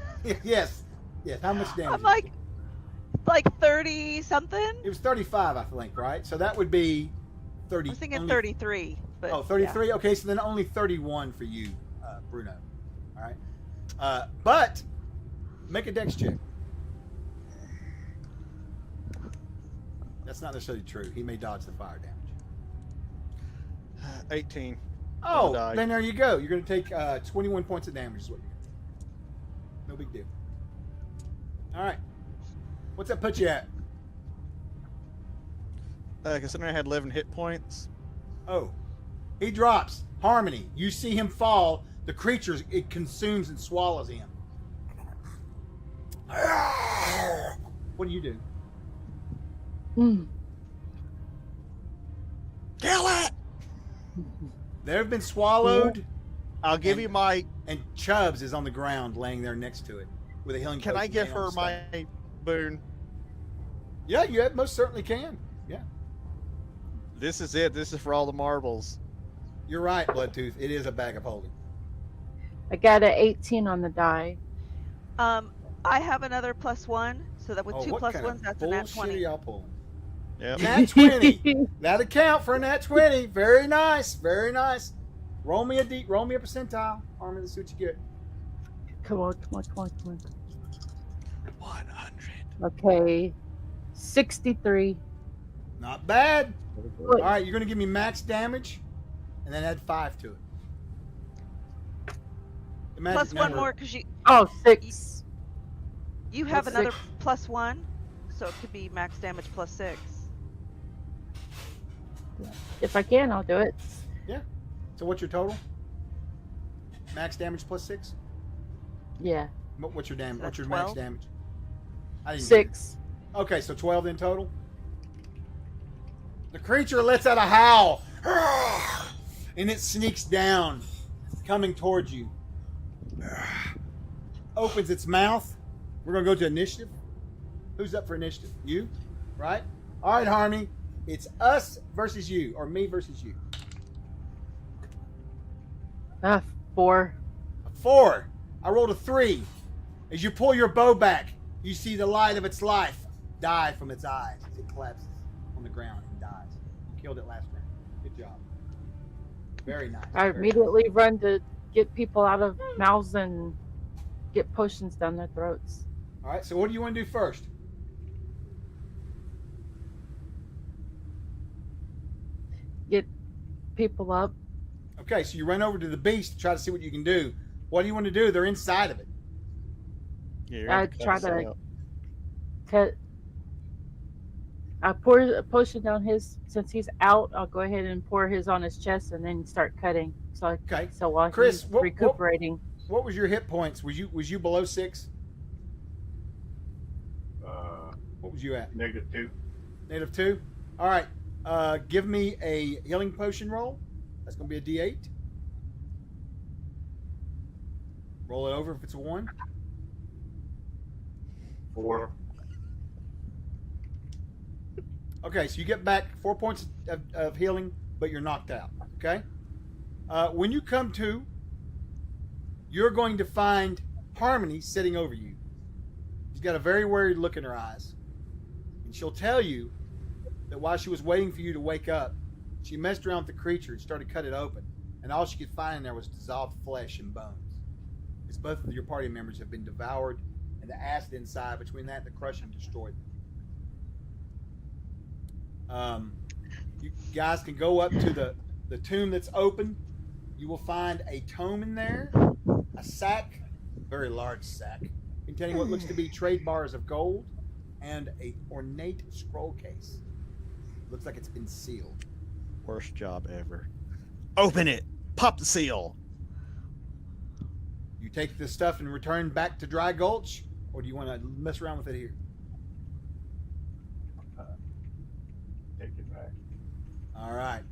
Yes. Yes. How much damage? I'm like 30 something. It was 35, I think, right? So that would be 30. I was thinking only, 33. But, oh, 33? Yeah. Okay, so then only 31 for you, Bruno. All right. But make a dex check. That's not necessarily true. He may dodge the fire damage. 18. Oh, then there you go. You're going to take 21 points of damage is what you're going to take. No big deal. All right. What's that put you at? Considering I had 11 hit points. Oh. He drops. Harmony. You see him fall. The creature, it consumes and swallows him. What do you do? Kill it! They've been swallowed. I'll give you my... And Chubbs is on the ground laying there next to it with a healing potion. Can I give her my boon? Yeah, you most certainly can. Yeah. This is it. This is for all the marbles. You're right, Bloodtooth. It is a bag of holding. I got an 18 on the die. I have another +1, so that with two plus ones, that's a nat 20. Y'all pulling? Yep. Nat 20. That'll count for a nat 20. Very nice. Very nice. Roll me a percentile. Army, let's see what you get. Come on. 100. Okay. 63. Not bad. Good. All right, you're going to give me max damage and then add 5 to it. Plus one more because you. Oh, 6. You have That's another 6. +1, so it could be max damage +6. If I can, I'll do it. Yeah. So what's your total? Max damage plus 6? Yeah. What's your damage? So What's your 12? max damage? I didn't 6. Okay, so 12 in total. The creature lets out a howl, and it sneaks down, coming towards you. Opens its mouth. We're going to go to initiative. Who's up for initiative? You? Right? All right, Harmony. It's us versus you, or me versus you. 4. A 4. I rolled a 3. As you pull your bow back, you see the light of its life die from its eyes as it collapses on the ground and dies. You killed it last round. Good job. Very nice. I immediately run to get people out of mouths and get potions down their throats. All right, so what do you want to do first? Get people up. Okay, so you run over to the beast to try to see what you can do. What do you want to do? They're inside of it. Yeah, I try to cut. I pour a potion down his, since he's out, I'll go ahead and pour his on his chest and then start cutting. So while Chris, he's recuperating. What was your hit points? Was you below 6? What was you at? -2. -2? All right. Give me a healing potion roll. That's going to be a D8. Roll it over if it's a 1. 4. Okay, so you get back 4 points of healing, but you're knocked out. Okay? When you come to, you're going to find Harmony sitting over you. She's got a very worried look in her eyes. And she'll tell you that while she was waiting for you to wake up, she messed around with the creature and started to cut it open. And all she could find in there was dissolved flesh and bones. Because both of your party members have been devoured, and the acid inside, between that and the crushing, destroyed them. You guys can go up to the tomb that's open. You will find a tome in there, a sack, very large sack, containing what looks to be trade bars of gold, and a ornate scroll case. Looks like it's been sealed. Worst job ever. Open it. Pop the seal. You take the stuff and return back to Dry Gulch, or do you want to mess around with it here? Take it back. All right.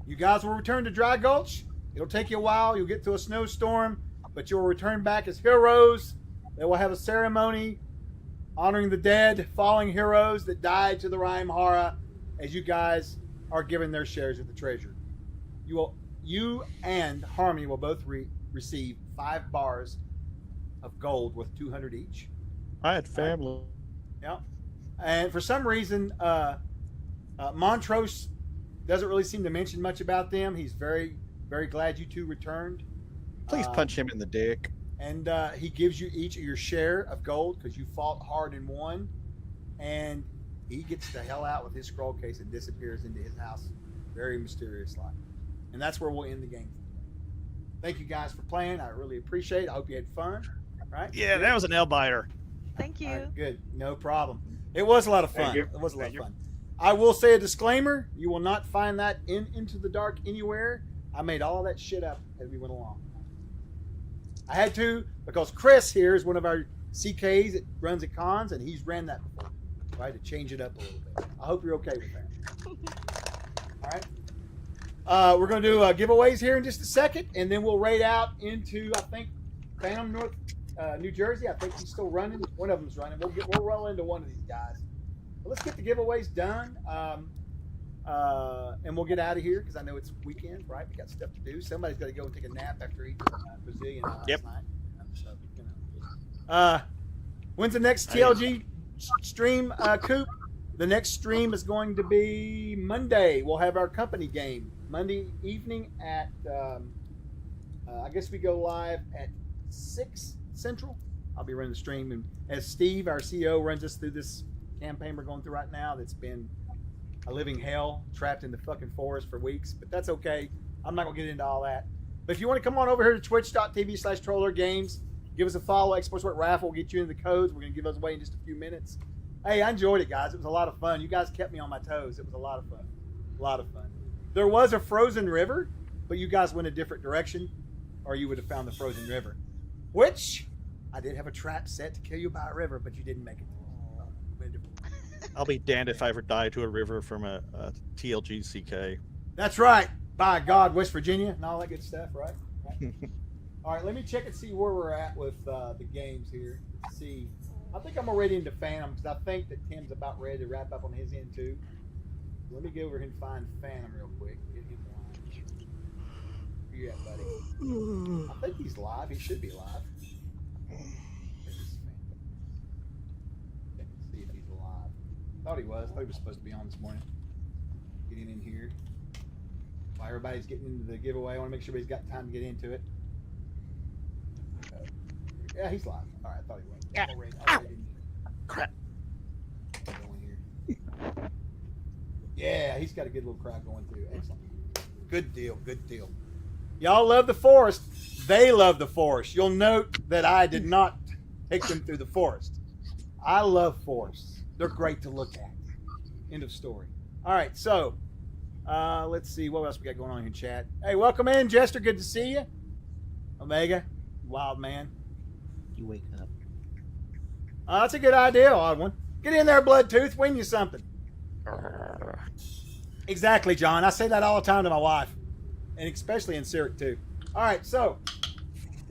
You guys will return to Dry Gulch. It'll take you a while. You'll get through a snowstorm, but you'll return back as heroes. They will have a ceremony honoring the dead, fallen heroes that died to the Rhyme-Hara, as you guys are given their shares of the treasure. You and Harmony will both receive 5 bars of gold worth 200 each. I had family. Yeah. And for some reason, Montrose doesn't really seem to mention much about them. He's very, very glad you two returned. Please punch him in the dick. And he gives you each your share of gold because you fought hard and won. And he gets the hell out with his scroll case and disappears into his house very mysteriously. And that's where we'll end the game. Thank you guys for playing. I really appreciate it. I hope you had fun. Right? Yeah, that was an nail biter. Thank you. Right, good. No problem. It was a lot of fun. Thank you. It was a lot of fun. I will say a disclaimer. You will not find that in Into the Dark anywhere. I made all that shit up as we went along. I had to because Chris here is one of our CKs that runs at cons, and he's ran that before. Right, to change it up a little bit. I hope you're okay with that. All right. We're going to do giveaways here in just a second, and then we'll raid out into, I think, Phantom, New Jersey. I think he's still running. One of them's running. We'll roll into one of these guys. But let's get the giveaways done, and we'll get out of here because I know it's weekend, right? We got stuff to do. Somebody's got to go and take a nap after eating Brazilian last night. So, you know. When's the next TLG stream, Coop? The next stream is going to be Monday. We'll have our company game Monday evening at, I guess we go live at 6 Central. I'll be running the stream. And as Steve, our CEO, runs us through this campaign we're going through right now that's been a living hell, trapped in the fucking forest for weeks. But that's okay. I'm not going to get into all that. But if you want to come on over here to twitch.tv/TrollerGames, give us a follow. Export Sweat Raffle will get you into the codes. We're going to give those away in just a few minutes. Hey, I enjoyed it, guys. It was a lot of fun. You guys kept me on my toes. It was a lot of fun. A lot of fun. There was a frozen river, but you guys went a different direction, or you would have found the frozen river. Which, I did have a trap set to kill you by a river, but you didn't make it. I'll be damned if I ever die to a river from a TLG CK. That's right. By God, West Virginia and all that good stuff, right? All right, let me check and see where we're at with the games here. Let's see. I think I'm gonna ready into Phantom because I think that Tim's about ready to wrap up on his end too. Let me go over here and find Phantom real quick. Get him live. Where you at, buddy? I think he's live. He should be live. Let's see if he's alive. Thought he was. Thought he was supposed to be on this morning. Get him in here. While everybody's getting into the giveaway, I want to make sure everybody's got time to get into it. Yeah, he's live. All right, I thought he was. Crap. Yeah, he's got a good little crowd going too. Excellent. Good deal. Good deal. Y'all love the forest. They love the forest. You'll note that I did not take them through the forest. I love forests. They're great to look at. End of story. All right, so let's see what else we got going on here in chat. Hey, welcome in, Jester. Good to see you. Omega, wild man. You wake up. That's a good idea, odd one. Get in there, Bloodtooth. Win you something. Exactly, John. I say that all the time to my wife, and especially in Syrup too. All right, so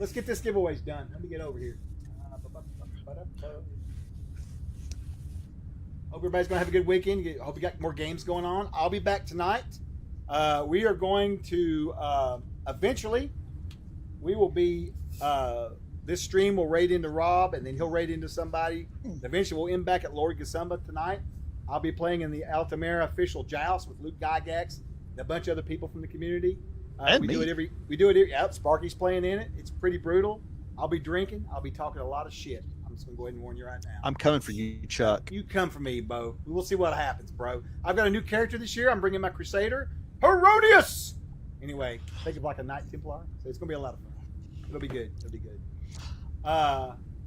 let's get this giveaways done. Let me get over here. Hope everybody's gonna have a good weekend. Hope you got more games going on. I'll be back tonight. We are going to eventually. We will be. This stream will raid into Rob, and then he'll raid into somebody. Eventually, we'll end back at Lord Gasumba tonight. I'll be playing in the Altamira official joust with Luke Gygax and a bunch of other people from the community. We do it every. Yep, Sparky's playing in it. It's pretty brutal. I'll be drinking. I'll be talking a lot of shit. I'm just gonna go ahead and warn you right now. I'm coming for you, Chuck. You come for me, Bo. We'll see what happens, bro. I've got a new character this year. I'm bringing my Crusader, Herodias. Anyway, think of like a Knight Templar. So it's gonna be a lot of fun. It'll be good. It'll be good.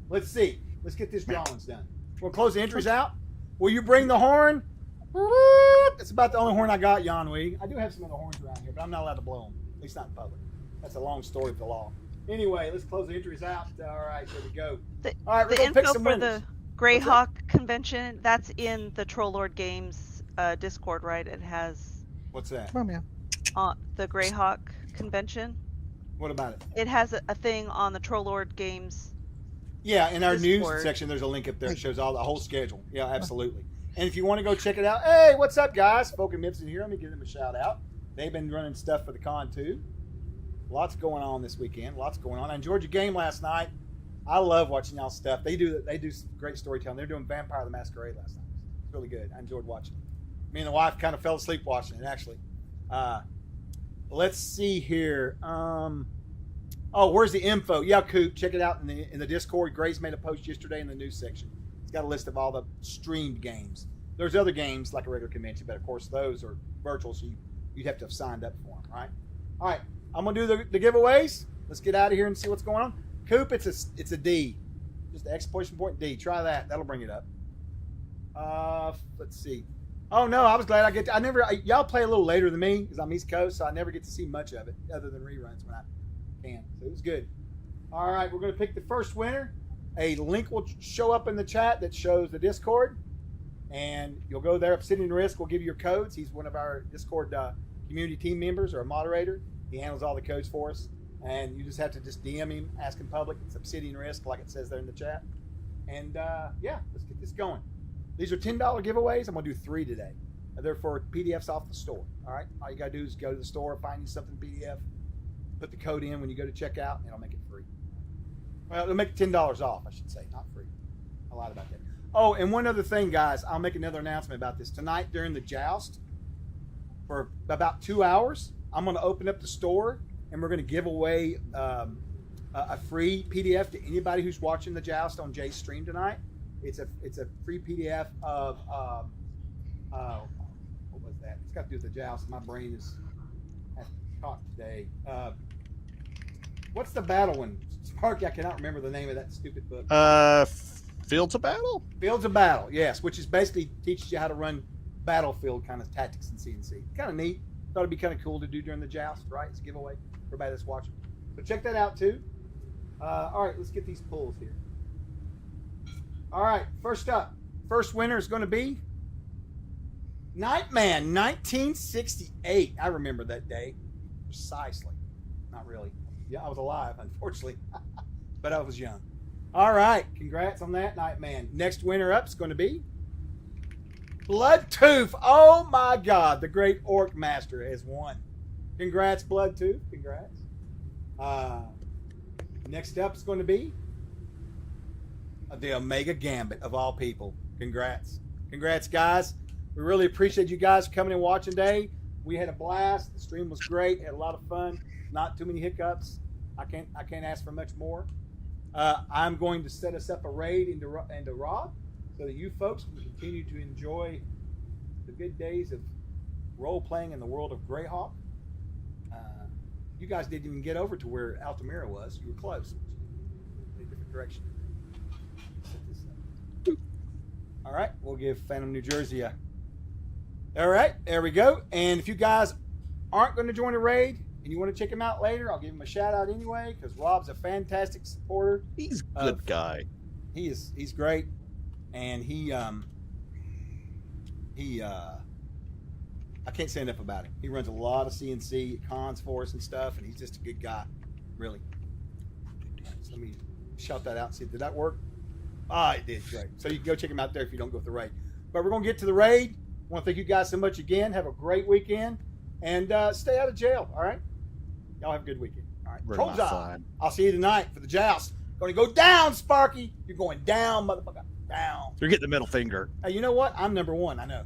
Let's see. Let's get this drawings done. We'll close the entries out. Will you bring the horn? It's about the only horn I got, Yanwi. I do have some other horns around here, but I'm not allowed to blow them. At least not in public. That's a long story of the law. Anyway, let's close the entries out. All right, there we go. All right, we're going to pick some winners. The Greyhawk convention, that's in the Troll Lord Games Discord, right? It has... What's that? Come on, man. The Greyhawk convention. What about it? It has a thing on the Troll Lord Games. Yeah, in our news Discord. section, there's a link up there that shows all the whole schedule. Yeah, absolutely. And if you want to go check it out, hey, what's up, guys? Folk and Mipson here. Let me give them a shout out. They've been running stuff for the con too. Lots going on this weekend. Lots going on. I enjoyed your game last night. I love watching y'all stuff. They do some great storytelling. They're doing Vampire the Masquerade last night. It's really good. I enjoyed watching it. Me and the wife kind of fell asleep watching it, actually. Let's see here. Where's the info? Yeah, Coop, check it out in the Discord. Grace made a post yesterday in the news section. It's got a list of all the streamed games. There's other games like a regular convention, but of course those are virtual, so you'd have to have signed up for them, right? All right, I'm gonna do the giveaways. Let's get out of here and see what's going on. Coop, it's a D, just the exclamation point D. Try that. That'll bring it up. Let's see. Oh no, I was glad y'all play a little later than me because I'm East Coast, so I never get to see much of it other than reruns when I can. So it was good. All right, we're going to pick the first winner. A link will show up in the chat that shows the Discord, and you'll go there. Obsidian Risk will give you your codes. He's one of our Discord community team members or a moderator. He handles all the codes for us, and you just have to just DM him, ask in public. It's Obsidian Risk, like it says there in the chat. And yeah, let's get this going. These are $10 giveaways. I'm going to do 3 today. They're for PDFs off the store. All right, all you got to do is go to the store, find you something PDF. Put the code in when you go to checkout, and it'll make it free. Well, it'll make it $10 off, I should say, not free. I lied about that. Oh, and one other thing, guys. I'll make another announcement about this. Tonight during the joust, for about 2 hours, I'm going to open up the store, and we're going to give away a free PDF to anybody who's watching the joust on Jay's stream tonight. It's a free PDF of, what was that? It's got to do with the joust. My brain is caught today. What's the battle one? Sparky, I cannot remember the name of that stupid book. Fields of Battle? Fields of Battle, yes, which is basically teaches you how to run battlefield kind of tactics in CNC. Kind of neat. Thought it'd be kind of cool to do during the joust, right? It's a giveaway for everybody that's watching. So check that out too. All right, let's get these pulls here. All right, first up, first winner is going to be Nightman 1968. I remember that day precisely. Not really. Yeah, I was alive, unfortunately, but I was young. All right, congrats on that, Nightman. Next winner up is going to be Bloodtooth. Oh my God, the great Orc Master has won. Congrats, Bloodtooth. Congrats. Next up is going to be the Omega Gambit of all people. Congrats. Congrats, guys. We really appreciate you guys coming and watching today. We had a blast. The stream was great. Had a lot of fun. Not too many hiccups. I can't ask for much more. I'm going to set us up a raid into Rob so that you folks can continue to enjoy the good days of role-playing in the world of Greyhawk. You guys didn't even get over to where Altamira was. You were close. In a different direction. Set this up. All right, we'll give Phantom New Jersey a... All right, there we go. And if you guys aren't going to join a raid and you want to check him out later, I'll give him a shout out anyway because Rob's a fantastic supporter. He's a good guy. He's great, and I can't say enough about him. He runs a lot of CNC cons for us and stuff, and he's just a good guy, really. So let me shout that out and see, did that work? Ah, it did, great. So you can go check him out there if you don't go with the raid. But we're going to get to the raid. I want to thank you guys so much again. Have a great weekend, and stay out of jail, all right? Y'all have a good weekend. All right, Troll's out. I'll see you tonight for the joust. Going to go down, Sparky. You're going down, motherfucker. Down. You're getting the middle finger. Hey, you know what? I'm number 1. I know.